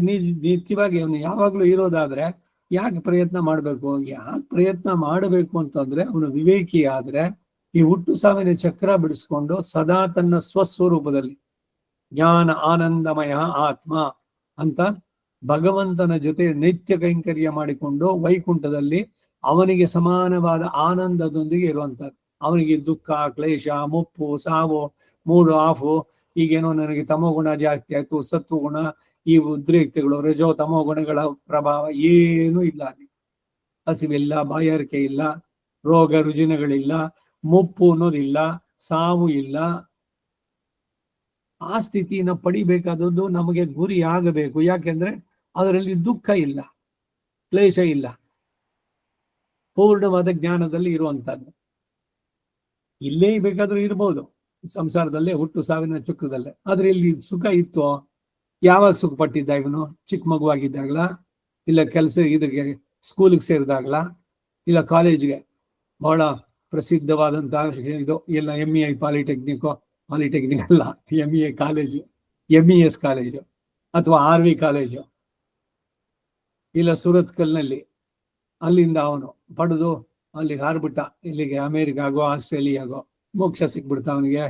ನಿತ್ಯವಾಗಿ ಅವನು ಯಾವಾಗ್ಲೂ ಇರೋದಾದ್ರೆ ಯಾಕೆ ಪ್ರಯತ್ನ ಮಾಡ್ಬೇಕು? ಯಾಕೆ ಪ್ರಯತ್ನ ಮಾಡಬೇಕು ಅಂತಂದ್ರೆ, ಅವನು ವಿವೇಕಿ ಆದ್ರೆ ಈ ಹುಟ್ಟು ಸಾವಿನ ಚಕ್ರ ಬಿಡಿಸ್ಕೊಂಡು ಸದಾ ತನ್ನ ಸ್ವಸ್ವರೂಪದಲ್ಲಿ ಜ್ಞಾನ ಆನಂದಮಯ ಆತ್ಮ ಅಂತ ಭಗವಂತನ ಜೊತೆ ನಿತ್ಯ ಕೈಂಕರ್ಯ ಮಾಡಿಕೊಂಡು ವೈಕುಂಠದಲ್ಲಿ ಅವನಿಗೆ ಸಮಾನವಾದ ಆನಂದದೊಂದಿಗೆ ಇರುವಂತದ್ದು. ಅವನಿಗೆ ದುಃಖ, ಕ್ಲೇಶ, ಮುಪ್ಪು, ಸಾವು, ಮೂಡು ಆಫು, ಈಗೇನೋ ನನಗೆ ತಮೋಗುಣ ಜಾಸ್ತಿ ಆಯ್ತು, ಸತ್ವಗುಣ, ಈ ಉದ್ರೇಕ್ತಿಗಳು, ರಜೋ ತಮೋ ಗುಣಗಳ ಪ್ರಭಾವ ಏನೂ ಇಲ್ಲ ಅಲ್ಲಿ. ಹಸಿವಿಲ್ಲ, ಬಾಯಾರಿಕೆ ಇಲ್ಲ, ರೋಗ ರುಜಿನಗಳಿಲ್ಲ, ಮುಪ್ಪು ಅನ್ನೋದಿಲ್ಲ, ಸಾವು ಇಲ್ಲ. ಆ ಸ್ಥಿತಿನ ಪಡಿಬೇಕಾದದ್ದು ನಮಗೆ ಗುರಿ ಆಗಬೇಕು. ಯಾಕೆಂದ್ರೆ ಅದರಲ್ಲಿ ದುಃಖ ಇಲ್ಲ, ಕ್ಲೇಶ ಇಲ್ಲ, ಪೂರ್ಣವಾದ ಜ್ಞಾನದಲ್ಲಿ ಇರುವಂತದ್ದು. ಇಲ್ಲೇ ಬೇಕಾದ್ರೂ ಇರ್ಬೋದು ಸಂಸಾರದಲ್ಲೇ, ಹುಟ್ಟು ಸಾವಿನ ಚಕ್ರದಲ್ಲೇ. ಆದ್ರೆ ಇಲ್ಲಿ ಸುಖ ಇತ್ತು. ಯಾವಾಗ ಸುಖ ಪಟ್ಟಿದ್ದ ಇವನು? ಚಿಕ್ಕ ಮಗುವಾಗಿದ್ದಾಗಲ, ಇಲ್ಲ ಕೆಲಸ ಇದಕ್ಕೆ ಸ್ಕೂಲಿಗೆ ಸೇರಿದಾಗಲ, ಇಲ್ಲ ಕಾಲೇಜ್ಗೆ ಬಹಳ ಪ್ರಸಿದ್ಧವಾದಂತಹ ಇದು ಎಲ್ಲ MEI ಪಾಲಿಟೆಕ್ನಿಕ್ ಅಲ್ಲ, MEI ಕಾಲೇಜು, MES ಕಾಲೇಜು, ಅಥವಾ RV ಕಾಲೇಜು, ಇಲ್ಲ ಸುರತ್ಕಲ್ನಲ್ಲಿ. ಅಲ್ಲಿಂದ ಅವನು ಪಡೆದು ಅಲ್ಲಿಗೆ ಹಾರ್ಬಿಟ್ಟ, ಇಲ್ಲಿಗೆ ಅಮೇರಿಕಾಗೋ ಆಸ್ಟ್ರೇಲಿಯಾಗೋ. ಮೋಕ್ಷ ಸಿಕ್ಬಿಡ್ತ ಅವನಿಗೆ.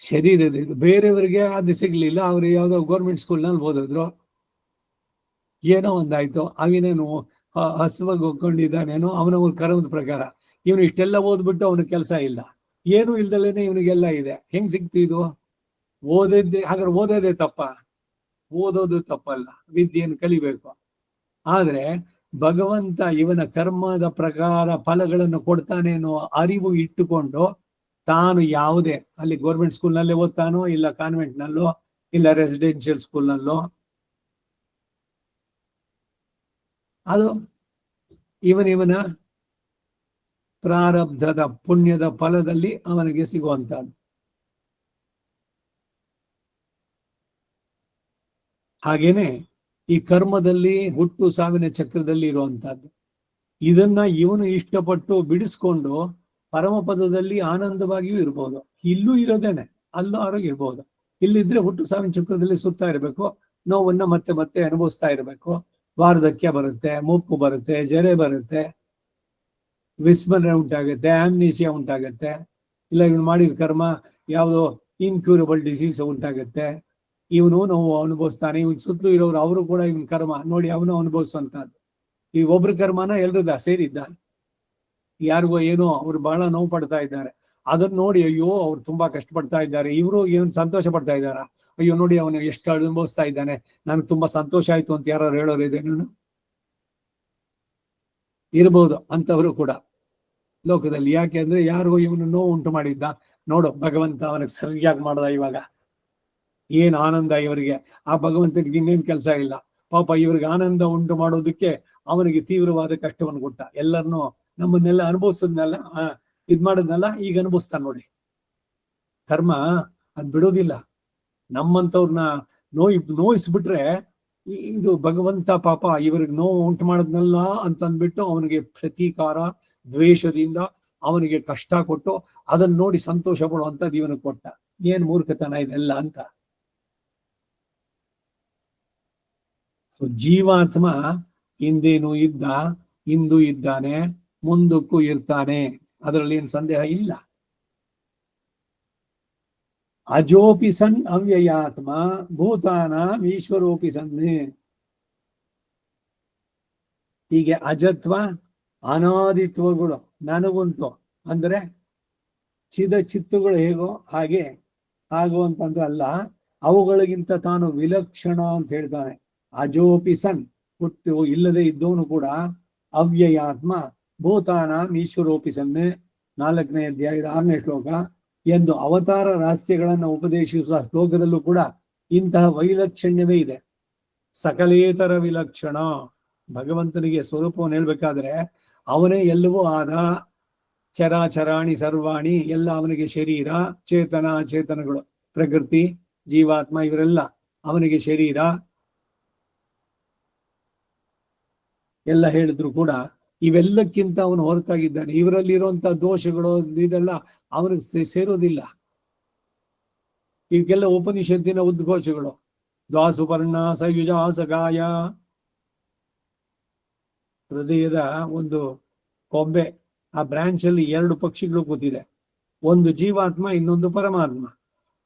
ಶರೀರದ ಇದು ಬೇರೆಯವರಿಗೆ ಅದು ಸಿಗ್ಲಿಲ್ಲ. ಅವ್ರು ಯಾವ್ದೋ ಗೌರ್ಮೆಂಟ್ ಸ್ಕೂಲ್ನಲ್ಲಿ ಓದಿದ್ರು, ಏನೋ ಒಂದಾಯ್ತು. ಅವಿನೇನು ಹಸುವಾಗಿ ಹೋಗ್ಕೊಂಡಿದ್ದಾನೇನೋ ಅವನ ಕರ್ಮದ ಪ್ರಕಾರ. ಇವನು ಇಷ್ಟೆಲ್ಲ ಓದ್ಬಿಟ್ಟು ಅವನ ಕೆಲಸ ಇಲ್ಲ, ಏನು ಇಲ್ದಲೇನೆ ಇವನಿಗೆಲ್ಲ ಇದೆ. ಹೆಂಗ್ ಸಿಕ್ತು ಇದು? ಓದಿದ್ದೆ. ಹಾಗಾದ್ರೆ ಓದೋದೇ ತಪ್ಪ? ಓದೋದು ತಪ್ಪಲ್ಲ, ವಿದ್ಯೆಯನ್ನು ಕಲಿಬೇಕು. ಆದ್ರೆ ಭಗವಂತ ಇವನ ಕರ್ಮದ ಪ್ರಕಾರ ಫಲಗಳನ್ನು ಕೊಡ್ತಾನೆ ಅನ್ನೋ ಅರಿವು ಇಟ್ಟುಕೊಂಡು ತಾನು ಯಾವುದೇ ಅಲ್ಲಿ ಗೌರ್ಮೆಂಟ್ ಸ್ಕೂಲ್ನಲ್ಲೇ ಓದ್ತಾನೋ, ಇಲ್ಲ ಕಾನ್ವೆಂಟ್ ನಲ್ಲೋ, ಇಲ್ಲ ರೆಸಿಡೆನ್ಷಿಯಲ್ ಸ್ಕೂಲ್ನಲ್ಲೋ, ಅದು ಇವನ ಪ್ರಾರಬ್ಧದ ಪುಣ್ಯದ ಫಲದಲ್ಲಿ ಅವನಿಗೆ ಸಿಗುವಂತಹದ್ದು. ಹಾಗೇನೆ ಈ ಕರ್ಮದಲ್ಲಿ, ಹುಟ್ಟು ಸಾವಿನ ಚಕ್ರದಲ್ಲಿ ಇರುವಂತಹದ್ದು. ಇದನ್ನ ಇವನು ಇಷ್ಟಪಟ್ಟು ಬಿಡಿಸ್ಕೊಂಡು ಪರಮಪದದಲ್ಲಿ ಆನಂದವಾಗಿಯೂ ಇರ್ಬೋದು. ಇಲ್ಲೂ ಇರೋದೇನೆ, ಅಲ್ಲೂ ಆರೋಗ್ಯ ಇರ್ಬೋದು. ಇಲ್ಲಿದ್ರೆ ಹುಟ್ಟು ಸಾವಿನ ಚಕ್ರದಲ್ಲಿ ಸುತ್ತಾ ಇರಬೇಕು, ನೋವನ್ನ ಮತ್ತೆ ಮತ್ತೆ ಅನುಭವಿಸ್ತಾ ಇರಬೇಕು. ವಾರ್ಧಕ್ಯ ಬರುತ್ತೆ, ಮುಪ್ಪು ಬರುತ್ತೆ, ಜರೆ ಬರುತ್ತೆ, ವಿಸ್ಮರಣೆ ಉಂಟಾಗುತ್ತೆ, ಆಮ್ನೀಸಿಯಾ ಉಂಟಾಗತ್ತೆ. ಇಲ್ಲ ಇವನು ಮಾಡಿದ ಕರ್ಮ ಯಾವುದೋ ಇನ್ಕ್ಯೂರಬಲ್ ಡಿಸೀಸ್ ಉಂಟಾಗತ್ತೆ. ಇವನು ನೋವು ಅನುಭವಿಸ್ತಾನೆ. ಇವನ್ ಸುತ್ತಲೂ ಇರೋರು ಅವರು ಕೂಡ ಇವನ್ ಕರ್ಮ ನೋಡಿ ಅವನು ಅನುಭವಿಸುವಂತಹದ್ದು. ಈ ಒಬ್ರ ಕರ್ಮನ ಎಲ್ರದ ಸೇರಿದ್ದ, ಯಾರಿಗೋ ಏನೋ ಅವ್ರು ಬಹಳ ನೋವು ಪಡ್ತಾ ಇದ್ದಾರೆ. ಅದನ್ನ ನೋಡಿ ಅಯ್ಯೋ ಅವ್ರು ತುಂಬಾ ಕಷ್ಟಪಡ್ತಾ ಇದ್ದಾರೆ, ಇವರು ಏನು ಸಂತೋಷ ಪಡ್ತಾ ಇದ್ದಾರ, ಅಯ್ಯೋ ನೋಡಿ ಅವನು ಎಷ್ಟು ಅನುಭವಿಸ್ತಾ ಇದ್ದಾನೆ, ನನಗೆ ತುಂಬಾ ಸಂತೋಷ ಆಯ್ತು ಅಂತ ಯಾರು ಹೇಳೋರು ಇದೆ ಇರ್ಬೋದು ಅಂತವರು ಕೂಡ ಲೋಕದಲ್ಲಿ. ಯಾಕೆ ಅಂದ್ರೆ ಯಾರಿಗೋ ಇವನು ನೋವು ಉಂಟು ಮಾಡಿದ್ದ, ನೋಡು ಭಗವಂತ ಅವನಿಗೆ ಸರಿಯಾಗಿ ಮಾಡ್ದ, ಇವಾಗ ಏನ್ ಆನಂದ ಇವರಿಗೆ. ಆ ಭಗವಂತನಿಗೆ ಇನ್ನೇನ್ ಕೆಲಸ ಇಲ್ಲ ಪಾಪ. ಇವ್ರಿಗೆ ಆನಂದ ಉಂಟು ಮಾಡೋದಕ್ಕೆ ಅವನಿಗೆ ತೀವ್ರವಾದ ಕಷ್ಟವನ್ನು ಕೊಟ್ಟ. ಎಲ್ಲರನ್ನೂ ನಮ್ಮನ್ನೆಲ್ಲ ಅನುಭವಿಸದ್ನೆಲ್ಲ ಇದ್ ಮಾಡದ್ನೆಲ್ಲ ಈಗ ಅನುಭವಿಸ್ತಾನೆ ನೋಡಿ. ಕರ್ಮ ಅದ್ ಬಿಡೋದಿಲ್ಲ. ನಮ್ಮಂತವ್ರನ್ನ ನೋಯಿಸ್ಬಿಟ್ರೆ ಇದು ಭಗವಂತ ಪಾಪ ಇವ್ರಿಗೆ ನೋವು ಉಂಟು ಮಾಡದ್ನಲ್ಲ ಅಂತಂದ್ಬಿಟ್ಟು ಅವನಿಗೆ ಪ್ರತೀಕಾರ ದ್ವೇಷದಿಂದ ಅವನಿಗೆ ಕಷ್ಟ ಕೊಟ್ಟು ಅದನ್ನ ನೋಡಿ ಸಂತೋಷ ಪಡುವಂತದ್ದು ಇವನಿಗೆ ಕೊಟ್ಟ. ಏನ್ ಮೂರ್ಖತನ ಇದೆಲ್ಲ ಅಂತ. ಸೊ ಜೀವಾತ್ಮ ಹಿಂದೇನು ಇದ್ದ, ಇಂದು ಇದ್ದಾನೆ, ಮುಂದಕ್ಕೂ ಇರ್ತಾನೆ, ಅದರಲ್ಲಿ ಏನು ಸಂದೇಹ ಇಲ್ಲ. ಅಜೋಪಿ ಸನ್ ಅವ್ಯಯಾತ್ಮ ಭೂತಾನ ಈಶ್ವರೋಪಿ ಸನ್ನೆ. ಹೀಗೆ ಅಜತ್ವ ಅನಾದಿತ್ವಗಳು ನನಗುಂಟು ಅಂದ್ರೆ ಚಿತ್ತುಗಳು ಹೇಗೋ ಹಾಗೆ ಆಗುವಂತಂದ್ರೆ ಅಲ್ಲ, ಅವುಗಳಿಗಿಂತ ತಾನು ವಿಲಕ್ಷಣ ಅಂತ ಹೇಳ್ತಾನೆ. ಅಜೋಪಿ ಸನ್, ಹುಟ್ಟು ಇಲ್ಲದೆ ಇದ್ದವನು ಕೂಡ ಅವ್ಯಯಾತ್ಮ ಭೂತಾನ ಈಶ್ವರೋಪಿ ಸನ್ನೆ, 4ನೇ ಅಧ್ಯಾಯದ 6ನೇ ಶ್ಲೋಕ ಎಂದು ಅವತಾರ ರಹಸ್ಯಗಳನ್ನು ಉಪದೇಶಿಸುವ ಶ್ಲೋಕದಲ್ಲೂ ಕೂಡ ಇಂತಹ ವೈಲಕ್ಷಣ್ಯವೇ ಇದೆ. ಸಕಲೇತರ ವಿಲಕ್ಷಣ. ಭಗವಂತನಿಗೆ ಸ್ವರೂಪವನ್ನು ಹೇಳ್ಬೇಕಾದ್ರೆ ಅವನೇ ಎಲ್ಲವೂ ಆದ. ಚರಾಚರಾಣಿ ಸರ್ವಾಣಿ, ಎಲ್ಲ ಅವನಿಗೆ ಶರೀರ, ಚೇತನ ಚೇತನಗಳು, ಪ್ರಕೃತಿ, ಜೀವಾತ್ಮ ಇವರೆಲ್ಲ ಅವನಿಗೆ ಶರೀರ ಎಲ್ಲ ಹೇಳಿದ್ರು ಕೂಡ ಇವೆಲ್ಲಕ್ಕಿಂತ ಅವನು ಹೊರತಾಗಿದ್ದಾನೆ. ಇವರಲ್ಲಿರುವಂತ ದೋಷಗಳು ಇದೆಲ್ಲ ಅವನಿಗೆ ಸೇರೋದಿಲ್ಲ. ಇವಕ್ಕೆಲ್ಲ ಉಪನಿಷತ್ತಿನ ಉದ್ಘೋಷಗಳು. ದ್ವಾಸುಪರ್ಣ ಸಯುಜ ಸಗಾಯ, ಹೃದಯದ ಒಂದು ಕೊಂಬೆ, ಆ ಬ್ರಾಂಚ್ ಅಲ್ಲಿ 2 ಪಕ್ಷಿಗಳು ಕೂತಿದೆ, ಒಂದು ಜೀವಾತ್ಮ, ಇನ್ನೊಂದು ಪರಮಾತ್ಮ.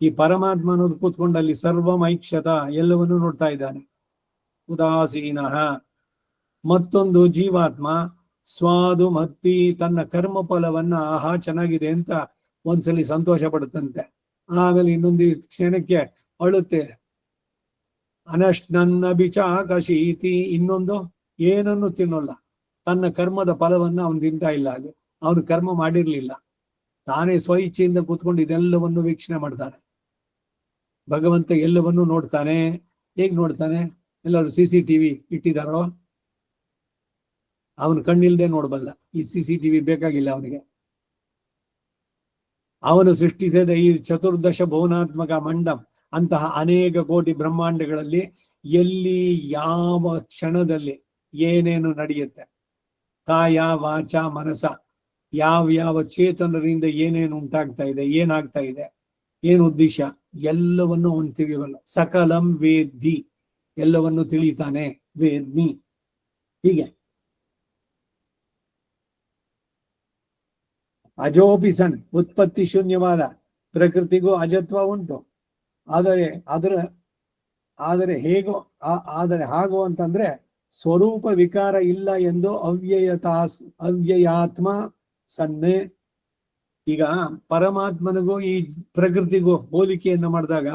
ಈ ಪರಮಾತ್ಮ ಅನ್ನೋದು ಕೂತ್ಕೊಂಡಲ್ಲಿ ಸರ್ವಮೈಕ್ಷತ, ಎಲ್ಲವನ್ನೂ ನೋಡ್ತಾ ಇದ್ದಾನೆ. ಉದಾಸೀನ. ಮತ್ತೊಂದು ಜೀವಾತ್ಮ ಸ್ವಾದು ಮತ್ತಿ, ತನ್ನ ಕರ್ಮ ಫಲವನ್ನ ಆಹಾ ಚೆನ್ನಾಗಿದೆ ಅಂತ ಒಂದ್ಸಲಿ ಸಂತೋಷ ಪಡುತ್ತಂತೆ, ಆಮೇಲೆ ಇನ್ನೊಂದು ಕ್ಷಣಕ್ಕೆ ಅಳುತ್ತೆ. ಅನಶ್ನನ್ನ ಬಿಚಾಕಶೀತಿ, ಇನ್ನೊಂದು ಏನನ್ನು ತಿನ್ನೋಲ್ಲ, ತನ್ನ ಕರ್ಮದ ಫಲವನ್ನ ಅವನು ತಿಂತಾ ಇಲ್ಲ, ಅಲ್ಲಿ ಅವನು ಕರ್ಮ ಮಾಡಿರ್ಲಿಲ್ಲ, ತಾನೇ ಸ್ವಇಚ್ಛೆಯಿಂದ ಕೂತ್ಕೊಂಡು ಇದೆಲ್ಲವನ್ನು ವೀಕ್ಷಣೆ ಮಾಡ್ತಾನೆ. ಭಗವಂತ ಎಲ್ಲವನ್ನೂ ನೋಡ್ತಾನೆ. ಹೇಗ್ ನೋಡ್ತಾನೆ? ಎಲ್ಲರೂ CCTV ಇಟ್ಟಿದಾರೋ? ಅವನು ಕಣ್ಣಿಲ್ದೆ ನೋಡ್ಬಲ್ಲ. ಈ CCTV ಬೇಕಾಗಿಲ್ಲ ಅವನಿಗೆ. ಅವನು ಸೃಷ್ಟಿಸಿದ ಈ 14 ಭುವನಾತ್ಮಕ ಮಂಡಂ ಅಂತಹ ಅನೇಕ ಕೋಟಿ ಬ್ರಹ್ಮಾಂಡಗಳಲ್ಲಿ ಎಲ್ಲಿ ಯಾವ ಕ್ಷಣದಲ್ಲಿ ಏನೇನು ನಡೆಯುತ್ತೆ, ಕಾಯ ವಾಚ ಮನಸ, ಯಾವ ಚೇತನರಿಂದ ಏನೇನು ಉಂಟಾಗ್ತಾ ಇದೆ, ಏನಾಗ್ತಾ ಇದೆ, ಏನು ಉದ್ದೇಶ, ಎಲ್ಲವನ್ನು ಅವನು ತಿಳಿಯಬಲ್ಲ. ಸಕಲಂ ವೇದ್ದಿ, ಎಲ್ಲವನ್ನು ತಿಳಿತಾನೆ. ವೇದ್ಮಿ. ಹೀಗೆ ಅಜೋಪಿ ಸನ್, ಉತ್ಪತ್ತಿ ಶೂನ್ಯವಾದ ಪ್ರಕೃತಿಗೂ ಅಜತ್ವ ಉಂಟು. ಆದರೆ ಹೇಗೋ ಆದರೆ ಹಾಗೋ ಅಂತಂದ್ರೆ ಸ್ವರೂಪ ವಿಕಾರ ಇಲ್ಲ ಎಂದು ಅವ್ಯಯಾತ್ಮ ಸನ್ನೆ. ಈಗ ಪರಮಾತ್ಮನಿಗೂ ಈ ಪ್ರಕೃತಿಗೂ ಹೋಲಿಕೆಯನ್ನು ಮಾಡಿದಾಗ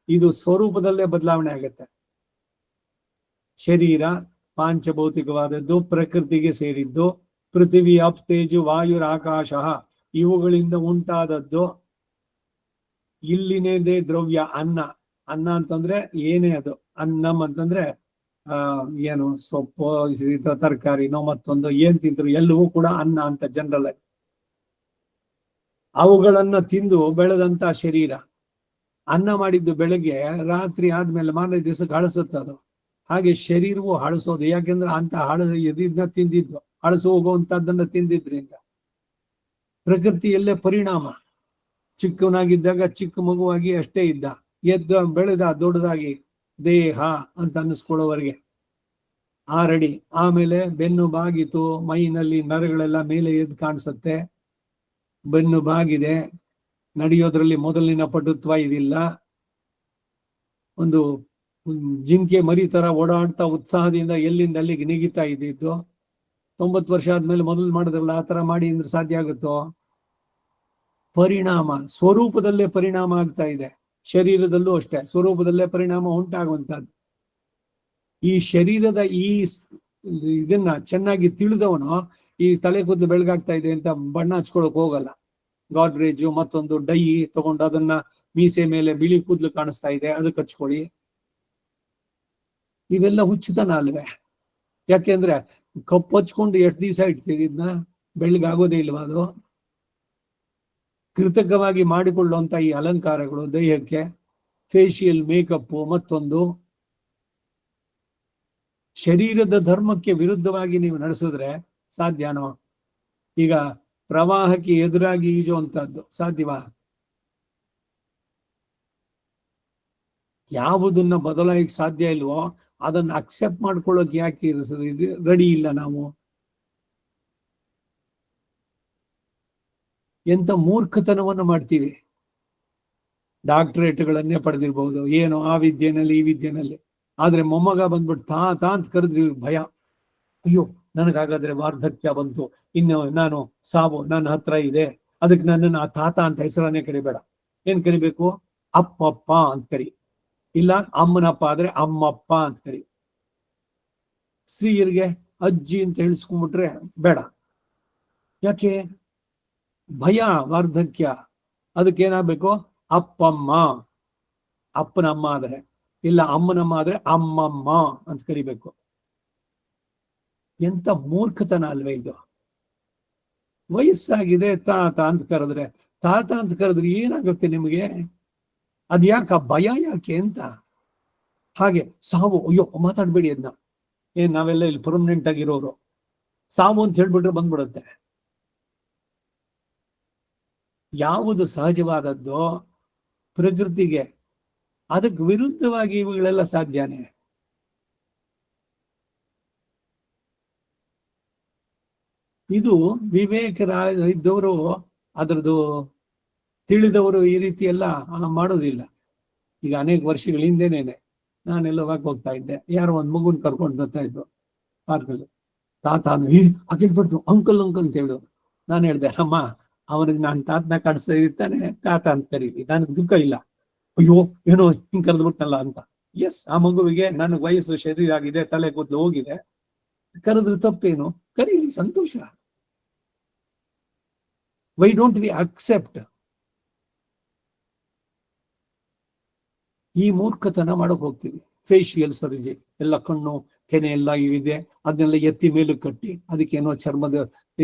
ಇದು ಸ್ವರೂಪದಲ್ಲೇ ಬದಲಾವಣೆ ಆಗುತ್ತೆ. ಶರೀರ ಪಾಂಚಭೌತಿಕವಾದದ್ದು, ಪ್ರಕೃತಿಗೆ ಸೇರಿದ್ದು. ಪೃಥ್ವಿ ಅಪ್ ತೇಜು ವಾಯುರ್ ಆಕಾಶ, ಇವುಗಳಿಂದ ಉಂಟಾದದ್ದು. ಇಲ್ಲಿನೇದೇ ದ್ರವ್ಯ ಅನ್ನ. ಅನ್ನ ಅಂತಂದ್ರೆ ಏನೇ ಅದು, ಅನ್ನಂ ಅಂತಂದ್ರೆ ಏನು ಸೊಪ್ಪು, ತರಕಾರಿನೋ ಮತ್ತೊಂದು ಏನ್ ತಿಂದ್ರು ಎಲ್ಲವೂ ಕೂಡ ಅನ್ನ ಅಂತ ಜನರಲ್ ಆಗಿ. ಅವುಗಳನ್ನ ತಿಂದು ಬೆಳೆದಂತ ಶರೀರ. ಅನ್ನ ಮಾಡಿದ್ದು ಬೆಳಗ್ಗೆ, ರಾತ್ರಿ ಆದ್ಮೇಲೆ ಮಾರನೇ ದಿವಸಕ್ಕೆ ಹಳಸುತ್ತದು. ಹಾಗೆ ಶರೀರವು ಹಳಸೋದು. ಯಾಕೆಂದ್ರೆ ಅಂತ ಇದನ್ನ ತಿಂದಿದ್ದು, ಹಳಸು ಹೋಗುವಂತದ್ದನ್ನ ತಿಂದಿದ್ರಿಂದ. ಪ್ರಕೃತಿಯಲ್ಲೇ ಪರಿಣಾಮ. ಚಿಕ್ಕವನಾಗಿದ್ದಾಗ ಚಿಕ್ಕ ಮಗುವಾಗಿ ಅಷ್ಟೇ ಇದ್ದ, ಬೆಳೆದ ದೊಡ್ಡದಾಗಿ ದೇಹ ಅಂತ ಅನ್ನಿಸ್ಕೊಳ್ಳೋವರೆಗೆ 6 ಅಡಿ. ಆಮೇಲೆ ಬೆನ್ನು ಬಾಗಿತು, ಮೈನಲ್ಲಿ ನರಗಳೆಲ್ಲ ಮೇಲೆ ಎದ್ದು ಕಾಣಿಸುತ್ತೆ, ಬೆನ್ನು ಬಾಗಿದೆ, ನಡೆಯೋದ್ರಲ್ಲಿ ಮೊದಲಿನ ಪಟುತ್ವ ಇದಿಲ್ಲ. ಒಂದು ಜಿಂಕೆ ಮರಿ ತರ ಓಡಾಡ್ತಾ ಉತ್ಸಾಹದಿಂದ ಎಲ್ಲಿಂದ ಅಲ್ಲಿಗೆ ನೆಗಿತಾ ಇದ್ದಿದ್ದು. 90 ವರ್ಷ ಆದ್ಮೇಲೆ ಮೊದಲು ಮಾಡಿದ್ರಲ್ಲ ಆ ತರ ಮಾಡಿ ಅಂದ್ರೆ ಸಾಧ್ಯ ಆಗುತ್ತೋ? ಪರಿಣಾಮ ಸ್ವರೂಪದಲ್ಲೇ ಪರಿಣಾಮ ಆಗ್ತಾ ಇದೆ. ಶರೀರದಲ್ಲೂ ಅಷ್ಟೇ ಸ್ವರೂಪದಲ್ಲೇ ಪರಿಣಾಮ ಉಂಟಾಗುವಂತದ್ದು. ಈ ಶರೀರದ ಇದನ್ನ ಚೆನ್ನಾಗಿ ತಿಳಿದವನು ಈ ತಲೆ ಕೂದಲು ಬೆಳಗಾಗ್ತಾ ಇದೆ ಅಂತ ಬಣ್ಣ ಹಚ್ಕೊಳಕ್ ಹೋಗಲ್ಲ. ಗಾಡ್ರೇಜು ಮತ್ತೊಂದು ಡೈ ತಗೊಂಡು ಅದನ್ನ ಮೀಸೆ ಮೇಲೆ ಬಿಳಿ ಕೂದಲು ಕಾಣಿಸ್ತಾ ಇದೆ ಅದಕ್ಕೆ ಹಚ್ಕೊಳ್ಳಿ. ಇವೆಲ್ಲ ಹುಚ್ಚುತನ ಅಲ್ವೇ? ಯಾಕೆಂದ್ರೆ ಕಪ್ಪು ಹಚ್ಕೊಂಡು ಎಷ್ಟು ದಿವಸ ಇಡ್ತೀವಿ, ಇದನ್ನ ಬೆಳಗಾಗೋದೇ ಇಲ್ವಾ? ಅದು ಕೃತಕವಾಗಿ ಮಾಡಿಕೊಳ್ಳುವಂತ ಈ ಅಲಂಕಾರಗಳು ದೇಹಕ್ಕೆ, ಫೇಶಿಯಲ್ ಮೇಕಪ್ ಮತ್ತೊಂದು, ಶರೀರದ ಧರ್ಮಕ್ಕೆ ವಿರುದ್ಧವಾಗಿ ನೀವು ನಡೆಸಿದ್ರೆ ಸಾಧ್ಯನೋ? ಈಗ ಪ್ರವಾಹಕ್ಕೆ ಎದುರಾಗಿ ಈಜುವಂತದ್ದು ಸಾಧ್ಯವಾ? ಯಾವುದನ್ನ ಬದಲಾಯಿಕ್ ಸಾಧ್ಯ ಇಲ್ವೋ ಅದನ್ನ ಅಕ್ಸೆಪ್ಟ್ ಮಾಡ್ಕೊಳ್ಳೋಕೆ ಯಾಕೆ ರೆಡಿ ಇಲ್ಲ ನಾವು? ಎಂತ ಮೂರ್ಖತನವನ್ನು ಮಾಡ್ತೀವಿ. ಡಾಕ್ಟರೇಟ್ಗಳನ್ನೇ ಪಡೆದಿರ್ಬಹುದು, ಏನೋ ಆ ವಿದ್ಯೆನಲ್ಲಿ ಈ ವಿದ್ಯೆನಲ್ಲಿ. ಆದ್ರೆ ಮೊಮ್ಮಗ ಬಂದ್ಬಿಟ್ಟು ತಾ ಅಂತ ಕರೆದ್ರಿ ಭಯ. ಅಯ್ಯೋ ನನಗಾಗಾದ್ರೆ ವಾರ್ಧಕ್ಯ ಬಂತು, ಇನ್ನು ನಾನು ಸಾವು ನನ್ನ ಹತ್ರ ಇದೆ, ಅದಕ್ಕೆ ನನ್ನನ್ನು ಆ ತಾತ ಅಂತ ಹೆಸರನ್ನೇ ಕರಿಬೇಡ. ಏನ್ ಕರಿಬೇಕು? ಅಪ್ಪಪ್ಪ ಅಂತ ಕರಿ, ಇಲ್ಲ ಅಮ್ಮನಪ್ಪ ಆದ್ರೆ ಅಮ್ಮಪ್ಪ ಅಂತ ಕರಿ. ಸ್ತ್ರೀಯರಿಗೆ ಅಜ್ಜಿ ಅಂತ ಹೇಳಿಸ್ಕೊಂಡ್ಬಿಟ್ರೆ ಬೇಡ. ಯಾಕೆ? ಭಯ, ವಾರ್ಧಕ್ಯ. ಅದಕ್ಕೇನಾಗಬೇಕು? ಅಪ್ಪಮ್ಮ, ಅಪ್ಪನಮ್ಮ ಆದ್ರೆ, ಇಲ್ಲ ಅಮ್ಮನಮ್ಮ ಆದ್ರೆ ಅಮ್ಮಮ್ಮ ಅಂತ ಕರಿಬೇಕು. ಎಂತ ಮೂರ್ಖತನ ಅಲ್ವೇ ಇದು? ವಯಸ್ಸಾಗಿದೆ ತಾತ ಅಂತ ಕರೆದ್ರೆ, ತಾತ ಅಂತ ಕರೆದ್ರೆ ಏನಾಗುತ್ತೆ ನಿಮಗೆ? ಅದ್ಯಾಕ ಭಯ ಯಾಕೆ ಅಂತ? ಹಾಗೆ ಸಾವು, ಅಯ್ಯೋ ಮಾತಾಡ್ಬೇಡಿ ಅದನ್ನ. ನಾವೆಲ್ಲ ಇಲ್ಲಿ ಪರ್ಮನೆಂಟ್ ಆಗಿರೋರು, ಸಾವು ಅಂತ ಹೇಳ್ಬಿಟ್ರೆ ಬಂದ್ಬಿಡುತ್ತೆ. ಯಾವುದು ಸಹಜವಾದದ್ದು ಪ್ರಕೃತಿಗೆ, ಅದಕ್ಕೆ ವಿರುದ್ಧವಾಗಿ ಇವುಗಳೆಲ್ಲ ಸಾಧ್ಯನೇ? ಇದು ವಿವೇಕರಾಗಿದ್ದವರು, ಅದರದ್ದು ತಿಳಿದವರು ಈ ರೀತಿ ಎಲ್ಲ ಮಾಡೋದಿಲ್ಲ. ಈಗ ಅನೇಕ ವರ್ಷಗಳ ಹಿಂದೆನೇನೆ ನಾನೆಲ್ಲ ಹೋಗ್ತಾ ಇದ್ದೆ, ಯಾರೋ ಒಂದು ಮಗುನ್ ಕರ್ಕೊಂಡು ಬರ್ತಾ ಇದ್ರು ಪಾರ್ಕಲ್ಲಿ. ತಾತ ಹಾಕಿಡ್ಬಿಡ್ತು, ಅಂಕಲ್ ಅಂಕಲ್ ಅಂತ ಹೇಳಿದ್ರು. ನಾನು ಹೇಳ್ದೆ, ಅಮ್ಮ ಅವನಿಗೆ ನಾನು ತಾತನ ಕಾಡಿಸ್ತಾ ಇರ್ತಾನೆ, ತಾತ ಅಂತ ಕರೀಲಿ, ನನಗೆ ದುಃಖ ಇಲ್ಲ. ಅಯ್ಯೋ ಏನೋ ಹಿಂಗ್ ಕರೆದ್ಬಿಟ್ಟಲ್ಲ ಅಂತ. ಎಸ್, ಆ ಮಗುವಿಗೆ ನನಗೆ ವಯಸ್ಸು, ಶರೀರ ಆಗಿದೆ, ತಲೆ ಕೂದಲು ಹೋಗಿದೆ, ಕರೆದ್ರೆ ತಪ್ಪೇನು? ಕರೀಲಿ, ಸಂತೋಷ. Why don't we accept? ಈ ಮೂರ್ಖತನ ಮಾಡಕ್ ಹೋಗ್ತೀವಿ. ಫೇಶಿಯಲ್ ಸರ್ಜರಿ ಎಲ್ಲ, ಕಣ್ಣು ಕೆನೆ ಎಲ್ಲ ಇವಿದೆ, ಅದನ್ನೆಲ್ಲ ಎತ್ತಿ ಮೇಲಕ್ಕೆ ಕಟ್ಟಿ ಅದಕ್ಕೇನೋ ಚರ್ಮದ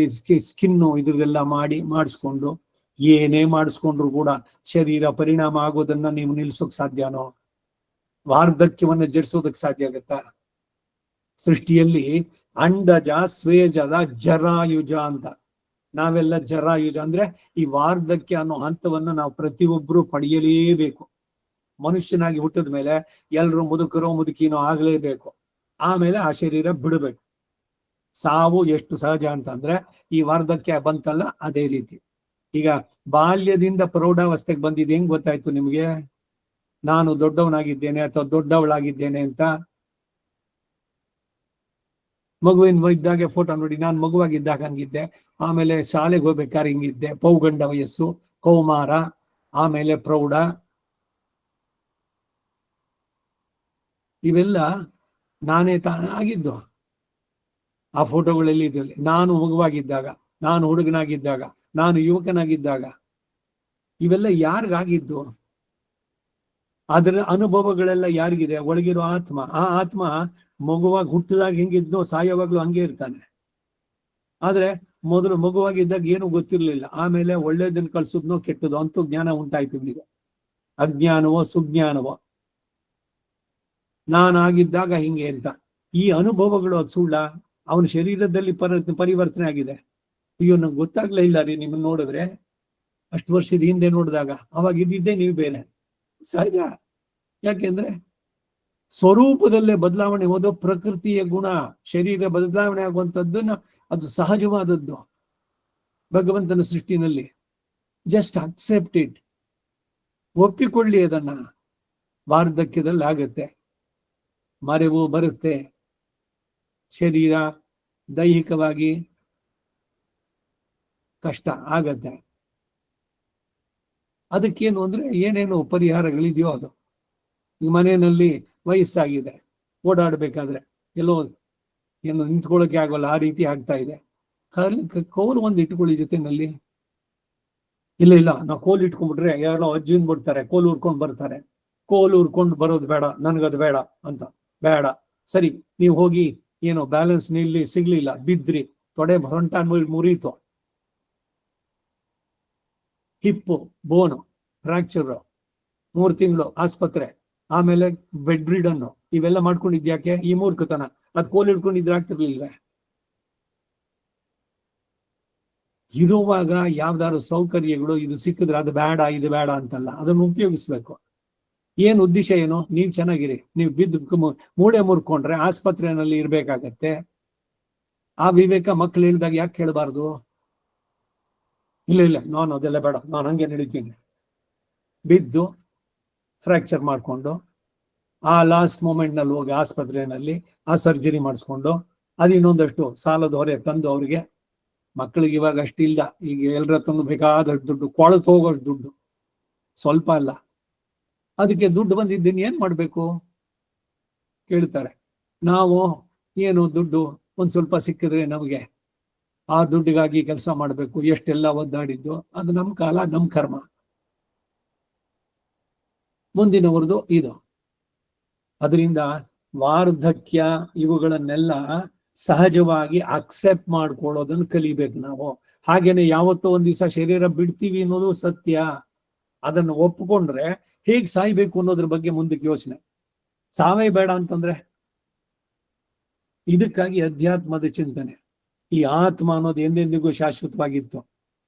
ಸ್ಕಿನ್ನು ಇದ್ರದೆಲ್ಲ ಮಾಡಿಸ್ಕೊಂಡು, ಏನೇ ಮಾಡಿಸ್ಕೊಂಡ್ರು ಕೂಡ ಶರೀರ ಪರಿಣಾಮ ಆಗೋದನ್ನ ನೀವು ನಿಲ್ಸೋಕ್ ಸಾಧ್ಯನೋ? ವಾರ್ಧಕ್ಯವನ್ನ ಜಡಿಸೋದಕ್ ಸಾಧ್ಯ ಆಗತ್ತಾ? ಸೃಷ್ಟಿಯಲ್ಲಿ ಅಂಡಜ ಸ್ವೇಜದ ಜರಾಯುಜ ಅಂತ, ನಾವೆಲ್ಲ ಜರಾಯುಜ ಅಂದ್ರೆ ಈ ವಾರ್ಧಕ್ಯ ಅನ್ನೋ ಹಂತವನ್ನ ನಾವು ಪ್ರತಿಯೊಬ್ಬರು ಪಡೆಯಲೇಬೇಕು. ಮನುಷ್ಯನಾಗಿ ಹುಟ್ಟಿದ ಮೇಲೆ ಎಲ್ರು ಮುದುಕರೋ ಮುದುಕಿನೋ ಆಗ್ಲೇಬೇಕು. ಆಮೇಲೆ ಆ ಶರೀರ ಬಿಡಬೇಕು. ಸಾವು ಎಷ್ಟು ಸಹಜ ಅಂತಂದ್ರೆ ಈ ವಾರ್ಧಕ್ಯ ಬಂತಲ್ಲ, ಅದೇ ರೀತಿ. ಈಗ ಬಾಲ್ಯದಿಂದ ಪ್ರೌಢಾವಸ್ಥೆಗೆ ಬಂದಿದ್ದು ಹೆಂಗ್ ಗೊತ್ತಾಯ್ತು ನಿಮ್ಗೆ? ನಾನು ದೊಡ್ಡವನಾಗಿದ್ದೇನೆ ಅಥವಾ ದೊಡ್ಡವಳಾಗಿದ್ದೇನೆ ಅಂತ. ಮಗುವಿನ ಇದ್ದಾಗೆ ಫೋಟೋ ನೋಡಿ, ನಾನು ಮಗುವಾಗಿದ್ದಾಗ ಹಂಗಿದ್ದೆ, ಆಮೇಲೆ ಶಾಲೆಗೆ ಹೋಗ್ಬೇಕಾದ್ರೆ ಹಿಂಗಿದ್ದೆ, ಪೌಗಂಡ ವಯಸ್ಸು, ಕೌಮಾರ, ಆಮೇಲೆ ಪ್ರೌಢ. ಇವೆಲ್ಲ ನಾನೇ ಆಗಿದ್ದು. ಆ ಫೋಟೋಗಳಲ್ಲಿ ಇದ್ರಲ್ಲಿ ನಾನು ಮಗುವಾಗಿದ್ದಾಗ, ನಾನು ಹುಡುಗನಾಗಿದ್ದಾಗ, ನಾನು ಯುವಕನಾಗಿದ್ದಾಗ, ಇವೆಲ್ಲ ಯಾರಿಗಾಗಿದ್ದು? ಅದರ ಅನುಭವಗಳೆಲ್ಲ ಯಾರಿಗಿದೆ? ಒಳಗಿರೋ ಆತ್ಮ. ಆ ಆತ್ಮ ಮಗುವಾಗಿ ಹುಟ್ಟಿದಾಗ ಹೆಂಗಿದ್ನೋ ಸಾಯೋವಾಗ್ಲೂ ಹಂಗೆ ಇರ್ತಾನೆ. ಆದ್ರೆ ಮೊದಲು ಮಗುವಾಗಿದ್ದಾಗ ಏನು ಗೊತ್ತಿರ್ಲಿಲ್ಲ, ಆಮೇಲೆ ಒಳ್ಳೇದನ್ನ ಕಳ್ಸುದ್ನೋ ಕೆಟ್ಟದೋ ಅಂತೂ ಜ್ಞಾನ ಉಂಟಾಯ್ತು ಇವ್ನಿಗೆ. ಅಜ್ಞಾನವೋ ಸುಜ್ಞಾನವೋ, ನಾನಾಗಿದ್ದಾಗ ಹಿಂಗೆ ಅಂತ. ಈ ಅನುಭವಗಳು ಅದು ಸುಳ್ಳ? ಅವನ ಶರೀರದಲ್ಲಿ ಪರಿವರ್ತನೆ ಆಗಿದೆ. ಅಯ್ಯೋ ನಂಗೆ ಗೊತ್ತಾಗ್ಲೇ ಇಲ್ಲ ರೀ ನಿಮ್ಮನ್ನ ನೋಡಿದ್ರೆ, ಅಷ್ಟು ವರ್ಷದ ಹಿಂದೆ ನೋಡಿದಾಗ ಅವಾಗ ಇದ್ದಿದ್ದೇ ನೀವು ಬೇರೆ. ಸಹಜ. ಯಾಕೆಂದ್ರೆ ಸ್ವರೂಪದಲ್ಲೇ ಬದಲಾವಣೆ ಹೋದೋ ಪ್ರಕೃತಿಯ ಗುಣ, ಶರೀರ ಬದಲಾವಣೆ ಆಗುವಂಥದ್ದನ್ನ ಅದು ಸಹಜವಾದದ್ದು ಭಗವಂತನ ಸೃಷ್ಟಿನಲ್ಲಿ. ಜಸ್ಟ್ ಅಕ್ಸೆಪ್ಟ್ ಇಟ್, ಒಪ್ಪಿಕೊಳ್ಳಿ ಅದನ್ನ. ವಾರ್ಧಕ್ಯದಲ್ಲಿ ಆಗತ್ತೆ, ಮರೆವು ಬರುತ್ತೆ, ಶರೀರ ದೈಹಿಕವಾಗಿ ಕಷ್ಟ ಆಗತ್ತೆ. ಅದಕ್ಕೇನು ಅಂದ್ರೆ ಏನೇನು ಪರಿಹಾರಗಳಿದೆಯೋ ಅದು. ಈ ಮನೆಯಲ್ಲಿ ವಯಸ್ಸಾಗಿದೆ, ಓಡಾಡ್ಬೇಕಾದ್ರೆ ಎಲ್ಲೋ ಏನು ನಿಂತ್ಕೊಳ್ಳೋಕೆ ಆಗೋಲ್ಲ, ಆ ರೀತಿ ಆಗ್ತಾ ಇದೆ. ಕೋಲು ಒಂದು ಇಟ್ಕೊಳ್ಳಿ ಜೊತೆನಲ್ಲಿ. ಇಲ್ಲ ನಾವು ಕೋಲು ಇಟ್ಕೊಂಡ್ಬಿಟ್ರೆ ಯಾರೋ ಅಜ್ಜಿನ್ ಬಿಡ್ತಾರೆ, ಕೋಲು ಉರ್ಕೊಂಡು ಬರ್ತಾರೆ. ಕೋಲು ಉರ್ಕೊಂಡು ಬರೋದು ಬೇಡ, ನನ್ಗದು ಬೇಡ ಅಂತ. ಬೇಡ, ಸರಿ, ನೀವು ಹೋಗಿ ಏನೋ ಬ್ಯಾಲೆನ್ಸ್ ನಿಲ್ಲಿ ಸಿಗ್ಲಿಲ್ಲ, ಬಿದ್ರಿ, ತೊಡೆ ಹೊಂಟ ಮುರಿಯಿತು, ಹಿಪ್ಪು ಬೋನು ಫ್ರಾಕ್ಚರ್, 3 ತಿಂಗಳು ಆಸ್ಪತ್ರೆ, ಆಮೇಲೆ ಬೆಡ್ ರಿಡನ್ನು, ಇವೆಲ್ಲ ಮಾಡ್ಕೊಂಡಿದ್ಯಾಕೆ? ಈ ಮೂರ್ಖತನ. ಅದ್ ಕೋಲ್ ಹಿಡ್ಕೊಂಡಿದ್ರೆ ಆಗ್ತಿರ್ಲಿಲ್ವೇ? ಇರುವಾಗ ಯಾವ್ದಾದ್ರು ಸೌಕರ್ಯಗಳು ಇದು ಸಿಕ್ಕಿದ್ರೆ ಅದು ಬೇಡ ಇದು ಬೇಡ ಅಂತಲ್ಲ, ಅದನ್ನು ಉಪಯೋಗಿಸ್ಬೇಕು. ಏನ್ ಉದ್ದೇಶ ಏನು? ನೀವ್ ಚೆನ್ನಾಗಿರಿ, ನೀವು ಬಿದ್ದು ಮೂಳೆ ಮುರ್ಕೊಂಡ್ರೆ ಆಸ್ಪತ್ರೆಯಲ್ಲಿ ಇರ್ಬೇಕಾಗತ್ತೆ. ಆ ವಿವೇಕ ಮಕ್ಳು ಹೇಳಿದಾಗ ಯಾಕೆ ಕೇಳಬಾರ್ದು? ಇಲ್ಲ ನಾನು ಅದೆಲ್ಲ ಬೇಡ, ನಾನು ಹಂಗೆ ನಡೀತೀನಿ. ಬಿದ್ದು ಫ್ರಾಕ್ಚರ್ ಮಾಡ್ಕೊಂಡು ಆ ಲಾಸ್ಟ್ ಮೂಮೆಂಟ್ ನಲ್ಲಿ ಹೋಗಿ ಆಸ್ಪತ್ರೆಯಲ್ಲಿ ಆ ಸರ್ಜರಿ ಮಾಡಿಸ್ಕೊಂಡು ಅದು ಇನ್ನೊಂದಷ್ಟು ಸಾಲದ ಹೊರೆ ತಂದು ಅವ್ರಿಗೆ. ಮಕ್ಕಳಿಗೆ ಇವಾಗ ಅಷ್ಟಿಲ್ಲ, ಈಗ ಎಲ್ಲರ ತಂದು ಬೇಕಾದಷ್ಟು ದುಡ್ಡು, ಕೊಳತು ಹೋಗೋಷ್ಟು ದುಡ್ಡು, ಸ್ವಲ್ಪ ಅಲ್ಲ. ಅದಕ್ಕೆ ದುಡ್ಡು ಬಂದಿದ್ದೀನಿ ಏನ್ ಮಾಡ್ಬೇಕು ಕೇಳ್ತಾರೆ. ನಾವು ಏನು ದುಡ್ಡು ಒಂದ್ ಸ್ವಲ್ಪ ಸಿಕ್ಕಿದ್ರೆ ನಮಗೆ ಆ ದುಡ್ಡಿಗಾಗಿ ಕೆಲಸ ಮಾಡ್ಬೇಕು, ಎಷ್ಟೆಲ್ಲ ಒದ್ದಾಡಿದ್ದು, ಅದು ನಮ್ ಕಾಲ, ನಮ್ ಕರ್ಮ. ಮುಂದಿನವರದು ಇದು. ಅದರಿಂದ ವಾರ್ಧಕ್ಯ ಇವುಗಳನ್ನೆಲ್ಲ ಸಹಜವಾಗಿ ಅಕ್ಸೆಪ್ಟ್ ಮಾಡ್ಕೊಳ್ಳೋದನ್ನ ಕಲಿಬೇಕು ನಾವು. ಹಾಗೇನೆ ಯಾವತ್ತೋ ಒಂದ್ ದಿವಸ ಶರೀರ ಬಿಡ್ತೀವಿ ಅನ್ನೋದು ಸತ್ಯ. ಅದನ್ನು ಒಪ್ಪಿಕೊಂಡ್ರೆ ಹೇಗ್ ಸಾಯ್ಬೇಕು ಅನ್ನೋದ್ರ ಬಗ್ಗೆ ಮುಂದಕ್ಕೆ ಯೋಚನೆ. ಸಾವೇ ಬೇಡ ಅಂತಂದ್ರೆ, ಇದಕ್ಕಾಗಿ ಅಧ್ಯಾತ್ಮದ ಚಿಂತನೆ. ಈ ಆತ್ಮ ಅನ್ನೋದು ಎಂದೆಂದಿಗೂ ಶಾಶ್ವತವಾಗಿತ್ತು.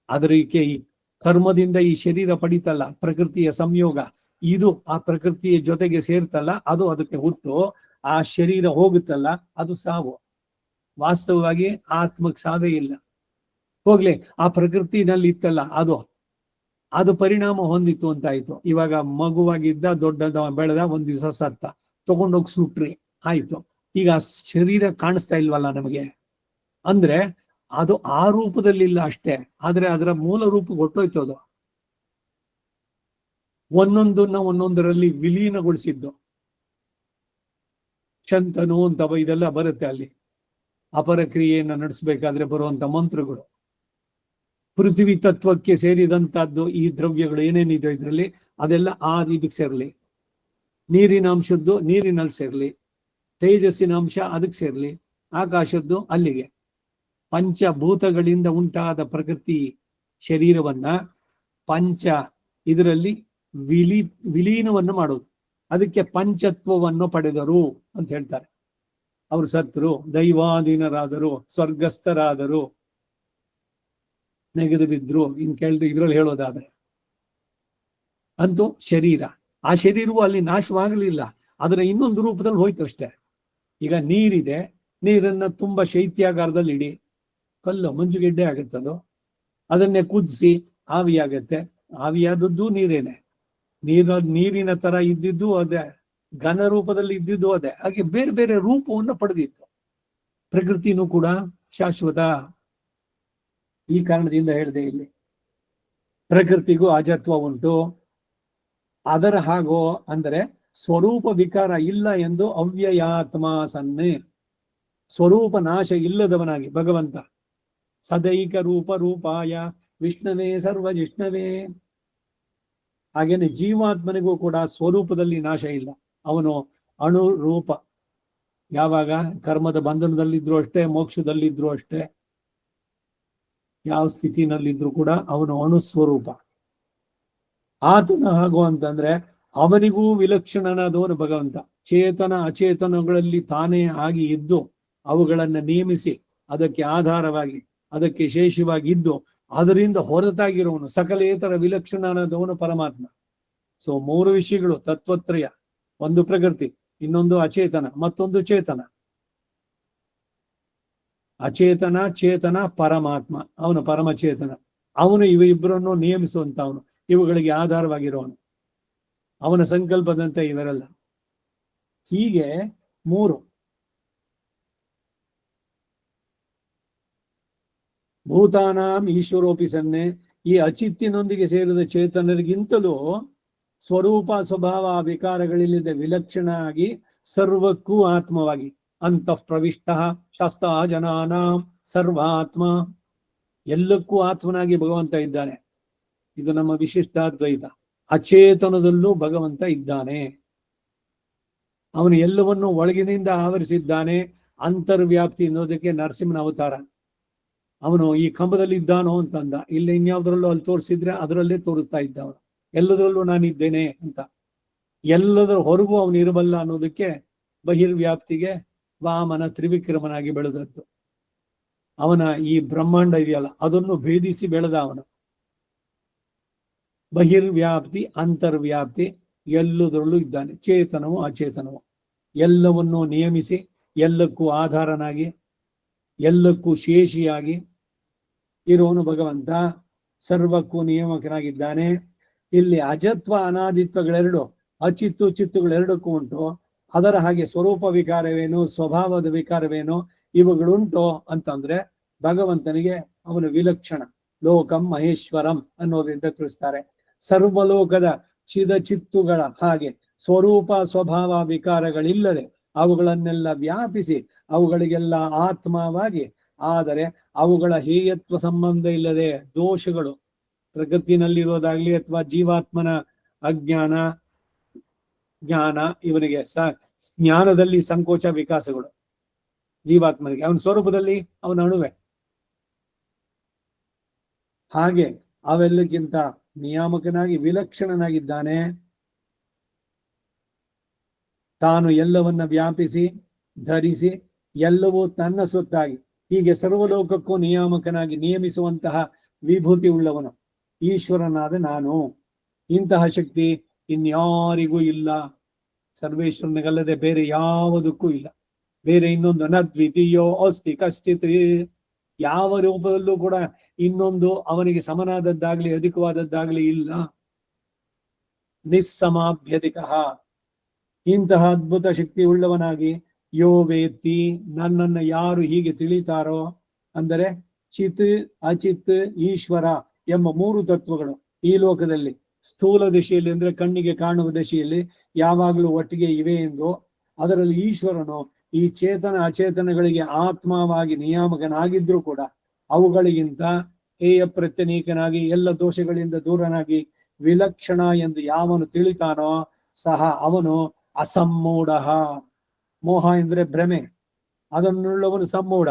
ಅದಕ್ಕೆ ಈ ಕರ್ಮದಿಂದ ಈ ಶರೀರ ಪಡಿತಲ್ಲ, ಪ್ರಕೃತಿಯ ಸಂಯೋಗ, ಇದು ಆ ಪ್ರಕೃತಿಯ ಜೊತೆಗೆ ಸೇರ್ತಲ್ಲ, ಅದು ಅದಕ್ಕೆ ಹುಟ್ಟು. ಆ ಶರೀರ ಹೋಗುತ್ತಲ್ಲ, ಅದು ಸಾವು. ವಾಸ್ತವವಾಗಿ ಆತ್ಮಕ್ಕೆ ಸಾವೇ ಇಲ್ಲ. ಹೋಗ್ಲಿ, ಆ ಪ್ರಕೃತಿನಲ್ಲಿ ಇತ್ತಲ್ಲ, ಅದು ಪರಿಣಾಮ ಹೊಂದಿತ್ತು ಅಂತಾಯ್ತು. ಇವಾಗ ಮಗುವಾಗಿದ್ದ, ದೊಡ್ಡದ ಬೆಳೆದ, ಒಂದ್ ದಿವಸ ಸತ್ತ, ತಗೊಂಡೋಗಿ ಸುಟ್ರಿ, ಆಯ್ತು. ಈಗ ಶರೀರ ಕಾಣಿಸ್ತಾ ಇಲ್ವಲ್ಲ ನಮಗೆ, ಅಂದ್ರೆ ಅದು ಆ ರೂಪದಲ್ಲಿಲ್ಲ ಅಷ್ಟೇ, ಆದ್ರೆ ಅದರ ಮೂಲ ರೂಪ ಹೊಟ್ಟೋಯ್ತು. ಅದು ಒಂದೊಂದನ್ನ ಒಂದೊಂದರಲ್ಲಿ ವಿಲೀನಗೊಳಿಸಿದ್ದು. ಶಂತನು ಅಂತ ಇದೆಲ್ಲ ಬರುತ್ತೆ ಅಲ್ಲಿ, ಅಪರಕ್ರಿಯೆಯನ್ನು ನಡೆಸಬೇಕಾದ್ರೆ ಬರುವಂತ ಮಂತ್ರಗಳು. ಪೃಥ್ವಿ ತತ್ವಕ್ಕೆ ಸೇರಿದಂತಹದ್ದು ಈ ದ್ರವ್ಯಗಳು ಏನೇನಿದೆ ಇದರಲ್ಲಿ, ಅದೆಲ್ಲ ಇದಕ್ಕೆ ಸೇರ್ಲಿ. ನೀರಿನ ಅಂಶದ್ದು ನೀರಿನಲ್ಲಿ ಸೇರ್ಲಿ, ತೇಜಸ್ಸಿನ ಅಂಶ ಅದಕ್ಕೆ ಸೇರ್ಲಿ, ಆಕಾಶದ್ದು ಅಲ್ಲಿಗೆ. ಪಂಚಭೂತಗಳಿಂದ ಉಂಟಾದ ಪ್ರಕೃತಿ ಶರೀರವನ್ನ ಪಂಚ ಇದರಲ್ಲಿ ವಿಲೀನವನ್ನು ಮಾಡೋದು. ಅದಕ್ಕೆ ಪಂಚತ್ವವನ್ನು ಪಡೆದರು ಅಂತ ಹೇಳ್ತಾರೆ. ಅವರು ಸತ್ರು, ದೈವಾಧೀನರಾದರು, ಸ್ವರ್ಗಸ್ಥರಾದರು, ನೆಗೆದು ಬಿದ್ರು, ಇದ್ರಲ್ಲಿ ಹೇಳೋದಾದ್ರೆ ಅಂತೂ ಶರೀರ, ಆ ಶರೀರವು ಅಲ್ಲಿ ನಾಶವಾಗಲಿಲ್ಲ, ಅದರ ಇನ್ನೊಂದು ರೂಪದಲ್ಲಿ ಹೋಯ್ತು ಅಷ್ಟೇ. ಈಗ ನೀರಿದೆ, ನೀರನ್ನ ತುಂಬಾ ಶೈತ್ಯಾಗಾರದಲ್ಲಿ ಇಡಿ, ಕಲ್ಲು ಮಂಜುಗೆಡ್ಡೆ ಆಗುತ್ತದು, ಅದನ್ನೇ ಕುದಿಸಿ ಆವಿಯಾಗತ್ತೆ, ಆವಿಯಾದದ್ದು ನೀರೇನೆ. ನೀರಿನ ತರ ಇದ್ದಿದ್ದು ಅದೇ, ಘನ ರೂಪದಲ್ಲಿ ಇದ್ದಿದ್ದು ಅದೇ. ಹಾಗೆ ಬೇರೆ ಬೇರೆ ರೂಪವನ್ನು ಪಡೆದಿತ್ತು. ಪ್ರಕೃತಿನೂ ಕೂಡ ಶಾಶ್ವತ. ಈ ಕಾರಣದಿಂದ ಹೇಳಿದೆ, ಇಲ್ಲಿ ಪ್ರಕೃತಿಗೂ ಅಜತ್ವ ಉಂಟು. ಅದರ ಹಾಗೋ ಅಂದರೆ ಸ್ವರೂಪ ವಿಕಾರ ಇಲ್ಲ ಎಂದು ಅವ್ಯಯಾತ್ಮ ಸನ್ನೆ, ಸ್ವರೂಪ ನಾಶ ಇಲ್ಲದವನಾಗಿ ಭಗವಂತ ಸದೈಕ ರೂಪಾಯ ವಿಷ್ಣವೇ ಸರ್ವಜಿಷ್ಣವೇ. ಹಾಗೇನೆ ಜೀವಾತ್ಮನಿಗೂ ಕೂಡ ಸ್ವರೂಪದಲ್ಲಿ ನಾಶ ಇಲ್ಲ, ಅವನು ಅಣುರೂಪ. ಯಾವಾಗ ಕರ್ಮದ ಬಂಧನದಲ್ಲಿದ್ರು ಅಷ್ಟೇ, ಮೋಕ್ಷದಲ್ಲಿದ್ರು ಅಷ್ಟೇ, ಯಾವ ಸ್ಥಿತಿನಲ್ಲಿದ್ರು ಕೂಡ ಅವನು ಅಣುಸ್ವರೂಪ. ಆತನ ಹಾಗೂ ಅಂತಂದ್ರೆ ಅವನಿಗೂ ವಿಲಕ್ಷಣನಾದವನು ಭಗವಂತ. ಚೇತನ ಅಚೇತನಗಳಲ್ಲಿ ತಾನೇ ಆಗಿ ಇದ್ದು ಅವುಗಳನ್ನ ನೇಮಿಸಿ ಅದಕ್ಕೆ ಆಧಾರವಾಗಿ ಅದಕ್ಕೆ ಶೇಷವಾಗಿ ಇದ್ದು ಅದರಿಂದ ಹೊರತಾಗಿರುವವನು ಸಕಲೇತರ ವಿಲಕ್ಷಣನಾದವನು ಪರಮಾತ್ಮ. ಸೊ 3 ವಿಷಯಗಳು ತತ್ವತ್ರಯ, ಒಂದು ಪ್ರಕೃತಿ, ಇನ್ನೊಂದು ಅಚೇತನ, ಮತ್ತೊಂದು ಚೇತನ. ಅಚೇತನ ಚೇತನ ಪರಮಾತ್ಮ, ಅವನು ಪರಮಚೇತನ. ಅವನು ಇವಿಬ್ಬರನ್ನು ನಿಯಮಿಸುವಂತವನು, ಇವುಗಳಿಗೆ ಆಧಾರವಾಗಿರುವವನು, ಅವನ ಸಂಕಲ್ಪದಂತೆ ಇವರೆಲ್ಲ. ಹೀಗೆ 3 ಭೂತಾನಾಂ ಈಶ್ವರೋಪಿ ಸನ್ನೆ. ಈ ಅಚಿತ್ತಿನೊಂದಿಗೆ ಸೇರಿದ ಚೇತನರಿಗಿಂತಲೂ ಸ್ವರೂಪ ಸ್ವಭಾವ ವಿಕಾರಗಳಿಲ್ಲದೆ ವಿಲಕ್ಷಣ ಆಗಿ ಸರ್ವಕ್ಕೂ ಆತ್ಮವಾಗಿ ಅಂತಃ ಪ್ರವಿಷ್ಟ ಶಾಸ್ತ್ರ ಜನಾನಾಂ ಸರ್ವಾತ್ಮ, ಎಲ್ಲಕ್ಕೂ ಆತ್ಮನಾಗಿ ಭಗವಂತ ಇದ್ದಾನೆ. ಇದು ನಮ್ಮ ವಿಶಿಷ್ಟಾದ್ವೈತ. ಅಚೇತನದಲ್ಲೂ ಭಗವಂತ ಇದ್ದಾನೆ, ಅವನು ಎಲ್ಲವನ್ನೂ ಒಳಗಿನಿಂದ ಆವರಿಸಿದ್ದಾನೆ. ಅಂತರ್ವ್ಯಾಪ್ತಿ ಅನ್ನೋದಕ್ಕೆ ನರಸಿಂಹನ ಅವತಾರ. ಅವನು ಈ ಕಂಬದಲ್ಲಿ ಇದ್ದಾನೋ ಅಂತಂದ, ಇಲ್ಲ ಇನ್ಯಾವುದ್ರಲ್ಲೂ ಅಲ್ಲಿ ತೋರಿಸಿದ್ರೆ ಅದರಲ್ಲೇ ತೋರಿಸ್ತಾ ಇದ್ದ ಅವನು, ಎಲ್ಲದರಲ್ಲೂ ನಾನಿದ್ದೇನೆ ಅಂತ. ಎಲ್ಲದರ ಹೊರಗೂ ಅವನು ಇರಬಲ್ಲ ಅನ್ನೋದಕ್ಕೆ ಬಹಿರ್ವ್ಯಾಪ್ತಿಗೆ ವಾಮನ ತ್ರಿವಿಕ್ರಮನಾಗಿ ಬೆಳೆದದ್ದು. ಅವನ ಈ ಬ್ರಹ್ಮಾಂಡ ಇದೆಯಲ್ಲ ಅದನ್ನು ಭೇದಿಸಿ ಬೆಳೆದ ಅವನು. ಬಹಿರ್ವ್ಯಾಪ್ತಿ ಅಂತರ್ವ್ಯಾಪ್ತಿ ಎಲ್ಲದರಲ್ಲೂ ಇದ್ದಾನೆ. ಚೇತನವು ಅಚೇತನವು ಎಲ್ಲವನ್ನೂ ನಿಯಮಿಸಿ ಎಲ್ಲಕ್ಕೂ ಆಧಾರನಾಗಿ ಎಲ್ಲಕ್ಕೂ ಶೇಷಿಯಾಗಿ ಇರುವನು ಭಗವಂತ. ಸರ್ವಕ್ಕೂ ನಿಯಾಮಕನಾಗಿದ್ದಾನೆ. ಇಲ್ಲಿ ಅಜತ್ವ ಅನಾದಿತ್ವಗಳೆರಡು, ಅಚಿತ್ತು ಚಿತ್ತುಗಳೆರಡಕ್ಕೂ ಉಂಟು. ಅದರ ಹಾಗೆ ಸ್ವರೂಪ ವಿಕಾರವೇನು ಸ್ವಭಾವದ ವಿಕಾರವೇನು ಇವುಗಳುಂಟು ಅಂತಂದ್ರೆ ಭಗವಂತನಿಗೆ ಅವನು ವಿಲಕ್ಷಣ, ಲೋಕಂ ಮಹೇಶ್ವರಂ ಅನ್ನೋದ್ರಿಂದ ತಿಳಿಸ್ತಾರೆ. ಸರ್ವಲೋಕದ ಚಿತ್ತುಗಳ ಹಾಗೆ ಸ್ವರೂಪ ಸ್ವಭಾವ ವಿಕಾರಗಳಿಲ್ಲದೆ ಅವುಗಳನ್ನೆಲ್ಲ ವ್ಯಾಪಿಸಿ ಅವುಗಳಿಗೆಲ್ಲ ಆತ್ಮವಾಗಿ, ಆದರೆ ಅವುಗಳ ಹೇಯತ್ವ ಸಂಬಂಧ ಇಲ್ಲದೆ ದೋಷಗಳು ಪ್ರಕೃತಿನಲ್ಲಿರೋದಾಗ್ಲಿ ಅಥವಾ ಜೀವಾತ್ಮನ ಅಜ್ಞಾನ ಜ್ಞಾನ, ಇವನಿಗೆ ಜ್ಞಾನದಲ್ಲಿ ಸಂಕೋಚ ವಿಕಾಸಗಳು ಜೀವಾತ್ಮನಿಗೆ, ಅವನ ಸ್ವರೂಪದಲ್ಲಿ ಅವನ ಅಣುವೆ. ಹಾಗೆ ಅವೆಲ್ಲಕ್ಕಿಂತ ನಿಯಾಮಕನಾಗಿ ವಿಲಕ್ಷಣನಾಗಿದ್ದಾನೆ. ತಾನು ಎಲ್ಲವನ್ನ ವ್ಯಾಪಿಸಿ ಧರಿಸಿ ಎಲ್ಲವೂ ತನ್ನ ಸೊತ್ತಾಗಿ ಹೀಗೆ ಸರ್ವಲೋಕಕ್ಕೂ ನಿಯಾಮಕನಾಗಿ ನಿಯಮಿಸುವಂತಹ ವಿಭೂತಿ ಉಳ್ಳವನು ಈಶ್ವರನಾದ ನಾನು. ಇಂತಹ ಶಕ್ತಿ ಇನ್ಯಾರಿಗೂ ಇಲ್ಲ, ಸರ್ವೇಶ್ವರನಿಗಲ್ಲದೆ ಬೇರೆ ಯಾವುದಕ್ಕೂ ಇಲ್ಲ. ಬೇರೆ ಇನ್ನೊಂದು ನದ್ವಿತೀಯೋ ಅಸ್ತಿ ಕಶ್ಚಿತ್, ಯಾವ ರೂಪದಲ್ಲೂ ಕೂಡ ಇನ್ನೊಂದು ಅವನಿಗೆ ಸಮನಾದದ್ದಾಗ್ಲಿ ಅಧಿಕವಾದದ್ದಾಗ್ಲಿ ಇಲ್ಲ. ನಿಸ್ಸಮಾಭ್ಯಧಿಕ, ಇಂತಹ ಅದ್ಭುತ ಶಕ್ತಿ ಉಳ್ಳವನಾಗಿ ಯೋ ವೇತ್ತಿ, ನನ್ನನ್ನು ಯಾರು ಹೀಗೆ ತಿಳಿತಾರೋ, ಅಂದರೆ ಚಿತ್ ಅಚಿತ್ ಈಶ್ವರ ಎಂಬ ಮೂರು ತತ್ವಗಳು ಈ ಲೋಕದಲ್ಲಿ ಸ್ಥೂಲ ದಿಶೆಯಲ್ಲಿ ಅಂದ್ರೆ ಕಣ್ಣಿಗೆ ಕಾಣುವ ದಿಶೆಯಲ್ಲಿ ಯಾವಾಗಲೂ ಒಟ್ಟಿಗೆ ಇವೆ ಎಂದು, ಅದರಲ್ಲಿ ಈಶ್ವರನು ಈ ಚೇತನ ಅಚೇತನಗಳಿಗೆ ಆತ್ಮವಾಗಿ ನಿಯಾಮಕನಾಗಿದ್ರೂ ಕೂಡ ಅವುಗಳಿಗಿಂತ ಹೇಯ ಪ್ರತ್ಯನೀಕನಾಗಿ ಎಲ್ಲ ದೋಷಗಳಿಂದ ದೂರನಾಗಿ ವಿಲಕ್ಷಣ ಎಂದು ಯಾವನು ತಿಳಿತಾನೋ ಸಹ ಅವನು ಅಸಮ್ಮೂಢ. ಮೋಹ ಎಂದ್ರೆ ಭ್ರಮೆ, ಅದನ್ನುಳ್ಳವನು ಸಮ್ಮೂಢ.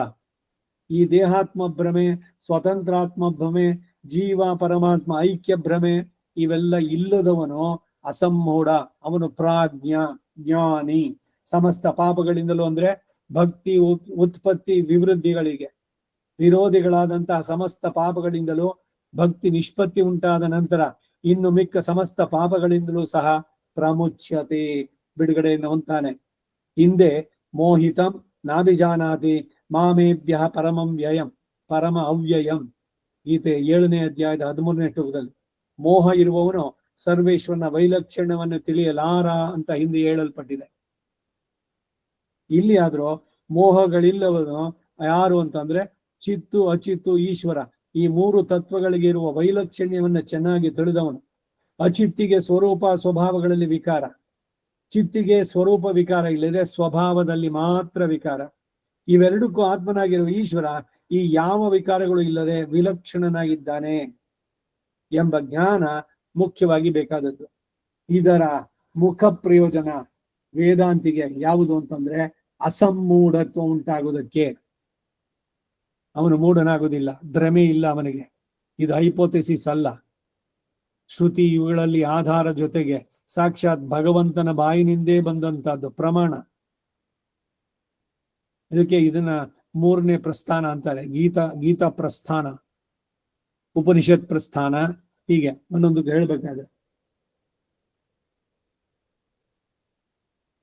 ಈ ದೇಹಾತ್ಮ ಭ್ರಮೆ, ಸ್ವತಂತ್ರಾತ್ಮ ಭ್ರಮೆ, ಜೀವ ಪರಮಾತ್ಮ ಐಕ್ಯ ಭ್ರಮೆ ಇವೆಲ್ಲ ಇಲ್ಲದವನು ಅಸಮ್ಮೂಢ, ಅವನು ಪ್ರಾಜ್ಞ ಜ್ಞಾನಿ. ಸಮಸ್ತ ಪಾಪಗಳಿಂದಲೂ ಅಂದ್ರೆ ಭಕ್ತಿ ಉತ್ಪತ್ತಿ ವಿವೃದ್ಧಿಗಳಿಗೆ ವಿರೋಧಿಗಳಾದಂತಹ ಸಮಸ್ತ ಪಾಪಗಳಿಂದಲೂ ಭಕ್ತಿ ನಿಷ್ಪತ್ತಿ ಉಂಟಾದ ನಂತರ ಇನ್ನು ಮಿಕ್ಕ ಸಮಸ್ತ ಪಾಪಗಳಿಂದಲೂ ಸಹ ಪ್ರಮುಚ್ಯತೆ, ಬಿಡುಗಡೆಯನ್ನು ಹೊಂತಾನೆ. ಹಿಂದೆ ಮೋಹಿತಂ ನಾಭಿಜಾನಾತಿ ಮಾಮೇಭ್ಯ ಪರಮಂ ವ್ಯಯಂ ಪರಮ ಅವ್ಯಯಂ, ಗೀತೆ 7ನೇ ಅಧ್ಯಾಯದ 13ನೇ ಶ್ಲೋಕದಲ್ಲಿ ಮೋಹ ಇರುವವನು ಸರ್ವೇಶ್ವರನ ವೈಲಕ್ಷಣ್ಯವನ್ನು ತಿಳಿಯಲಾರ ಅಂತ ಹಿಂದೆ ಹೇಳಲ್ಪಟ್ಟಿದೆ. ಇಲ್ಲಿ ಆದ್ರೂ ಮೋಹಗಳಿಲ್ಲವನು ಯಾರು ಅಂತಂದ್ರೆ ಚಿತ್ತು ಅಚಿತ್ತು ಈಶ್ವರ, ಈ ಮೂರು ತತ್ವಗಳಿಗೆ ಇರುವ ವೈಲಕ್ಷಣ್ಯವನ್ನ ಚೆನ್ನಾಗಿ ತಿಳಿದವನು. ಅಚಿತ್ತಿಗೆ ಸ್ವರೂಪ ಸ್ವಭಾವಗಳಲ್ಲಿ ವಿಕಾರ, ಚಿತ್ತಿಗೆ ಸ್ವರೂಪ ವಿಕಾರ ಇಲ್ಲದೆ ಸ್ವಭಾವದಲ್ಲಿ ಮಾತ್ರ ವಿಕಾರ. ಇವೆರಡಕ್ಕೂ ಆತ್ಮನಾಗಿರುವ ಈಶ್ವರ ಈ ಯಾವ ವಿಕಾರಗಳು ಇಲ್ಲದೆ ವಿಲಕ್ಷಣನಾಗಿದ್ದಾನೆ ಎಂಬ ಜ್ಞಾನ ಮುಖ್ಯವಾಗಿ ಬೇಕಾದದ್ದು. ಇದರ ಮುಖ ಪ್ರಯೋಜನ ವೇದಾಂತಿಗೆ ಯಾವುದು ಅಂತಂದ್ರೆ ಅಸಮ್ಮೂಢತ್ವ ಉಂಟಾಗುವುದಕ್ಕೆ. ಅವನು ಮೂಢನಾಗುವುದಿಲ್ಲ, ಭ್ರಮೆ ಇಲ್ಲ ಅವನಿಗೆ. ಇದು ಹೈಪೋಥೆಸಿಸ್ ಅಲ್ಲ, ಶ್ರುತಿ ಇವುಗಳಲ್ಲಿ ಆಧಾರ ಜೊತೆಗೆ ಸಾಕ್ಷಾತ್ ಭಗವಂತನ ಬಾಯಿನಿಂದೇ ಬಂದಂತಹದ್ದು ಪ್ರಮಾಣ. ಇದಕ್ಕೆ ಇದನ್ನ 3ನೇ ಪ್ರಸ್ಥಾನ ಅಂತಾರೆ. ಗೀತಾ ಪ್ರಸ್ಥಾನ, ಉಪನಿಷತ್ ಪ್ರಸ್ಥಾನ, ಹೀಗೆ ಒಂದೊಂದು ಹೇಳ್ಬೇಕಾದ್ರೆ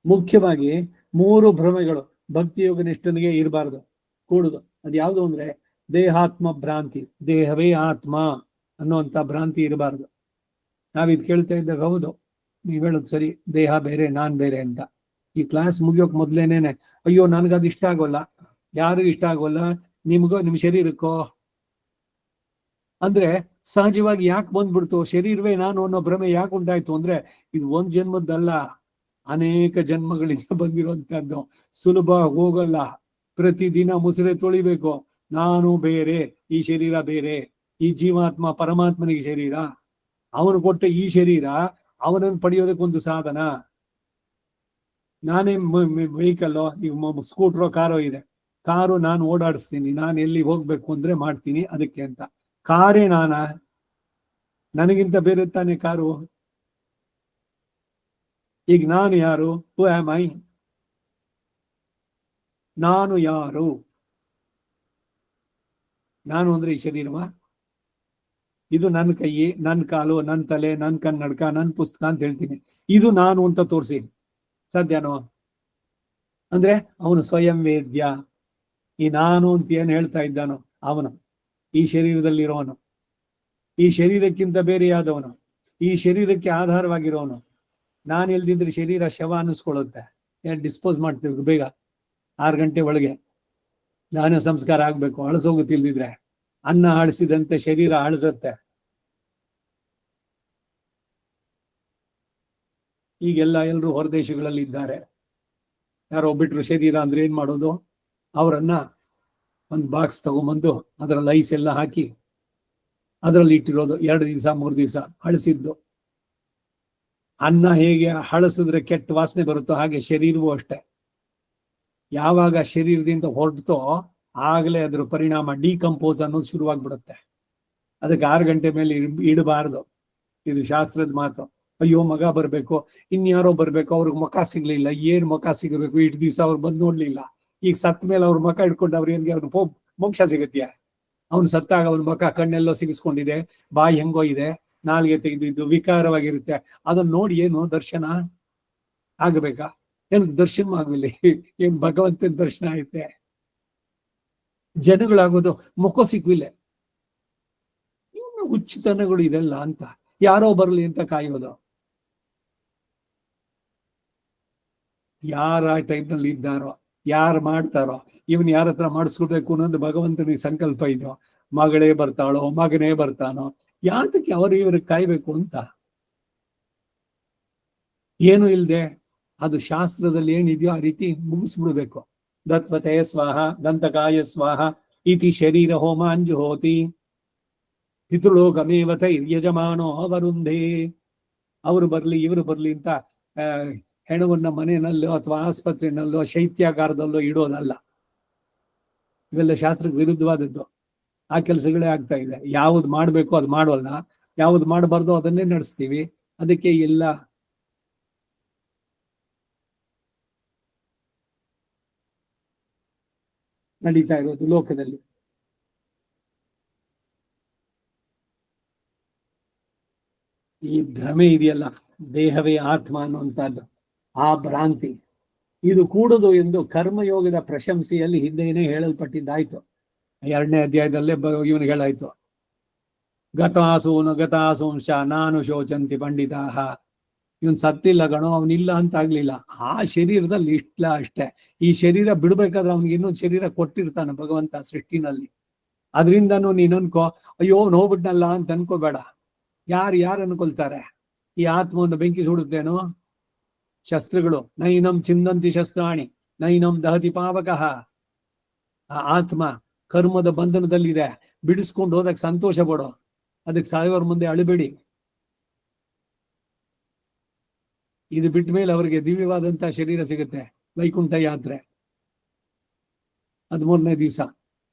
ಮುಖ್ಯವಾಗಿ 3 ಭ್ರಮೆಗಳು ಭಕ್ತಿಯೋಗ ನಿಷ್ಠನಿಗೆ ಇರಬಾರ್ದು, ಕೂಡುದು. ಅದ್ಯಾವುದು ಅಂದ್ರೆ ದೇಹಾತ್ಮ ಭ್ರಾಂತಿ, ದೇಹವೇ ಆತ್ಮ ಅನ್ನುವಂತ ಭ್ರಾಂತಿ ಇರಬಾರ್ದು. ನಾವಿದ್ ಕೇಳ್ತಾ ಇದ್ದಾಗ ಹೌದು ನೀವ್ ಹೇಳೋದು ಸರಿ, ದೇಹ ಬೇರೆ ನಾನ್ ಬೇರೆ ಅಂತ. ಈ ಕ್ಲಾಸ್ ಮುಗಿಯೋಕ್ ಮೊದ್ಲೇನೇನೆ ಅಯ್ಯೋ ನನ್ಗದು ಇಷ್ಟ ಆಗೋಲ್ಲ, ಯಾರಿಗೂ ಇಷ್ಟ ಆಗೋಲ್ಲ, ನಿಮ್ಗೋ ನಿಮ್ ಶರೀರಕ್ಕೋ ಅಂದ್ರೆ ಸಹಜವಾಗಿ ಯಾಕೆ ಬಂದ್ಬಿಡ್ತು, ಶರೀರವೇ ನಾನು ಅನ್ನೋ ಭ್ರಮೆ ಯಾಕೆ ಉಂಟಾಯ್ತು ಅಂದ್ರೆ ಇದು ಒಂದ್ ಜನ್ಮದ್ದಲ್ಲ, ಅನೇಕ ಜನ್ಮಗಳಿಂದ ಬಂದಿರುವಂತಹದ್ದು. ಸುಲಭ ಹೋಗಲ್ಲ, ಪ್ರತಿದಿನ ಮುಸುರೆ ತೊಳಿಬೇಕು. ನಾನು ಬೇರೆ, ಈ ಶರೀರ ಬೇರೆ, ಈ ಜೀವಾತ್ಮ ಪರಮಾತ್ಮನಿಗೆ ಶರೀರ, ಅವನು ಕೊಟ್ಟ ಈ ಶರೀರ ಅವನನ್ನು ಪಡೆಯೋದಕ್ಕೊಂದು ಸಾಧನ. ನಾನೇ ವೆಹಿಕಲ್, ಈಗ ಸ್ಕೂಟ್ರೋ ಕಾರೋ ಇದೆ, ಕಾರು ನಾನು ಓಡಾಡಿಸ್ತೀನಿ, ನಾನು ಎಲ್ಲಿ ಹೋಗ್ಬೇಕು ಅಂದ್ರೆ ಮಾಡ್ತೀನಿ ಅದಕ್ಕೆ ಅಂತ. ಕಾರೇ ನನಗಿಂತ ಬೇರೆ ತಾನೆ ಕಾರು. ಈಗ ನಾನು ಯಾರು? ಹೂ ಆಮ್ ಐ? ನಾನು ಯಾರು? ನಾನು ಅಂದ್ರೆ ಈ ಶರೀರವಾ? ಇದು ನನ್ನ ಕೈ, ನನ್ನ ಕಾಲು, ನನ್ನ ತಲೆ, ನನ್ನ ಕನ್ನಡಕ, ನನ್ನ ಪುಸ್ತಕ ಅಂತ ಹೇಳ್ತೀನಿ. ಇದು ನಾನು ಅಂತ ತೋರಿಸಿ ಸಾಧ್ಯನೋ? ಅಂದ್ರೆ ಅವನು ಸ್ವಯಂ ವೇದ್ಯ. ಈ ನಾನು ಅಂತ ಏನ್ ಹೇಳ್ತಾ ಇದ್ದಾನೋ ಅವನು ಈ ಶರೀರದಲ್ಲಿರೋನು, ಈ ಶರೀರಕ್ಕಿಂತ ಬೇರೆಯಾದವನು, ಈ ಶರೀರಕ್ಕೆ ಆಧಾರವಾಗಿರೋನು. ನಾನು ಎಲ್ದಿದ್ರೆ ಶರೀರ ಶವ ಅನ್ನಿಸ್ಕೊಳ್ಳುತ್ತೆ, ಡಿಸ್ಪೋಸ್ ಮಾಡ್ತೀವಿ ಬೇಗ 6 ಗಂಟೆ ಒಳಗೆ. ದಾನ ಸಂಸ್ಕಾರ ಆಗ್ಬೇಕು, ಅಳಸೋಗುತ್ತಿಲ್ದಿದ್ರೆ. ಅನ್ನ ಅಳಿಸಿದಂತೆ ಶರೀರ ಅಳಿಸತ್ತೆ. ಈಗೆಲ್ಲ ಎಲ್ಲರೂ ಹೊರದೇಶಗಳಲ್ಲಿ ಇದ್ದಾರೆ. ಯಾರೋ ಬಿಟ್ರು ಶರೀರ ಅಂದ್ರೆ ಏನ್ ಮಾಡೋದು? ಅವರನ್ನ ಒಂದು ಬಾಕ್ಸ್ ತಗೊಂಬಂದು ಅದರಲ್ಲಿ ಐಸ್ ಎಲ್ಲ ಹಾಕಿ ಅದರಲ್ಲಿ ಇಟ್ಟಿರೋದು 2 ದಿವಸ 3 ದಿವಸ ಅಳಿಸಿದ್ದು. ಅನ್ನ ಹೇಗೆ ಹಳಸಿದ್ರೆ ಕೆಟ್ಟ ವಾಸನೆ ಬರುತ್ತೋ ಹಾಗೆ ಶರೀರವೂ ಅಷ್ಟೆ. ಯಾವಾಗ ಶರೀರದಿಂದ ಹೊರಡ್ತೋ ಆಗಲೇ ಅದ್ರ ಪರಿಣಾಮ ಡಿಕಂಪೋಸ್ ಅನ್ನೋದು ಶುರುವಾಗ್ಬಿಡುತ್ತೆ. ಅದಕ್ಕೆ 6 ಗಂಟೆ ಮೇಲೆ ಇಡಬಾರ್ದು. ಇದು ಶಾಸ್ತ್ರದ ಮಾತು. ಅಯ್ಯೋ ಮಗ ಬರ್ಬೇಕು, ಇನ್ಯಾರೋ ಬರ್ಬೇಕು, ಅವ್ರಿಗೆ ಮುಖ ಸಿಗ್ಲಿಲ್ಲ. ಏನ್ ಮುಖ ಸಿಗಬೇಕು? ಇಷ್ಟು ದಿವಸ ಅವ್ರು ಬಂದು ನೋಡ್ಲಿಲ್ಲ, ಈಗ ಸತ್ತ ಮೇಲೆ ಅವ್ರ ಮುಖ ಇಟ್ಕೊಂಡು ಅವ್ರು ಏನ್ಗೆ ಅವ್ರು ಮೋಕ್ಷ ಸಿಗತ್ಯ? ಅವನು ಸತ್ತಾಗ ಅವನ ಮುಖ ಕಣ್ಣೆಲ್ಲೋ ಸಿಗಿಸ್ಕೊಂಡಿದೆ, ಬಾಯಿ ಹೆಂಗೋ ಇದೆ, ನಾಲ್ಗೆ ತೆಗೆದಿದ್ದು ವಿಕಾರವಾಗಿರುತ್ತೆ. ಅದನ್ನ ನೋಡಿ ಏನು ದರ್ಶನ ಆಗಬೇಕಾ? ಏನು ದರ್ಶನ ಆಗಲಿಲ್ಲ, ಏನ್ ಭಗವಂತನ ದರ್ಶನ ಐತೆ? ಜನಗಳಾಗೋದು ಮುಖ ಸಿಕ್ವಿಲ್ಲ. ಇನ್ನು ಹುಚ್ಚುತನಗಳು ಇದೆಲ್ಲ ಅಂತ, ಯಾರೋ ಬರ್ಲಿ ಅಂತ ಕಾಯೋದು. ಯಾರ ಟೈಮ್ನಲ್ಲಿ ಇದ್ದಾರೋ, ಯಾರು ಮಾಡ್ತಾರೋ, ಇವನ್ ಯಾರ ಹತ್ರ ಮಾಡಿಸ್ಕೊಡ್ಬೇಕು ಅನ್ನೋದು ಭಗವಂತನಿಗೆ ಸಂಕಲ್ಪ ಇದೆಯೋ, ಮಗಳೇ ಬರ್ತಾಳೋ ಮಗನೇ ಬರ್ತಾನೋ, ಯಾತಕ್ಕೆ ಅವರು ಇವ್ರಿಗೆ ಕಾಯ್ಬೇಕು ಅಂತ? ಏನು ಇಲ್ದೆ ಅದು ಶಾಸ್ತ್ರದಲ್ಲಿ ಏನಿದೆಯೋ ಆ ರೀತಿ ಮುಗಿಸ್ಬಿಡ್ಬೇಕು. ದತ್ವತೆ ಸ್ವಾಹ ದಂತಕಾಯ ಸ್ವಾಹ ಇತಿ ಶರೀರ ಹೋಮಾಂಜುಹೋತಿ ಪಿತೃಲೋಕಮೇವತ ಯಜಮಾನೋ ವರುಂಧೇ. ಅವರು ಬರ್ಲಿ ಇವರು ಬರ್ಲಿ ಅಂತ ಹೆಣವನ್ನ ಮನೆಯಲ್ಲೋ ಅಥವಾ ಆಸ್ಪತ್ರೆಯಲ್ಲೋ ಶೈತ್ಯಾಗಾರದಲ್ಲೋ ಇಡೋದಲ್ಲ. ಇವೆಲ್ಲ ಶಾಸ್ತ್ರಕ್ಕೆ ವಿರುದ್ಧವಾದದ್ದು. ಆ ಕೆಲಸಗಳೇ ಆಗ್ತಾ ಇದೆ. ಯಾವ್ದು ಮಾಡ್ಬೇಕು ಅದು ಮಾಡೋಲ್ಲ, ಯಾವ್ದು ಮಾಡಬಾರ್ದು ಅದನ್ನೇ ನಡೆಸ್ತೀವಿ. ಅದಕ್ಕೆ ಎಲ್ಲ ನಡೀತಾ ಇರೋದು ಲೋಕದಲ್ಲಿ. ಈ ಭ್ರಮೆ ಇದೆಯಲ್ಲ, ದೇಹವೇ ಆತ್ಮ ಅನ್ನುವಂಥದ್ದು, ಆ ಭ್ರಾಂತಿ ಇದು ಕೂಡುದು ಎಂದು ಕರ್ಮಯೋಗದ ಪ್ರಶಂಸೆಯಲ್ಲಿ ಹಿಂದೆನೇ ಹೇಳಲ್ಪಟ್ಟಿದ್ದಾಯ್ತು. 2ನೇ ಅಧ್ಯಾಯದಲ್ಲೇ ಇವನಿಗೆ ಹೇಳಾಯ್ತು, ಗತಾಸೂನು ಗತಾಸೂಂಶ ನಾನು ಶೋಚಂತಿ ಪಂಡಿತಾಹ. ಇವನ್ ಸತ್ತಿಲ್ಲ ಗಣೋ, ಅವನಿಲ್ಲ ಅಂತ ಆಗ್ಲಿಲ್ಲ, ಆ ಶರೀರದಲ್ಲಿ ಇಷ್ಟಲ ಅಷ್ಟೇ. ಈ ಶರೀರ ಬಿಡ್ಬೇಕಾದ್ರೆ ಅವನಿಗೆ ಇನ್ನೊಂದು ಶರೀರ ಕೊಟ್ಟಿರ್ತಾನೆ ಭಗವಂತ ಸೃಷ್ಟಿನಲ್ಲಿ. ಅದರಿಂದನೂ ನೀನ್ ಅನ್ಕೋ, ಅಯ್ಯೋ ನೋಡ್ಬಿಟ್ನಲ್ಲ ಅಂತ ಅನ್ಕೋಬೇಡ. ಯಾರು ಅನ್ಕೊಳ್ತಾರೆ? ಈ ಆತ್ಮವನ್ನು ಬೆಂಕಿ ಸುಡುತ್ತೇನೋ ಶಸ್ತ್ರಗಳು. ನೈನಂ ಚಿಂದಂತಿ ಶಸ್ತ್ರಾಣಿ ನೈನಂ ದಹತಿ ಪಾವಕಃ. ಆ ಆತ್ಮ ಕರ್ಮದ ಬಂಧನದಲ್ಲಿದೆ, ಬಿಡಿಸ್ಕೊಂಡು ಹೋದಾಗ ಸಂತೋಷ ಪಡೋ, ಅದಕ್ಕೆ ಸಾಯೋರ್ ಮುಂದೆ ಅಳಬೇಡಿ. ಇದು ಬಿಟ್ಟ ಮೇಲೆ ಅವರಿಗೆ ದಿವ್ಯವಾದಂತಹ ಶರೀರ ಸಿಗುತ್ತೆ, ವೈಕುಂಠ ಯಾತ್ರೆ. 13ನೇ ದಿವಸ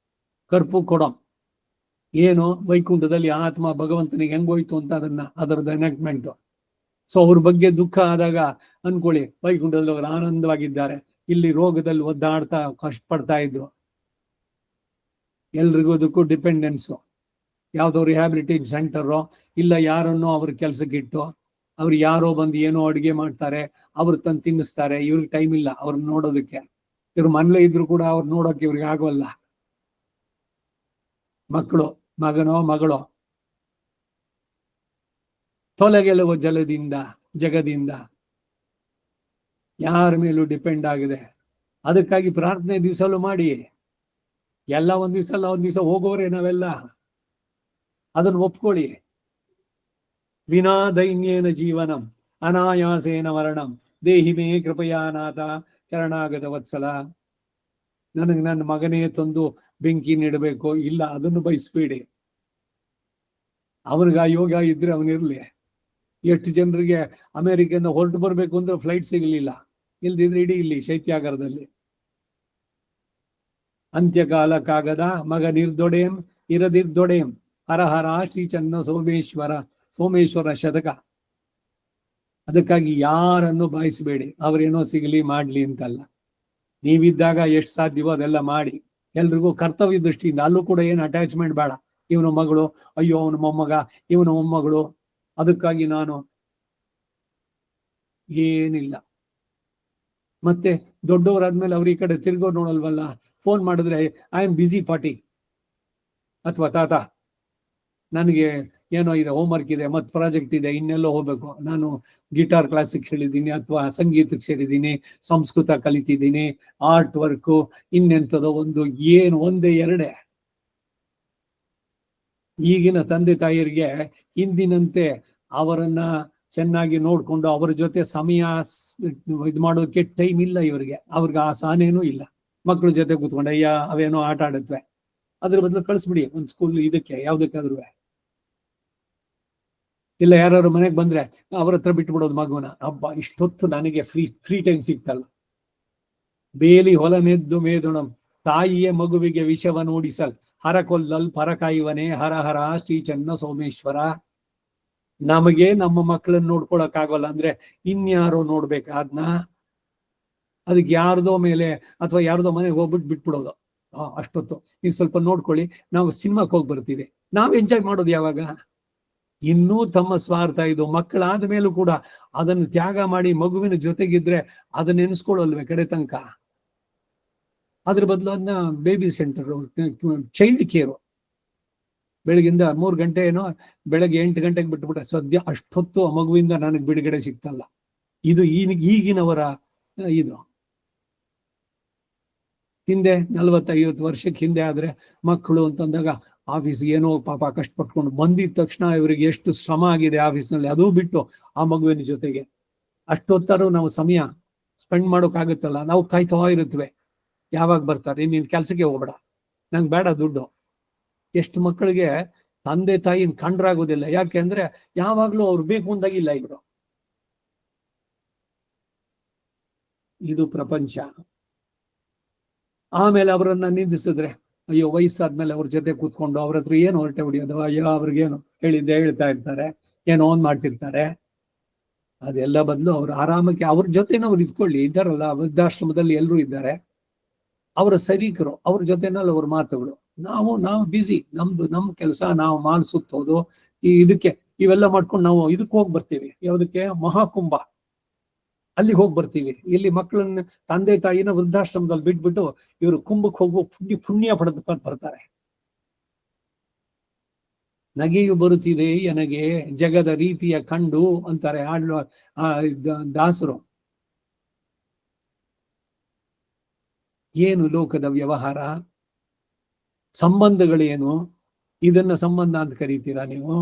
ಕರ್ಪು ಕೊಡಂ. ಏನು ವೈಕುಂಠದಲ್ಲಿ ಆತ್ಮ ಭಗವಂತನಿಗೆ ಹೆಂಗೋಯ್ತು ಅಂತ ಅದರದ್ದು ಎನಾಕ್ಟ್ಮೆಂಟ್. ಸೊ ಅವ್ರ ಬಗ್ಗೆ ದುಃಖ ಆದಾಗ ಅನ್ಕೊಳ್ಳಿ, ವೈಕುಂಠದಲ್ಲಿ ಅವರು ಆನಂದವಾಗಿದ್ದಾರೆ, ಇಲ್ಲಿ ರೋಗದಲ್ಲಿ ಒದ್ದಾಡ್ತಾ ಕಷ್ಟಪಡ್ತಾ ಇದ್ರು. ಎಲ್ರಿಗೂ ಅದಕ್ಕೂ ಡಿಪೆಂಡೆನ್ಸು. ಯಾವ್ದೋ ರಿಹ್ಯಾಬಿಲಿಟೇಷನ್ ಸೆಂಟರೋ ಇಲ್ಲ ಯಾರನ್ನೋ ಅವ್ರ ಕೆಲ್ಸಕ್ಕೆ ಇಟ್ಟು, ಅವ್ರು ಯಾರೋ ಬಂದು ಏನೋ ಅಡುಗೆ ಮಾಡ್ತಾರೆ, ಅವ್ರು ತಂದು ತಿನ್ನಿಸ್ತಾರೆ. ಇವ್ರಿಗೆ ಟೈಮ್ ಇಲ್ಲ ಅವ್ರನ್ನ ನೋಡೋದಕ್ಕೆ. ಇವ್ರ ಮನೇಲೇ ಇದ್ರು ಕೂಡ ಅವ್ರು ನೋಡೋಕೆ ಇವ್ರಿಗೆ ಆಗೋಲ್ಲ. ಮಕ್ಕಳು, ಮಗನೋ ಮಗಳೋ ತೊಲಗೆಲುವ ಜಗದಿಂದ ಯಾರ ಮೇಲೂ ಡಿಪೆಂಡ್ ಆಗಿದೆ. ಅದಕ್ಕಾಗಿ ಪ್ರಾರ್ಥನೆ ದಿವಸಲ್ಲೂ ಮಾಡಿ. ಎಲ್ಲ ಒಂದ್ ದಿವಸ ಹೋಗೋರೆ ನಾವೆಲ್ಲ, ಅದನ್ನು ಒಪ್ಕೊಳ್ಳಿ. ವಿನಾ ದೈನ್ಯೇನ ಜೀವನಂ ಅನಾಯಾಸೇನ ಮರಣಂ ದೇಹಿ ಮೇ ಕೃಪಯಾನಾಥ ಶರಣಾಗತ ವತ್ಸಲ. ನನಗೆ ನನ್ನ ಮಗನೇ ತಂದು ಬೆಂಕಿ ನೀಡಬೇಕು, ಇಲ್ಲ ಅದನ್ನು ಬಯಸ್ಬೇಡಿ. ಅವ್ರಿಗೆ ಆ ಯೋಗ ಇದ್ರೆ ಅವನಿರ್ಲಿ. ಎಷ್ಟು ಜನರಿಗೆ ಅಮೆರಿಕದಿಂದ ಹೊರಟು ಬರ್ಬೇಕು ಅಂದ್ರೆ ಫ್ಲೈಟ್ ಸಿಗಲಿಲ್ಲ, ಇಲ್ದಿದ್ರೆ ಇಡೀ ಇಲ್ಲಿ ಶೈತ್ಯಾಗಾರದಲ್ಲಿ. ಅಂತ್ಯಕಾಲಕ್ಕಾಗದ ಮಗ ನಿರ್ದೊಡೆಂ ಇರದಿರ್ದೊಡೆಂ ಹರ ಹರ ಶ್ರೀ ಚನ್ನ ಸೋಮೇಶ್ವರ ಶತಕ. ಅದಕ್ಕಾಗಿ ಯಾರನ್ನು ಬಾಯಿಸಬೇಡಿ, ಅವ್ರೇನೋ ಸಿಗಲಿ ಮಾಡ್ಲಿ ಅಂತಲ್ಲ. ನೀವಿದ್ದಾಗ ಎಷ್ಟು ಸಾಧ್ಯವೋ ಅದೆಲ್ಲ ಮಾಡಿ. ಎಲ್ರಿಗೂ ಕರ್ತವ್ಯ ದೃಷ್ಟಿಯಿಂದ, ಅಲ್ಲೂ ಕೂಡ ಏನು ಅಟ್ಯಾಚ್ಮೆಂಟ್ ಬೇಡ. ಇವನ ಮಗಳು, ಅಯ್ಯೋ ಅವನ ಮೊಮ್ಮಗ, ಇವನ ಮೊಮ್ಮಗಳು, ಅದಕ್ಕಾಗಿ ನಾನು ಏನಿಲ್ಲ. ಮತ್ತೆ ದೊಡ್ಡವರಾದ್ಮೇಲೆ ಅವ್ರ ಈ ಕಡೆ ತಿರ್ಗೋ ನೋಡಲ್ವಲ್ಲ. ಫೋನ್ ಮಾಡಿದ್ರೆ ಐ ಆಮ್ ಬಿಸಿ ಪಾರ್ಟಿ, ಅಥವಾ ತಾತ ನನಗೆ ಏನೋ ಇದೆ, ಹೋಮ್ವರ್ಕ್ ಇದೆ, ಮತ್ತೆ ಪ್ರಾಜೆಕ್ಟ್ ಇದೆ, ಇನ್ನೆಲ್ಲೋ ಹೋಗ್ಬೇಕು, ನಾನು ಗಿಟಾರ್ ಕ್ಲಾಸಿಗೆ ಸೇರಿದ್ದೀನಿ, ಅಥವಾ ಸಂಗೀತಕ್ಕೆ ಸೇರಿದ್ದೀನಿ, ಸಂಸ್ಕೃತ ಕಲಿತಿದ್ದೀನಿ, ಆರ್ಟ್ ವರ್ಕು, ಇನ್ನೆಂಥದೋ ಒಂದು, ಏನು ಒಂದೇ ಎರಡೇ. ಈಗಿನ ತಂದೆ ತಾಯಿಯರಿಗೆ ಹಿಂದಿನಂತೆ ಅವರನ್ನ ಚೆನ್ನಾಗಿ ನೋಡ್ಕೊಂಡು ಅವ್ರ ಜೊತೆ ಸಮಯ ಇದು ಮಾಡೋದಕ್ಕೆ ಟೈಮ್ ಇಲ್ಲ ಇವ್ರಿಗೆ. ಅವ್ರಿಗೆ ಆ ಸಹನೇನೂ ಇಲ್ಲ. ಮಕ್ಳ ಜೊತೆ ಕೂತ್ಕೊಂಡು ಅಯ್ಯ ಅವೇನೋ ಆಟ ಆಡತ್ವೆ, ಅದ್ರ ಬದಲು ಕಳಿಸ್ಬಿಡಿ ಒಂದು ಸ್ಕೂಲ್ ಇದಕ್ಕೆ ಯಾವ್ದಕ್ಕಾದ್ರೂ. ಇಲ್ಲ ಯಾರು ಮನೆಗೆ ಬಂದ್ರೆ ಅವ್ರ ಹತ್ರ ಬಿಟ್ಬಿಡೋದು ಮಗುವನ. ಹಬ್ಬ ಇಷ್ಟೊತ್ತು ನನಗೆ ಫ್ರೀ ಟೈಮ್ ಸಿಗ್ತಲ್ಲ. ಬೇಲಿ ಹೊಲನೆದ್ದು ಮೇದುಣಂ ತಾಯಿಯೇ ಮಗುವಿಗೆ ವಿಷವ ನೋಡಿಸಲ್ ಹರಕೊಲ್ಲಲ್ ಪರಕಾಯುವನೇ ಹರ ಹರ ಶ್ರೀ ಚನ್ನ ಸೋಮೇಶ್ವರ. ನಮಗೆ ನಮ್ಮ ಮಕ್ಕಳನ್ನ ನೋಡ್ಕೊಳಕ್ ಆಗೋಲ್ಲ ಅಂದ್ರೆ ಇನ್ಯಾರೋ ನೋಡ್ಬೇಕಾದ್ನ? ಅದಕ್ಕೆ ಯಾರ್ದೋ ಮೇಲೆ ಅಥವಾ ಯಾರ್ದೋ ಮನೆಗೆ ಹೋಗ್ಬಿಟ್ಟು ಬಿಟ್ಬಿಡೋದು. ಅಷ್ಟೊತ್ತು ನೀವು ಸ್ವಲ್ಪ ನೋಡ್ಕೊಳ್ಳಿ, ನಾವು ಸಿನಿಮಾಕ್ಕೆ ಹೋಗಿ ಬರ್ತೀವಿ. ನಾವ್ ಎಂಜಾಯ್ ಮಾಡೋದು ಯಾವಾಗ? ಇನ್ನೂ ತಮ್ಮ ಸ್ವಾರ್ಥ ಇದು. ಮಕ್ಕಳಾದ ಮೇಲೂ ಕೂಡ ಅದನ್ನು ತ್ಯಾಗ ಮಾಡಿ ಮಗುವಿನ ಜೊತೆಗಿದ್ರೆ ಅದನ್ನ ನೆನೆಸ್ಕೊಳ್ಳಲ್ವೇ ಕಡೆ ತನಕ? ಅದ್ರ ಬದಲು ಅದನ್ನ ಬೇಬಿ ಸೆಂಟರ್, ಚೈಲ್ಡ್ ಕೇರು, ಬೆಳಗಿಂದ 3 ಗಂಟೆ ಏನೋ ಬೆಳಗ್ಗೆ 8 ಗಂಟೆಗೆ ಬಿಟ್ಬಿಟ್ರೆ ಸದ್ಯ ಅಷ್ಟೊತ್ತು ಆ ಮಗುವಿಂದ ನನಗೆ ಬಿಡುಗಡೆ ಸಿಗ್ತಲ್ಲ. ಇದು ಈಗಿನವರ ಇದು. ಹಿಂದೆ 40-50 ವರ್ಷಕ್ಕೆ ಹಿಂದೆ ಆದ್ರೆ ಮಕ್ಕಳು ಅಂತಂದಾಗ ಆಫೀಸ್ಗೆ ಏನೋ ಪಾಪ ಕಷ್ಟಪಟ್ಕೊಂಡು ಬಂದಿದ ತಕ್ಷಣ ಇವರಿಗೆ ಎಷ್ಟು ಶ್ರಮ ಆಗಿದೆ ಆಫೀಸ್ನಲ್ಲಿ, ಅದು ಬಿಟ್ಟು ಆ ಮಗುವಿನ ಜೊತೆಗೆ ಅಷ್ಟೊತ್ತಾರು ನಾವು ಸಮಯ ಸ್ಪೆಂಡ್ ಮಾಡೋಕ್ಕಾಗುತ್ತಲ್ಲ. ನಾವು ಕಾಯ್ತಾ ಇರುತ್ತವೆ, ಯಾವಾಗ ಬರ್ತಾರೆ, ನೀನ್ ಕೆಲ್ಸಕ್ಕೆ ಹೋಗ್ಬೇಡ, ನಂಗೆ ಬೇಡ ದುಡ್ಡು. ಎಷ್ಟು ಮಕ್ಕಳಿಗೆ ತಂದೆ ತಾಯಿನ ಕಂಡ್ರಾಗೋದಿಲ್ಲ, ಯಾಕೆಂದ್ರೆ ಯಾವಾಗ್ಲೂ ಅವ್ರು ಬೇಕು ಅಂದಾಗಿಲ್ಲ ಇವರು. ಇದು ಪ್ರಪಂಚ. ಆಮೇಲೆ ಅವರನ್ನ ನಿಂದಿಸಿದ್ರೆ, ಅಯ್ಯೋ ವಯಸ್ಸಾದ್ಮೇಲೆ ಅವ್ರ ಜೊತೆ ಕೂತ್ಕೊಂಡು ಅವ್ರ ಹತ್ರ ಏನು ಹೊರಟೆ ಹೊಡಿಯೋದು, ಅಯ್ಯೋ ಅವ್ರಿಗೇನು ಹೇಳಿದ್ದೆ ಹೇಳ್ತಾ ಇರ್ತಾರೆ, ಏನೋ ಒಂದ್ ಮಾಡ್ತಿರ್ತಾರೆ. ಅದೆಲ್ಲ ಬದಲು ಅವ್ರು ಆರಾಮಕ್ಕೆ ಅವ್ರ ಜೊತೆನವ್ರು ಇದ್ಕೊಳ್ಳಿ. ಇದ್ದಾರಲ್ಲ ವೃದ್ಧಾಶ್ರಮದಲ್ಲಿ ಎಲ್ಲರೂ ಇದ್ದಾರೆ, ಅವರ ಸೈನಿಕರು, ಅವ್ರ ಜೊತೆನಲ್ಲಿ ಅವ್ರ ಮಾತುಗಳು. ನಾವು ಬಿಸಿ, ನಮ್ ಕೆಲಸ, ನಾವು ಮಾಲ್ ಸುತ್ತೋದು, ಇದಕ್ಕೆ ಇವೆಲ್ಲ ಮಾಡ್ಕೊಂಡು ನಾವು ಇದಕ್ಕೆ ಹೋಗಿ ಬರ್ತೀವಿ. ಯಾವುದಕ್ಕೆ? ಮಹಾಕುಂಭ, ಅಲ್ಲಿಗೆ ಹೋಗಿ ಬರ್ತೀವಿ. ಇಲ್ಲಿ ಮಕ್ಕಳನ್ನ ತಂದೆ ತಾಯಿನ ವೃದ್ಧಾಶ್ರಮದಲ್ಲಿ ಬಿಟ್ಬಿಟ್ಟು ಇವರು ಕುಂಭಕ್ಕೆ ಹೋಗುವ ಪುಣ್ಯ ಪಡೆದುಕೊಂಡು ಬರ್ತಾರೆ. ನಗೆಯು ಬರುತ್ತಿದೆ ನನಗೆ ಜಗದ ರೀತಿಯ ಕಂಡು ಅಂತಾರೆ ಆಡುವ ದಾಸರು. ಏನು ಲೋಕದ ವ್ಯವಹಾರ, ಸಂಬಂಧಗಳೇನು? ಇದನ್ನ ಸಂಬಂಧ ಅಂತ ಕರೀತೀರಾ ನೀವು?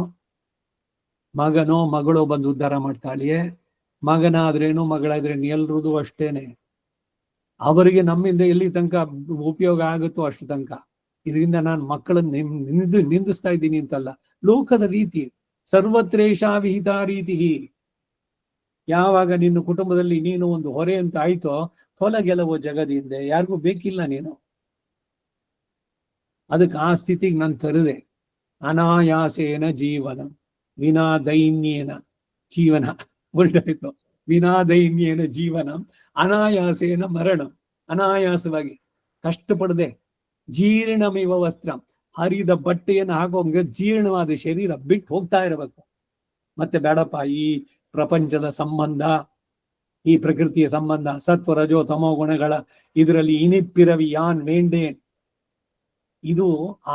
ಮಗನೋ ಮಗಳೋ ಬಂದು ಉದ್ಧಾರ ಮಾಡ್ತಾಳಿಯೇ? ಮಗನಾದ್ರೇನು ಮಗಳಾದ್ರೇನು ಎಲ್ರದು ಅಷ್ಟೇನೆ. ಅವರಿಗೆ ನಮ್ಮಿಂದ ಎಲ್ಲಿ ತನಕ ಉಪಯೋಗ ಆಗುತ್ತೋ ಅಷ್ಟು ತನಕ. ಇದರಿಂದ ನಾನು ಮಕ್ಕಳನ್ನ ನಿಂದಿಸ್ತಾ ಇದ್ದೀನಿ ಅಂತಲ್ಲ, ಲೋಕದ ರೀತಿ. ಸರ್ವತ್ರೇಷಾ ವಿಹಿತ ರೀತಿ. ಯಾವಾಗ ನಿನ್ನ ಕುಟುಂಬದಲ್ಲಿ ನೀನು ಒಂದು ಹೊರೆ ಅಂತ ಆಯ್ತೋ, ತೊಲಗೆಲವೋ ಜಗದಿಂದ, ಯಾರಿಗೂ ಬೇಕಿಲ್ಲ ನೀನು. ಅದಕ್ಕೆ ಆ ಸ್ಥಿತಿಗೆ ನಾನು ತರದೆ. ಅನಾಯಾಸೇನ ಜೀವನ ವಿನಾ ದೈನ್ಯೇನ ಜೀವನ, ಉಲ್ಟಾಯ್ತು. ವಿನಾ ದೈನ್ಯೇನ ಜೀವನ ಅನಾಯಾಸೇನ ಮರಣ. ಅನಾಯಾಸವಾಗಿ ಕಷ್ಟಪಡದೆ, ಜೀರ್ಣಮಿವ ವಸ್ತ್ರ, ಹರಿದ ಬಟ್ಟೆಯನ್ನು ಹಾಕೋಂಗೆ ಜೀರ್ಣವಾದ ಶರೀರ ಬಿಟ್ಟು ಹೋಗ್ತಾ ಇರಬೇಕು. ಮತ್ತೆ ಬೇಡಪ್ಪ ಈ ಪ್ರಪಂಚದ ಸಂಬಂಧ, ಈ ಪ್ರಕೃತಿಯ ಸಂಬಂಧ, ಸತ್ವ ರಜೋ ತಮೋ ಗುಣಗಳ ಇದರಲ್ಲಿ ಇನಿಪ್ಪಿರವಿ ಯಾನ್ ವೇಂಡೇನ್. ಇದು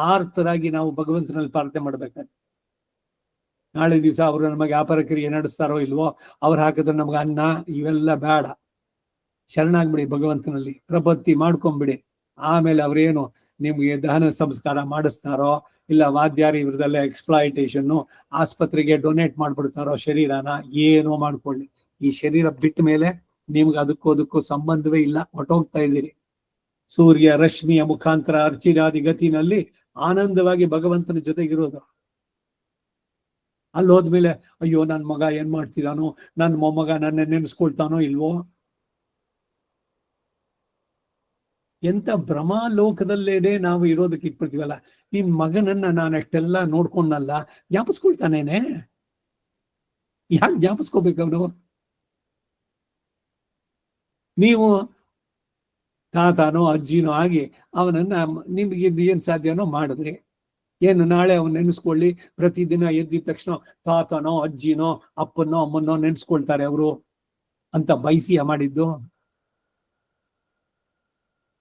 ಆರ್ತರಾಗಿ ನಾವು ಭಗವಂತನಲ್ಲಿ ಪ್ರಾರ್ಥನೆ ಮಾಡ್ಬೇಕಾದ್ರೆ. ನಾಳೆ ದಿವಸ ಅವರು ನಮಗೆ ವ್ಯಾಪಾರ ಕ್ರಿಯೆ ನಡೆಸ್ತಾರೋ ಇಲ್ವೋ, ಅವ್ರು ಹಾಕಿದ್ರೆ ನಮ್ಗೆ ಅನ್ನ, ಇವೆಲ್ಲ ಬೇಡ. ಶರಣಾಗ್ಬಿಡಿ ಭಗವಂತನಲ್ಲಿ, ಪ್ರಪತ್ತಿ ಮಾಡ್ಕೊಂಬಿಡಿ. ಆಮೇಲೆ ಅವ್ರೇನು ನಿಮ್ಗೆ ದಹನ ಸಂಸ್ಕಾರ ಮಾಡಿಸ್ತಾರೋ, ಇಲ್ಲ ವಾದ್ಯಾರಿ ಇವ್ರದೆಲ್ಲ ಎಕ್ಸ್ಪ್ಲಾಯಿಟೇಷನ್ನು, ಆಸ್ಪತ್ರೆಗೆ ಡೊನೇಟ್ ಮಾಡ್ಬಿಡ್ತಾರೋ ಶರೀರನ, ಏನೋ ಮಾಡ್ಕೊಳ್ಳಿ. ಈ ಶರೀರ ಬಿಟ್ಟ ಮೇಲೆ ನಿಮ್ಗೆ ಅದಕ್ಕೂ ಸಂಬಂಧವೇ ಇಲ್ಲ, ಹೊಟ್ಟೋಗ್ತಾ ಇದ್ದೀರಿ. ಸೂರ್ಯ ರಶ್ಮಿಯ ಮುಖಾಂತರ ಅರ್ಚಿರಾದಿ ಗತಿನಲ್ಲಿ ಆನಂದವಾಗಿ ಭಗವಂತನ ಜೊತೆಗಿರೋದು. ಅಲ್ಲಿ ಹೋದ್ಮೇಲೆ ಅಯ್ಯೋ ನನ್ ಮಗ ಏನ್ ಮಾಡ್ತಿದಾನೋ, ನನ್ ಮೊಮ್ಮಗ ನನ್ನ ನೆನೆಸ್ಕೊಳ್ತಾನೋ ಇಲ್ವೋ. ಎಂತ ಭ್ರಮಾಲೋಕದಲ್ಲೇನೆ ನಾವು ಇರೋದಕ್ಕೆ ಇಟ್ಬಿಡ್ತೀವಲ್ಲ. ನಿಮ್ ಮಗನನ್ನ ನಾನು ಅಷ್ಟೆಲ್ಲ ನೋಡ್ಕೊಂಡಲ್ಲ, ಜ್ಞಾಪಿಸ್ಕೊಳ್ತಾನೇನೆ? ಯಾಕೆ ಜ್ಞಾಪಿಸ್ಕೋಬೇಕು ಅವನು? ನೀವು ತಾತನೋ ಅಜ್ಜಿನೋ ಆಗಿ ಅವನನ್ನ ನಿಮ್ಗೆ ಏನ್ ಸಾಧ್ಯನೋ ಮಾಡಿದ್ರಿ. ಏನು ನಾಳೆ ಅವನ್ ನೆನೆಸ್ಕೊಳ್ಳಿ, ಪ್ರತಿದಿನ ಎದ್ದಿದ ತಕ್ಷಣ ತಾತನೋ ಅಜ್ಜಿನೋ ಅಪ್ಪನೋ ಅಮ್ಮನೋ ನೆನ್ಸ್ಕೊಳ್ತಾರೆ ಅವರು ಅಂತ ಬಯಸಿಯ ಮಾಡಿದ್ದು?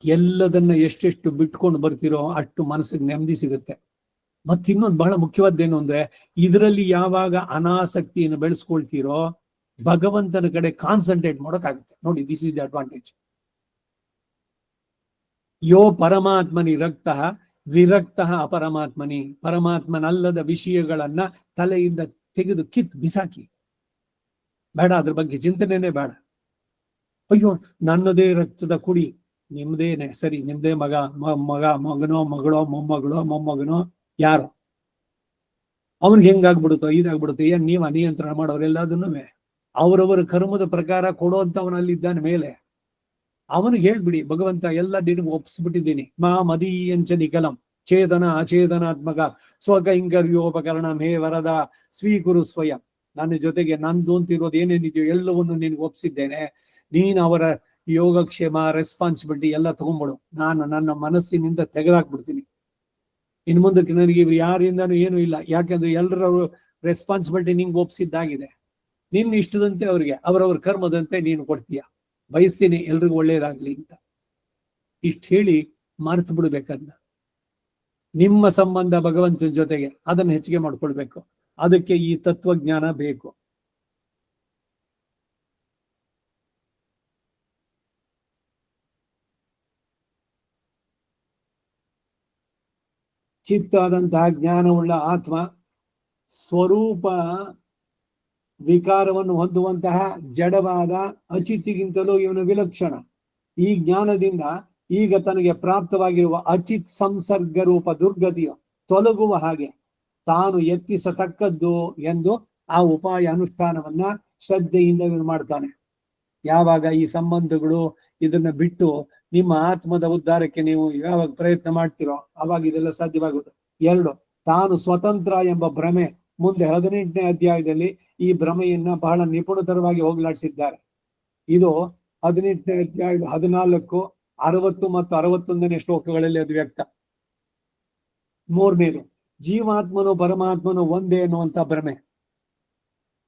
ಎಲ್ಲದನ್ನ ಎಷ್ಟೆಷ್ಟು ಬಿಟ್ಕೊಂಡು ಬರ್ತಿರೋ ಅಷ್ಟು ಮನಸ್ಸಿಗೆ ನೆಮ್ಮದಿ ಸಿಗುತ್ತೆ. ಮತ್ತಿನ್ನೊಂದು ಬಹಳ ಮುಖ್ಯವಾದ್ದೇನು ಅಂದ್ರೆ, ಇದರಲ್ಲಿ ಯಾವಾಗ ಅನಾಸಕ್ತಿಯನ್ನು ಬೆಳೆಸ್ಕೊಳ್ತೀರೋ ಭಗವಂತನ ಕಡೆ ಕಾನ್ಸಂಟ್ರೇಟ್ ಮಾಡೋಕ್ಕಾಗುತ್ತೆ. ನೋಡಿ, ದಿಸ್ ಇಸ್ ದ ಅಡ್ವಾಂಟೇಜ್. ಯೋ ಪರಮಾತ್ಮನಿ ರಕ್ತ ವಿರಕ್ತ ಅಪರಮಾತ್ಮನಿ. ಪರಮಾತ್ಮನಲ್ಲದ ವಿಷಯಗಳನ್ನ ತಲೆಯಿಂದ ತೆಗೆದು ಬಿಸಾಕಿ. ಬೇಡ, ಅದ್ರ ಬಗ್ಗೆ ಚಿಂತನೆನೇ ಬೇಡ. ಅಯ್ಯೋ ನನ್ನದೇ ರಕ್ತದ ಕುಡಿ, ನಿಮ್ದೇನೆ ಸರಿ, ನಿಮ್ದೇ ಮಗನೋ ಮಗಳೋ ಮೊಮ್ಮಗನೋ ಯಾರೋ, ಅವನ್ಗೆ ಹೆಂಗಾಗ್ಬಿಡುತ್ತೋ ಇದಾಗ್ಬಿಡುತ್ತೋ, ಏನ್ ನೀವ ನಿಯಂತ್ರಣ ಮಾಡೋರೆಲ್ಲದನ್ನು ಅವರವರ ಕರ್ಮದ ಪ್ರಕಾರ ಕೊಡುವಂತವನಲ್ಲಿದ್ದಾನೆ ಮೇಲೆ. ಅವನಿಗೆ ಹೇಳ್ಬಿಡಿ, ಭಗವಂತ ಎಲ್ಲ ನಿನಗೆ ಒಪ್ಪಿಸ್ಬಿಟ್ಟಿದ್ದೀನಿ. ಮದೀಯಂಚ ನಿಖಲಂ ಚೇತನ ಅಚೇತನಾತ್ಮಕ ಸ್ವಕೈಂಕರ್ಯೋಪಕರಣ ಮೇ ವರದ ಸ್ವೀಕುರು ಸ್ವಯಂ. ನನ್ನ ಜೊತೆಗೆ ನಂದು ಅಂತಿರೋದು ಏನೇನಿದೆಯೋ ಎಲ್ಲವನ್ನು ನಿನ್ಗೆ ಒಪ್ಸಿದ್ದೇನೆ. ನೀನು ಅವರ ಯೋಗಕ್ಷೇಮ, ರೆಸ್ಪಾನ್ಸಿಬಿಲಿಟಿ ಎಲ್ಲ ತಗೊಂಡ್ಬಿಡು. ನಾನು ನನ್ನ ಮನಸ್ಸಿನಿಂದ ತೆಗೆದಾಕ್ಬಿಡ್ತೀನಿ. ಇನ್ ಮುಂದಕ್ಕೆ ನನಗೆ ಇವ್ರು ಯಾರಿಂದನೂ ಏನು ಇಲ್ಲ. ಯಾಕೆಂದ್ರೆ ಎಲ್ಲರ ರೆಸ್ಪಾನ್ಸಿಬಿಲಿಟಿ ನಿಂಗೆ ಒಪ್ಸಿದ್ದಾಗಿದೆ. ನಿನ್ನ ಇಷ್ಟದಂತೆ ಅವ್ರಿಗೆ ಅವರವ್ರ ಕರ್ಮದಂತೆ ನೀನು ಕೊಡ್ತೀಯ. ಬಯಸ್ತೀನಿ ಎಲ್ರಿಗೂ ಒಳ್ಳೇದಾಗ್ಲಿ ಅಂತ. ಇಷ್ಟು ಹೇಳಿ ಮರೆತು ಬಿಡ್ಬೇಕನ್ನ. ನಿಮ್ಮ ಸಂಬಂಧ ಭಗವಂತನ ಜೊತೆಗೆ ಅದನ್ನು ಹೆಚ್ಚಿಗೆ ಮಾಡ್ಕೊಳ್ಬೇಕು. ಅದಕ್ಕೆ ಈ ತತ್ವಜ್ಞಾನ ಬೇಕು. ಚಿತ್ತಾದಂತಹ ಜ್ಞಾನವುಳ್ಳ ಆತ್ಮ ಸ್ವರೂಪ ವಿಕಾರವನ್ನು ಹೊಂದುವಂತಹ ಜಡವಾದ ಅಚಿತ್ತಿಗಿಂತಲೂ ಇವನು ವಿಲಕ್ಷಣ. ಈ ಜ್ಞಾನದಿಂದ ಈಗ ತನಗೆ ಪ್ರಾಪ್ತವಾಗಿರುವ ಅಚಿತ್ ಸಂಸರ್ಗ ರೂಪ ದುರ್ಗತಿಯು ತೊಲಗುವ ಹಾಗೆ ತಾನು ಎತ್ತಿಸತಕ್ಕದ್ದು ಎಂದು ಆ ಉಪಾಯ ಅನುಷ್ಠಾನವನ್ನ ಶ್ರದ್ಧೆಯಿಂದ ಇವನು ಮಾಡ್ತಾನೆ. ಯಾವಾಗ ಈ ಸಂಬಂಧಗಳು ಇದನ್ನ ಬಿಟ್ಟು ನಿಮ್ಮ ಆತ್ಮದ ಉದ್ಧಾರಕ್ಕೆ ನೀವು ಯಾವಾಗ ಪ್ರಯತ್ನ ಮಾಡ್ತಿರೋ ಅವಾಗ ಇದೆಲ್ಲ ಸಾಧ್ಯವಾಗುತ್ತೆ. 2, ತಾನು ಸ್ವತಂತ್ರ ಎಂಬ ಭ್ರಮೆ. ಮುಂದೆ 18ನೇ ಅಧ್ಯಾಯದಲ್ಲಿ ಈ ಭ್ರಮೆಯನ್ನ ಬಹಳ ನಿಪುಣತರವಾಗಿ ಹೋಗ್ಲಾಡಿಸಿದ್ದಾರೆ. ಇದು 18ನೇ ಅಧ್ಯಾಯದ 14, 60 ಮತ್ತು 61ನೇ ಶ್ಲೋಕಗಳಲ್ಲಿ ಅದು ವ್ಯಕ್ತ. 3ನೇದು, ಜೀವಾತ್ಮನು ಪರಮಾತ್ಮನು ಒಂದೇ ಅನ್ನುವಂತ ಭ್ರಮೆ.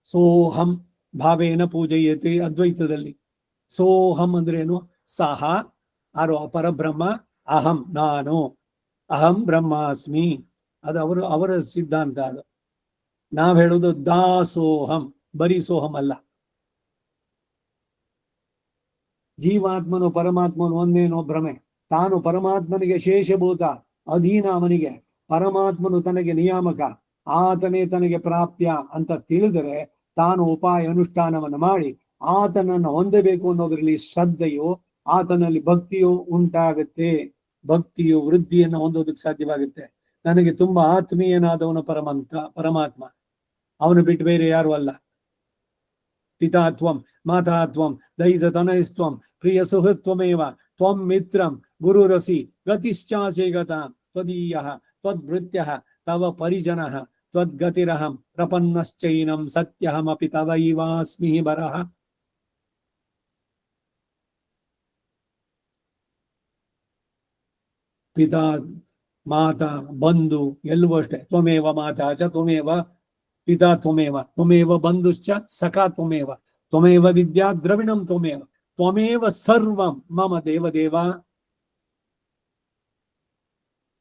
ಸೋಹಂ ಭಾವೇನ ಪೂಜೆಯತೆ ಅದ್ವೈತದಲ್ಲಿ. ಸೋಹಂ ಅಂದ್ರೆ ಏನು? ಸಹ ಆರೋ ಪರಬ್ರಹ್ಮ, ಅಹಂ ನಾನು, ಅಹಂ ಬ್ರಹ್ಮಾಸ್ಮಿ. ಅದು ಅವರ ಸಿದ್ಧಾಂತ. ಅದು ನಾವ್ ಹೇಳುದು ದಾಸೋಹಂ, ಬರೀ ಸೋಹಂ ಅಲ್ಲ. ಜೀವಾತ್ಮನು ಪರಮಾತ್ಮನು ಒಂದೇನೋ ಭ್ರಮೆ. ತಾನು ಪರಮಾತ್ಮನಿಗೆ ಶೇಷಭೂತ, ಅಧೀನ ಅವನಿಗೆ, ಪರಮಾತ್ಮನು ತನಗೆ ನಿಯಾಮಕ, ಆತನೇ ತನಗೆ ಪ್ರಾಪ್ತ್ಯ ಅಂತ ತಿಳಿದರೆ ತಾನು ಉಪಾಯ ಅನುಷ್ಠಾನವನ್ನು ಮಾಡಿ ಆತನನ್ನು ಹೊಂದಬೇಕು ಅನ್ನೋದ್ರಲ್ಲಿ ಶ್ರದ್ಧೆಯು, ಆತನಲ್ಲಿ ಭಕ್ತಿಯು ಉಂಟಾಗುತ್ತೆ. ಭಕ್ತಿಯು ವೃದ್ಧಿಯನ್ನು ಹೊಂದೋದಕ್ಕೆ ಸಾಧ್ಯವಾಗುತ್ತೆ. ನನಗೆ ತುಂಬಾ ಆತ್ಮೀಯನಾದವನು ಪರಮಾತ್ಮ. ಅವನು ಬಿಟ್ಟು ಬೇರೆ ಯಾರು ಅಲ್ಲ. ಪಿತಾತ್ವಂ ಮಾತಾತ್ವಂ ದೈತತನಯಸ್ತ್ವಂ ಪ್ರಿಯ ಸುಹೃತ್ವಮೇವ ತ್ವಂ ಮಿತ್ರಂ ಗುರುರಸಿ ಗತಿಶ್ಚಾಚೇಗತ ತ್ವದೀಯಃ ತ್ವದ್ಭೃತ್ಯಃ ತವ ಪರಿಜನಃ ತ್ವದ್ಗತಿರಹಂ ಪ್ರಪನ್ನಶ್ಚೈನಂ ಸತ್ಯಹಮಪಿ ತವೈವಾಸ್ಮಿ ಬರಃ. ಪಿತಾ, ಮಾತಾ, ಬಂಧು ಎಲ್ಲವೂ ಅಷ್ಟೇ. ತ್ವಮೇವ ಮಾತಾ ಚ ತ್ವಮೇವ ಪಿತಾ ತ್ವಮೇವ ತ್ವಮೇವ ಬಂಧುಶ್ಚ ಸಖಾ ತ್ವಮೇವ ತ್ವಮೇವ ವಿದ್ಯಾ ದ್ರವಿಣಂ ತ್ವಮೇವ ತ್ವಮೇವ ಸರ್ವಂ ಮಮ ದೇವದೇವ.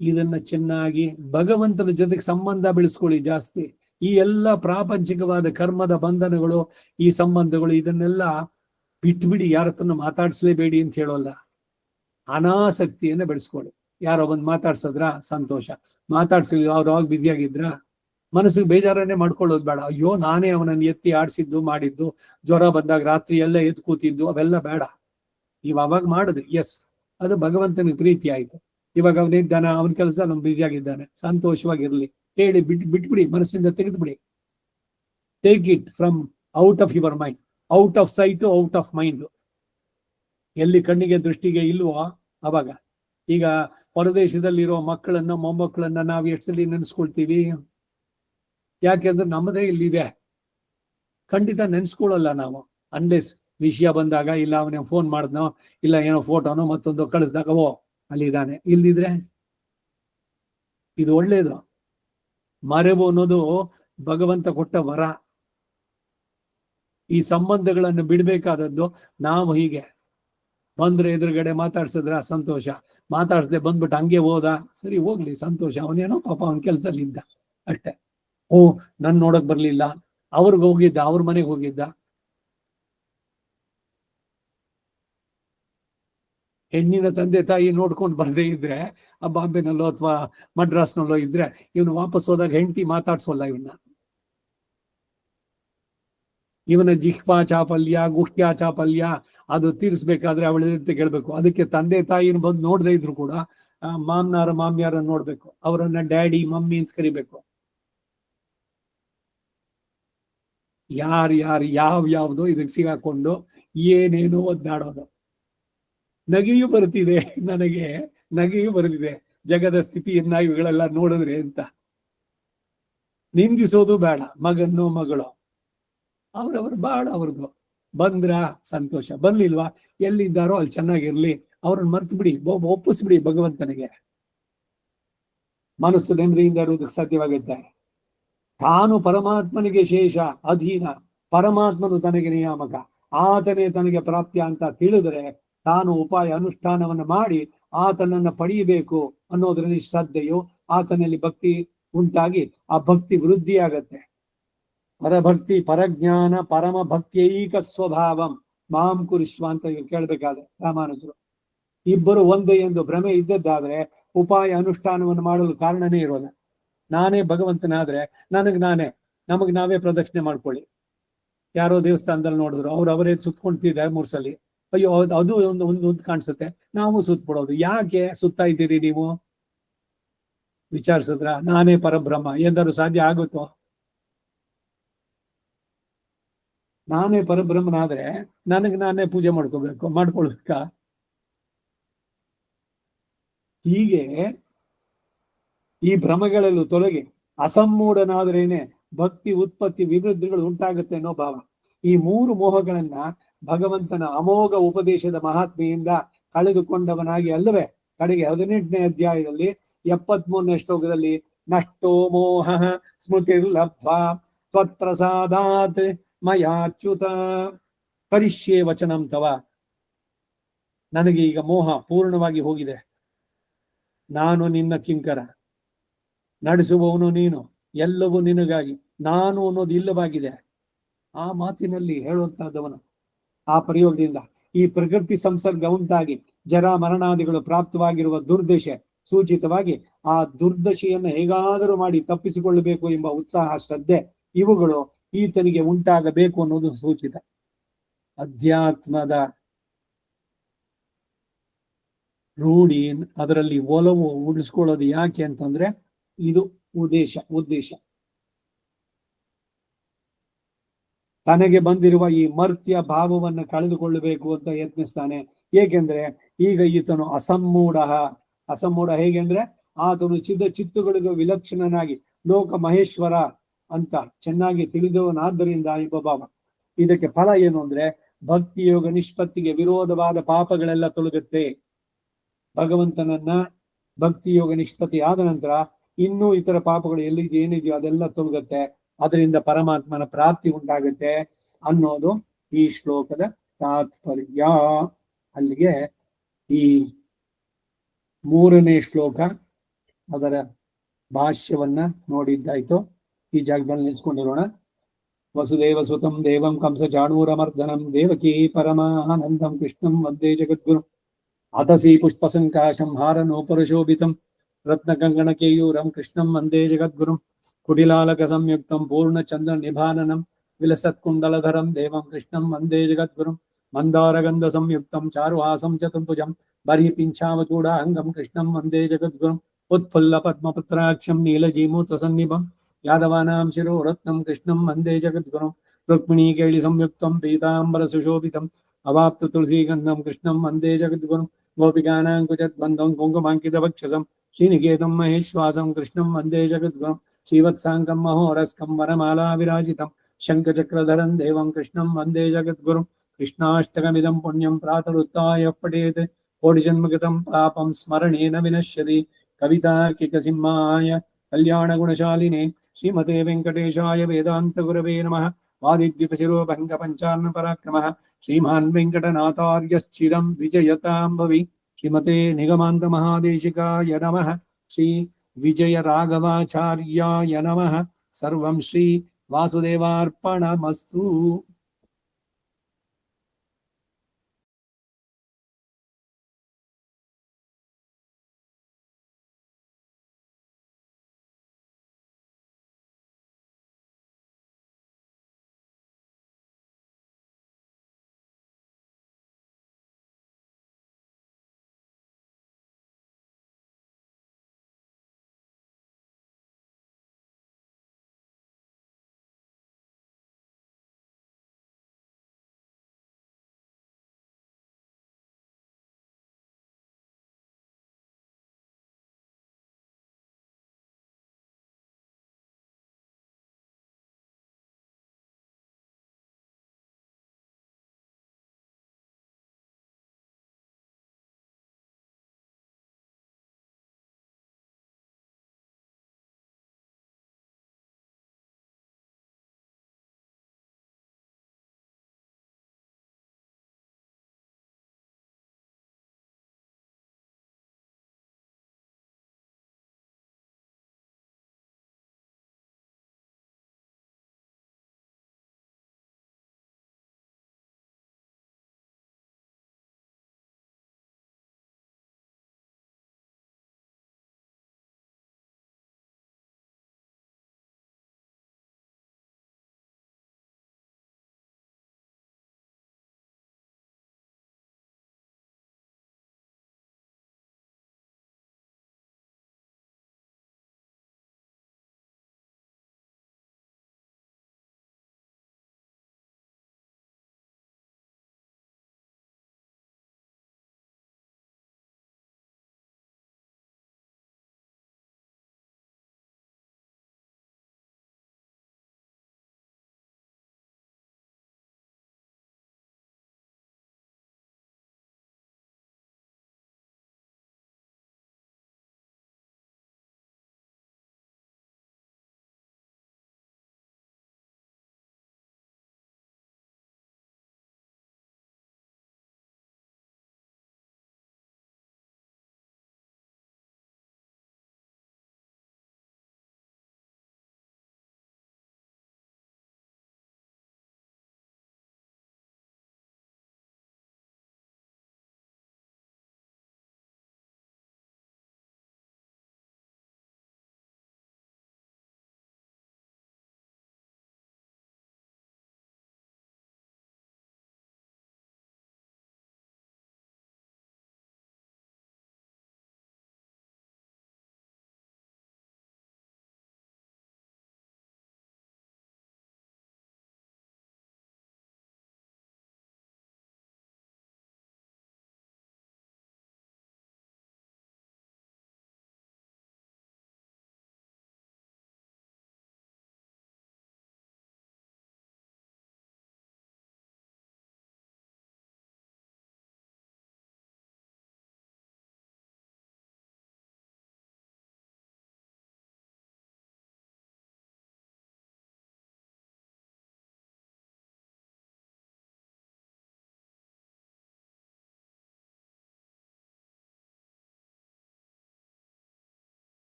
ಇದನ್ನ ಚೆನ್ನಾಗಿ ಭಗವಂತನ ಜೊತೆಗೆ ಸಂಬಂಧ ಬೆಳೆಸ್ಕೊಳ್ಳಿ ಜಾಸ್ತಿ. ಈ ಎಲ್ಲ ಪ್ರಾಪಂಚಿಕವಾದ ಕರ್ಮದ ಬಂಧನಗಳು, ಈ ಸಂಬಂಧಗಳು, ಇದನ್ನೆಲ್ಲ ಬಿಟ್ಬಿಡಿ. ಯಾರ ಹತ್ರನ ಮಾತಾಡ್ಸ್ಲೇಬೇಡಿ ಅಂತ ಹೇಳೋಲ್ಲ. ಅನಾಸಕ್ತಿಯನ್ನ ಬೆಳೆಸ್ಕೊಳ್ಳಿ. ಯಾರೋ ಬಂದು ಮಾತಾಡ್ಸದ್ರ ಸಂತೋಷ, ಮಾತಾಡ್ಸಿಲ್ಲ ಅವ್ರು ಅವಾಗ ಬ್ಯುಸಿ ಆಗಿದ್ರ ಮನಸ್ಸಿಗೆ ಬೇಜಾರನ್ನೇ ಮಾಡ್ಕೊಳ್ಳೋದು ಬೇಡ. ಅಯ್ಯೋ ನಾನೇ ಅವನನ್ನು ಎತ್ತಿ ಆಡ್ಸಿದ್ದು ಮಾಡಿದ್ದು, ಜ್ವರ ಬಂದಾಗ ರಾತ್ರಿ ಎಲ್ಲ ಎದ್ದು ಕೂತಿದ್ದು, ಅವೆಲ್ಲ ಬೇಡ. ಅವಾಗ ಮಾಡಿದ್ರಿ, ಎಸ್ ಅದು ಭಗವಂತನಿಗೆ ಪ್ರೀತಿ ಆಯ್ತು. ಇವಾಗ ಅವನಿದ್ದಾನೆ, ಅವನ ಕೆಲಸ ನಮ್ ಬ್ಯುಸಿ ಆಗಿದ್ದಾನೆ, ಸಂತೋಷವಾಗಿರ್ಲಿ ಹೇಳಿ ಬಿಟ್ಬಿಡಿ, ಮನಸ್ಸಿಂದ ತೆಗೆದ್ಬಿಡಿ. Take it from out of your mind, out of sight, out of mind. ಎಲ್ಲಿ ಕಣ್ಣಿಗೆ ದೃಷ್ಟಿಗೆ ಇಲ್ವೋ ಅವಾಗ. ಈಗ ಹೊರದೇಶದಲ್ಲಿರೋ ಮಕ್ಕಳನ್ನ ಮೊಮ್ಮಕ್ಕಳನ್ನ ನಾವು ಎಷ್ಟು ಸಲ ನೆನೆಸ್ಕೊಳ್ತೀವಿ? ಯಾಕೆಂದ್ರೆ ನಮ್ಮದೇ ಇಲ್ಲಿದೆ. ಖಂಡಿತ ನೆನ್ಸ್ಕೊಳ್ಳಲ್ಲ ನಾವು, ಅನ್ಲೆಸ್ ವಿಷಯ ಬಂದಾಗ, ಇಲ್ಲ ಅವನೇ ಫೋನ್ ಮಾಡಿದ್ನೋ, ಇಲ್ಲ ಏನೋ ಫೋಟೋನೋ ಮತ್ತೊಂದು ಕಳಿಸ್ದಾಗ ಓ ಅಲ್ಲಿದ್ದಾನೆ. ಇಲ್ದಿದ್ರೆ ಇದು ಒಳ್ಳೇದು. ಮರೆವು ಅನ್ನೋದು ಭಗವಂತ ಕೊಟ್ಟ ವರ. ಈ ಸಂಬಂಧಗಳನ್ನು ಬಿಡ್ಬೇಕಾದದ್ದು ನಾವು. ಹೀಗೆ ಬಂದ್ರೆ ಎದುರುಗಡೆ ಮಾತಾಡ್ಸಿದ್ರ ಸಂತೋಷ, ಮಾತಾಡ್ಸದೆ ಬಂದ್ಬಿಟ್ಟು ಹಂಗೆ ಹೋದ, ಸರಿ ಹೋಗ್ಲಿ ಸಂತೋಷ, ಅವನೇನೋ ಪಾಪ ಅವನ ಕೆಲ್ಸದಲ್ಲಿ ಇದ್ದ ಅಷ್ಟೇ. ಓ ನನ್ ನೋಡಕ್ ಬರ್ಲಿಲ್ಲ, ಅವ್ರಿಗೆ ಹೋಗಿದ್ದ, ಅವ್ರ ಮನೆಗೆ ಹೋಗಿದ್ದ. ಹೆಣ್ಣಿನ ತಂದೆ ತಾಯಿ ನೋಡ್ಕೊಂಡು ಬರ್ದೇ ಇದ್ರೆ, ಆ ಬಾಂಬೆನಲ್ಲೋ ಅಥವಾ ಮಡ್ರಾಸ್ನಲ್ಲೋ ಇದ್ರೆ, ಇವನು ವಾಪಸ್ ಹೋದಾಗ ಹೆಂಡತಿ ಮಾತಾಡ್ಸೋಲ್ಲ ಇವನ ಜಿಹ್ವಾ ಚಾಪಲ್ಯ, ಗುಹ್ಯ ಚಾಪಲ್ಯ ಅದು ತೀರಿಸ್ಬೇಕಾದ್ರೆ ಅವಳ ಜೊತೆ ಕೇಳ್ಬೇಕು. ಅದಕ್ಕೆ ತಂದೆ ತಾಯಿನ ಬಂದು ನೋಡದೇ ಇದ್ರು ಕೂಡ ಮಾಮ್ನಾರ ಮಾಮಿಯಾರನ್ನ ನೋಡ್ಬೇಕು, ಅವರನ್ನ ಡ್ಯಾಡಿ ಮಮ್ಮಿ ಅಂತ ಕರಿಬೇಕು. ಯಾವ್ದೋ ಇದಕ್ಕೆ ಸಿಗಾಕೊಂಡು ಏನೇನೋ ಒದ್ದಾಡೋದು. ನಗೆಯೂ ಬರ್ತಿದೆ ನನಗೆ, ನಗೆಯೂ ಬರ್ತಿದೆ ಜಗದ ಸ್ಥಿತಿಯನ್ನ ಇವುಗಳೆಲ್ಲ ನೋಡಿದ್ರೆ ಅಂತ. ನಿಂದಿಸೋದು ಬೇಡ, ಮಗನ್ನು ಮಗಳು ಅವ್ರವ್ರ ಬಾಳ ಅವ್ರದ್ದು. ಬಂದ್ರ ಸಂತೋಷ, ಬರ್ಲಿಲ್ವಾ ಎಲ್ಲಿದ್ದಾರೋ ಅಲ್ಲಿ ಚೆನ್ನಾಗಿರ್ಲಿ, ಅವ್ರನ್ನ ಮರ್ತು ಬಿಡಿ, ಒಪ್ಪಿಸ್ಬಿಡಿ ಭಗವಂತನಿಗೆ. ಮನಸ್ಸು ನೆಮ್ಮದಿಯಿಂದ ಇರುವುದಕ್ಕೆ ಸಾಧ್ಯವಾಗುತ್ತೆ. ತಾನು ಪರಮಾತ್ಮನಿಗೆ ಶೇಷ, ಅಧೀನ, ಪರಮಾತ್ಮನು ತನಗೆ ನಿಯಾಮಕ, ಆತನೇ ತನಗೆ ಪ್ರಾಪ್ಯ ಅಂತ ತಿಳಿದರೆ ತಾನು ಉಪಾಯ ಅನುಷ್ಠಾನವನ್ನು ಮಾಡಿ ಆತನನ್ನ ಪಡೆಯಬೇಕು ಅನ್ನೋದ್ರಲ್ಲಿ ಶ್ರದ್ಧೆಯು, ಆತನಲ್ಲಿ ಭಕ್ತಿ ಉಂಟಾಗಿ ಆ ಭಕ್ತಿ ವೃದ್ಧಿಯಾಗತ್ತೆ. ಪರಭಕ್ತಿ, ಪರಜ್ಞಾನ, ಪರಮ ಭಕ್ತಿಯೈಕ ಸ್ವಭಾವಂ ಮಾಂ ಕುರಿಶ್ವ ಅಂತ ಕೇಳ್ಬೇಕಾದ್ರೆ ರಾಮಾನುಜರು. ಇಬ್ಬರು ಒಂದೇ ಎಂದು ಭ್ರಮೆ ಇದ್ದದ್ದಾದ್ರೆ ಉಪಾಯ ಅನುಷ್ಠಾನವನ್ನು ಮಾಡಲು ಕಾರಣನೇ ಇರೋಲ್ಲ. ನಾನೇ ಭಗವಂತನಾದ್ರೆ ನಮಗ್ ನಾವೇ ಪ್ರದಕ್ಷಿಣೆ ಮಾಡ್ಕೊಳ್ಳಿ. ಯಾರೋ ದೇವಸ್ಥಾನದಲ್ಲಿ ನೋಡಿದ್ರು, ಅವರೇ ಸುತ್ಕೊಂತಿದ್ದಾರೆ 3 ಸಲ, ಅಯ್ಯೋ ಅದು ಒಂದು ಕಾಣಿಸುತ್ತೆ, ನಾವು ಸುತ್ಬಿಡೋದು. ಯಾಕೆ ಸುತ್ತಾ ಇದ್ದೀರಿ ನೀವು? ವಿಚಾರಿಸಿದ್ರ? ನಾನೇ ಪರಬ್ರಹ್ಮ ಎಂದಾರು ಸಾಧ್ಯ ಆಗುತ್ತೋ? ನಾನೇ ಪರಬ್ರಹ್ಮನಾದ್ರೆ ನಾನೇ ಪೂಜೆ ಮಾಡ್ಕೊಳ್ಬೇಕಾ? ಹೀಗೆ ಈ ಭ್ರಮಗಳಲ್ಲೂ ತೊಲಗಿ ಅಸಮ್ಮೂಢನಾದ್ರೇನೆ ಭಕ್ತಿ ಉತ್ಪತ್ತಿ ವಿವೃದ್ಧಿಗಳು ಉಂಟಾಗುತ್ತೆ ಅನ್ನೋ ಭಾವ. ಈ 3 ಮೋಹಗಳನ್ನ ಭಗವಂತನ ಅಮೋಘ ಉಪದೇಶದ ಮಹಾತ್ಮೆಯಿಂದ ಕಳೆದುಕೊಂಡವನಾಗಿ ಅಲ್ಲವೇ ಕಡೆಗೆ 18ನೇ ಅಧ್ಯಾಯದಲ್ಲಿ 73ನೇ ಶ್ಲೋಕದಲ್ಲಿ ನಷ್ಟೋ ಮೋಹ ಸ್ಮೃತಿರ್ಲಬ್ಧ್ವಾ ತ್ವತ್ಪ್ರಸಾದಾತ್ ಮಯಾಚ್ಯುತ ಕರಿಷ್ಯೆ ವಚನಂ ತವ. ನನಗೆ ಈಗ ಮೋಹ ಪೂರ್ಣವಾಗಿ ಹೋಗಿದೆ, ನಾನು ನಿನ್ನ ಕಿಂಕರ, ನಡೆಸುವವನು ನೀನು, ಎಲ್ಲವೂ ನಿನಗಾಗಿ, ನಾನು ಅನ್ನೋದು ಇಲ್ಲವಾಗಿದೆ. ಆ ಮಾತಿನಲ್ಲಿ ಹೇಳುವಂತಹದ್ದವನು ಆ ಪ್ರಯೋಗದಿಂದ ಈ ಪ್ರಕೃತಿ ಸಂಸರ್ಗ ಉಂಟಾಗಿ ಜರ ಮರಣಾದಿಗಳು ಪ್ರಾಪ್ತವಾಗಿರುವ ದುರ್ದಶೆ ಸೂಚಿತವಾಗಿ ಆ ದುರ್ದಶೆಯನ್ನು ಹೇಗಾದರೂ ಮಾಡಿ ತಪ್ಪಿಸಿಕೊಳ್ಳಬೇಕು ಎಂಬ ಉತ್ಸಾಹ, ಶ್ರದ್ಧೆ ಇವುಗಳು ಈತನಿಗೆ ಉಂಟಾಗಬೇಕು ಅನ್ನೋದು ಸೂಚಿತ. ಅಧ್ಯಾತ್ಮದ ರೂಢಿ, ಅದರಲ್ಲಿ ಒಲವು ಉಳಿಸ್ಕೊಳ್ಳೋದು ಯಾಕೆ ಅಂತಂದ್ರೆ ಇದು ಉದ್ದೇಶ. ತನಗೆ ಬಂದಿರುವ ಈ ಮರ್ತ್ಯ ಭಾವವನ್ನು ಕಳೆದುಕೊಳ್ಳಬೇಕು ಅಂತ ಯತ್ನಿಸ್ತಾನೆ. ಏಕೆಂದ್ರೆ ಈಗ ಈತನು ಅಸಮ್ಮೂಢ ಹೇಗೆ ಅಂದ್ರೆ ಆತನು ಚಿತ್ತುಗಳಿಗೂ ವಿಲಕ್ಷಣನಾಗಿ ಲೋಕ ಮಹೇಶ್ವರ ಅಂತ ಚೆನ್ನಾಗಿ ತಿಳಿದವನಾದ್ದರಿಂದ ಎಂಬ ಭಾವ. ಇದಕ್ಕೆ ಫಲ ಏನು ಅಂದ್ರೆ ಭಕ್ತಿ ಯೋಗ ನಿಷ್ಪತ್ತಿಗೆ ವಿರೋಧವಾದ ಪಾಪಗಳೆಲ್ಲ ತೊಲಗುತ್ತೆ. ಭಗವಂತನನ್ನ ಭಕ್ತಿ ಯೋಗ ನಿಷ್ಪತ್ತಿ ಆದ ನಂತರ ಇನ್ನೂ ಇತರ ಪಾಪಗಳು ಏನಿದೆಯೋ ಅದೆಲ್ಲ ತೊಲಗುತ್ತೆ. ಅದರಿಂದ ಪರಮಾತ್ಮನ ಪ್ರಾಪ್ತಿ ಉಂಟಾಗುತ್ತೆ ಅನ್ನೋದು ಈ ಶ್ಲೋಕದ ತಾತ್ಪರ್ಯ. ಅಲ್ಲಿಗೆ ಈ 3ನೇ ಶ್ಲೋಕ ಅದರ ಭಾಷ್ಯವನ್ನ ನೋಡಿದ್ದಾಯ್ತು. ಈ ಜಾಗದಲ್ಲಿ ನಿಲ್ಸ್ಕೊಂಡಿರೋಣ. ವಸುದೇವ ಸುತಂ ದೇವಂ ಕಂಸ ಚಾಣೂರಮರ್ದನಂ ದೇವಕೀ ಪರಮಾನಂದಂ ಕೃಷ್ಣಂ ವಂದೇ ಜಗದ್ಗುರು ಅತಸಿ ಪುಷ್ಪಸಂಕಾಶಂ ಹಾರನೋಪರಶೋಭಿತಂ ರತ್ನಗಂಗಣಕೇಯೂರಂ ಕೃಷ್ಣಂ ವಂದೇ ಜಗದ್ಗುರುಂ ಕುಟಿಲಾಲಕ ಸಂಯುಕ್ತಂ ಪೂರ್ಣಚಂದ್ರ ನಿಭಾನನಂ ವಿಲಸತ್ಕುಂಡಲಧರಂ ದೇವಂ ಕೃಷ್ಣಂ ವಂದೇ ಜಗದ್ಗುರುಂ ಮಂದಾರಗಂಧ ಸಂಯುಕ್ತಂ ಚಾರುಹಾಸಂ ಚತುರ್ಭುಜಂ ಬರಿಪಿಂಚಾವಚೂಡ ಅಂಗಂ ಕೃಷ್ಣಂ ವಂದೇ ಜಗದ್ಗುರುಂ ಉತ್ಫುಲ್ಲ ಪದ್ಮಪತ್ರಾಕ್ಷಂ ನೀಲಜೀಮೂತ ಸನ್ನಿಭಂ ಯಾದವಾನಾಂ ಶಿರೋ ರತ್ನಂ ಕೃಷ್ಣಂ ವಂದೇ ಜಗದ್ಗುರುಂ ರುಕ್ಮಿಣೀ ಕೇಳಿ ಸಂಯುಕ್ತಂ ಪೀತಾಂಬರ ಸುಶೋಭಿತಂ ಅವಾಪ್ತ ತುಳಸೀಗಂಧಂ ಕೃಷ್ಣಂ ವಂದೇ ಜಗದ್ಗುರುಂ ಗೋಪಿಕಾನಾಂ ಕುಚದ್ಬಂಧಂ ಕುಂಕುಮಾಂಕಿತ ವಕ್ಷಸಂ ಶ್ರೀನಿಕೇತಂ ಮಹೇಶ್ವಾಸಂ ಕೃಷ್ಣಂ ವಂದೇ ಜಗದ್ಗುರುಂ ಶ್ರೀವತ್ಸಾಂಗಂ ಮಹೋರಸ್ಕಂ ವರಮಾಲಾ ವಿರಾಜಿತಂ ಶಂಖಚಕ್ರಧರಂ ದೇವಂ ಕೃಷ್ಣಂ ವಂದೇ ಜಗದ್ಗುರುಂ ಕೃಷ್ಣಾಷ್ಟಕಮಿದಂ ಪುಣ್ಯಂ ಪ್ರಾತರುತ್ತಾಯ ಪಠೇತ್ ಕೋಟಿಜನ್ಮಗತಂ ಪಾಪಂ ಸ್ಮರಣೇನ ವಿನಶ್ಯತಿ. ಕವಿತಾರ್ಕಿಕ ಸಿಂಹಾಯ ಕಲ್ಯಾಣ ಗುಣಶಾಲಿನೇ ಶ್ರೀಮತೆ ವೆಂಕಟೇಶಾಯ ವೇದಾಂತ ಗುರವೇ ನಮಃ. ವಾದಿದ್ವಿಪಶಿರೋಭಂಗ ಪಂಚಾರ್ಣ ಪರಾಕ್ರಮಃ ಶ್ರೀಮಾನ್ ವೆಂಕಟನಾಥಾರ್ಯಶ್ಚಿರಂ ವಿಜಯತಾಂ ಭವಿ. ಶ್ರೀಮತೆ ನಿಗಮಾಂತ ಮಹಾದೇಶಿಕಾಯ ನಮಃ. ಶ್ರೀ ವಿಜಯ ರಾಘವಾಚಾರ್ಯಾಯ ನಮಃ. ಸರ್ವಂ ಶ್ರೀ ವಾಸುದೇವಾರ್ಪಣಮಸ್ತು.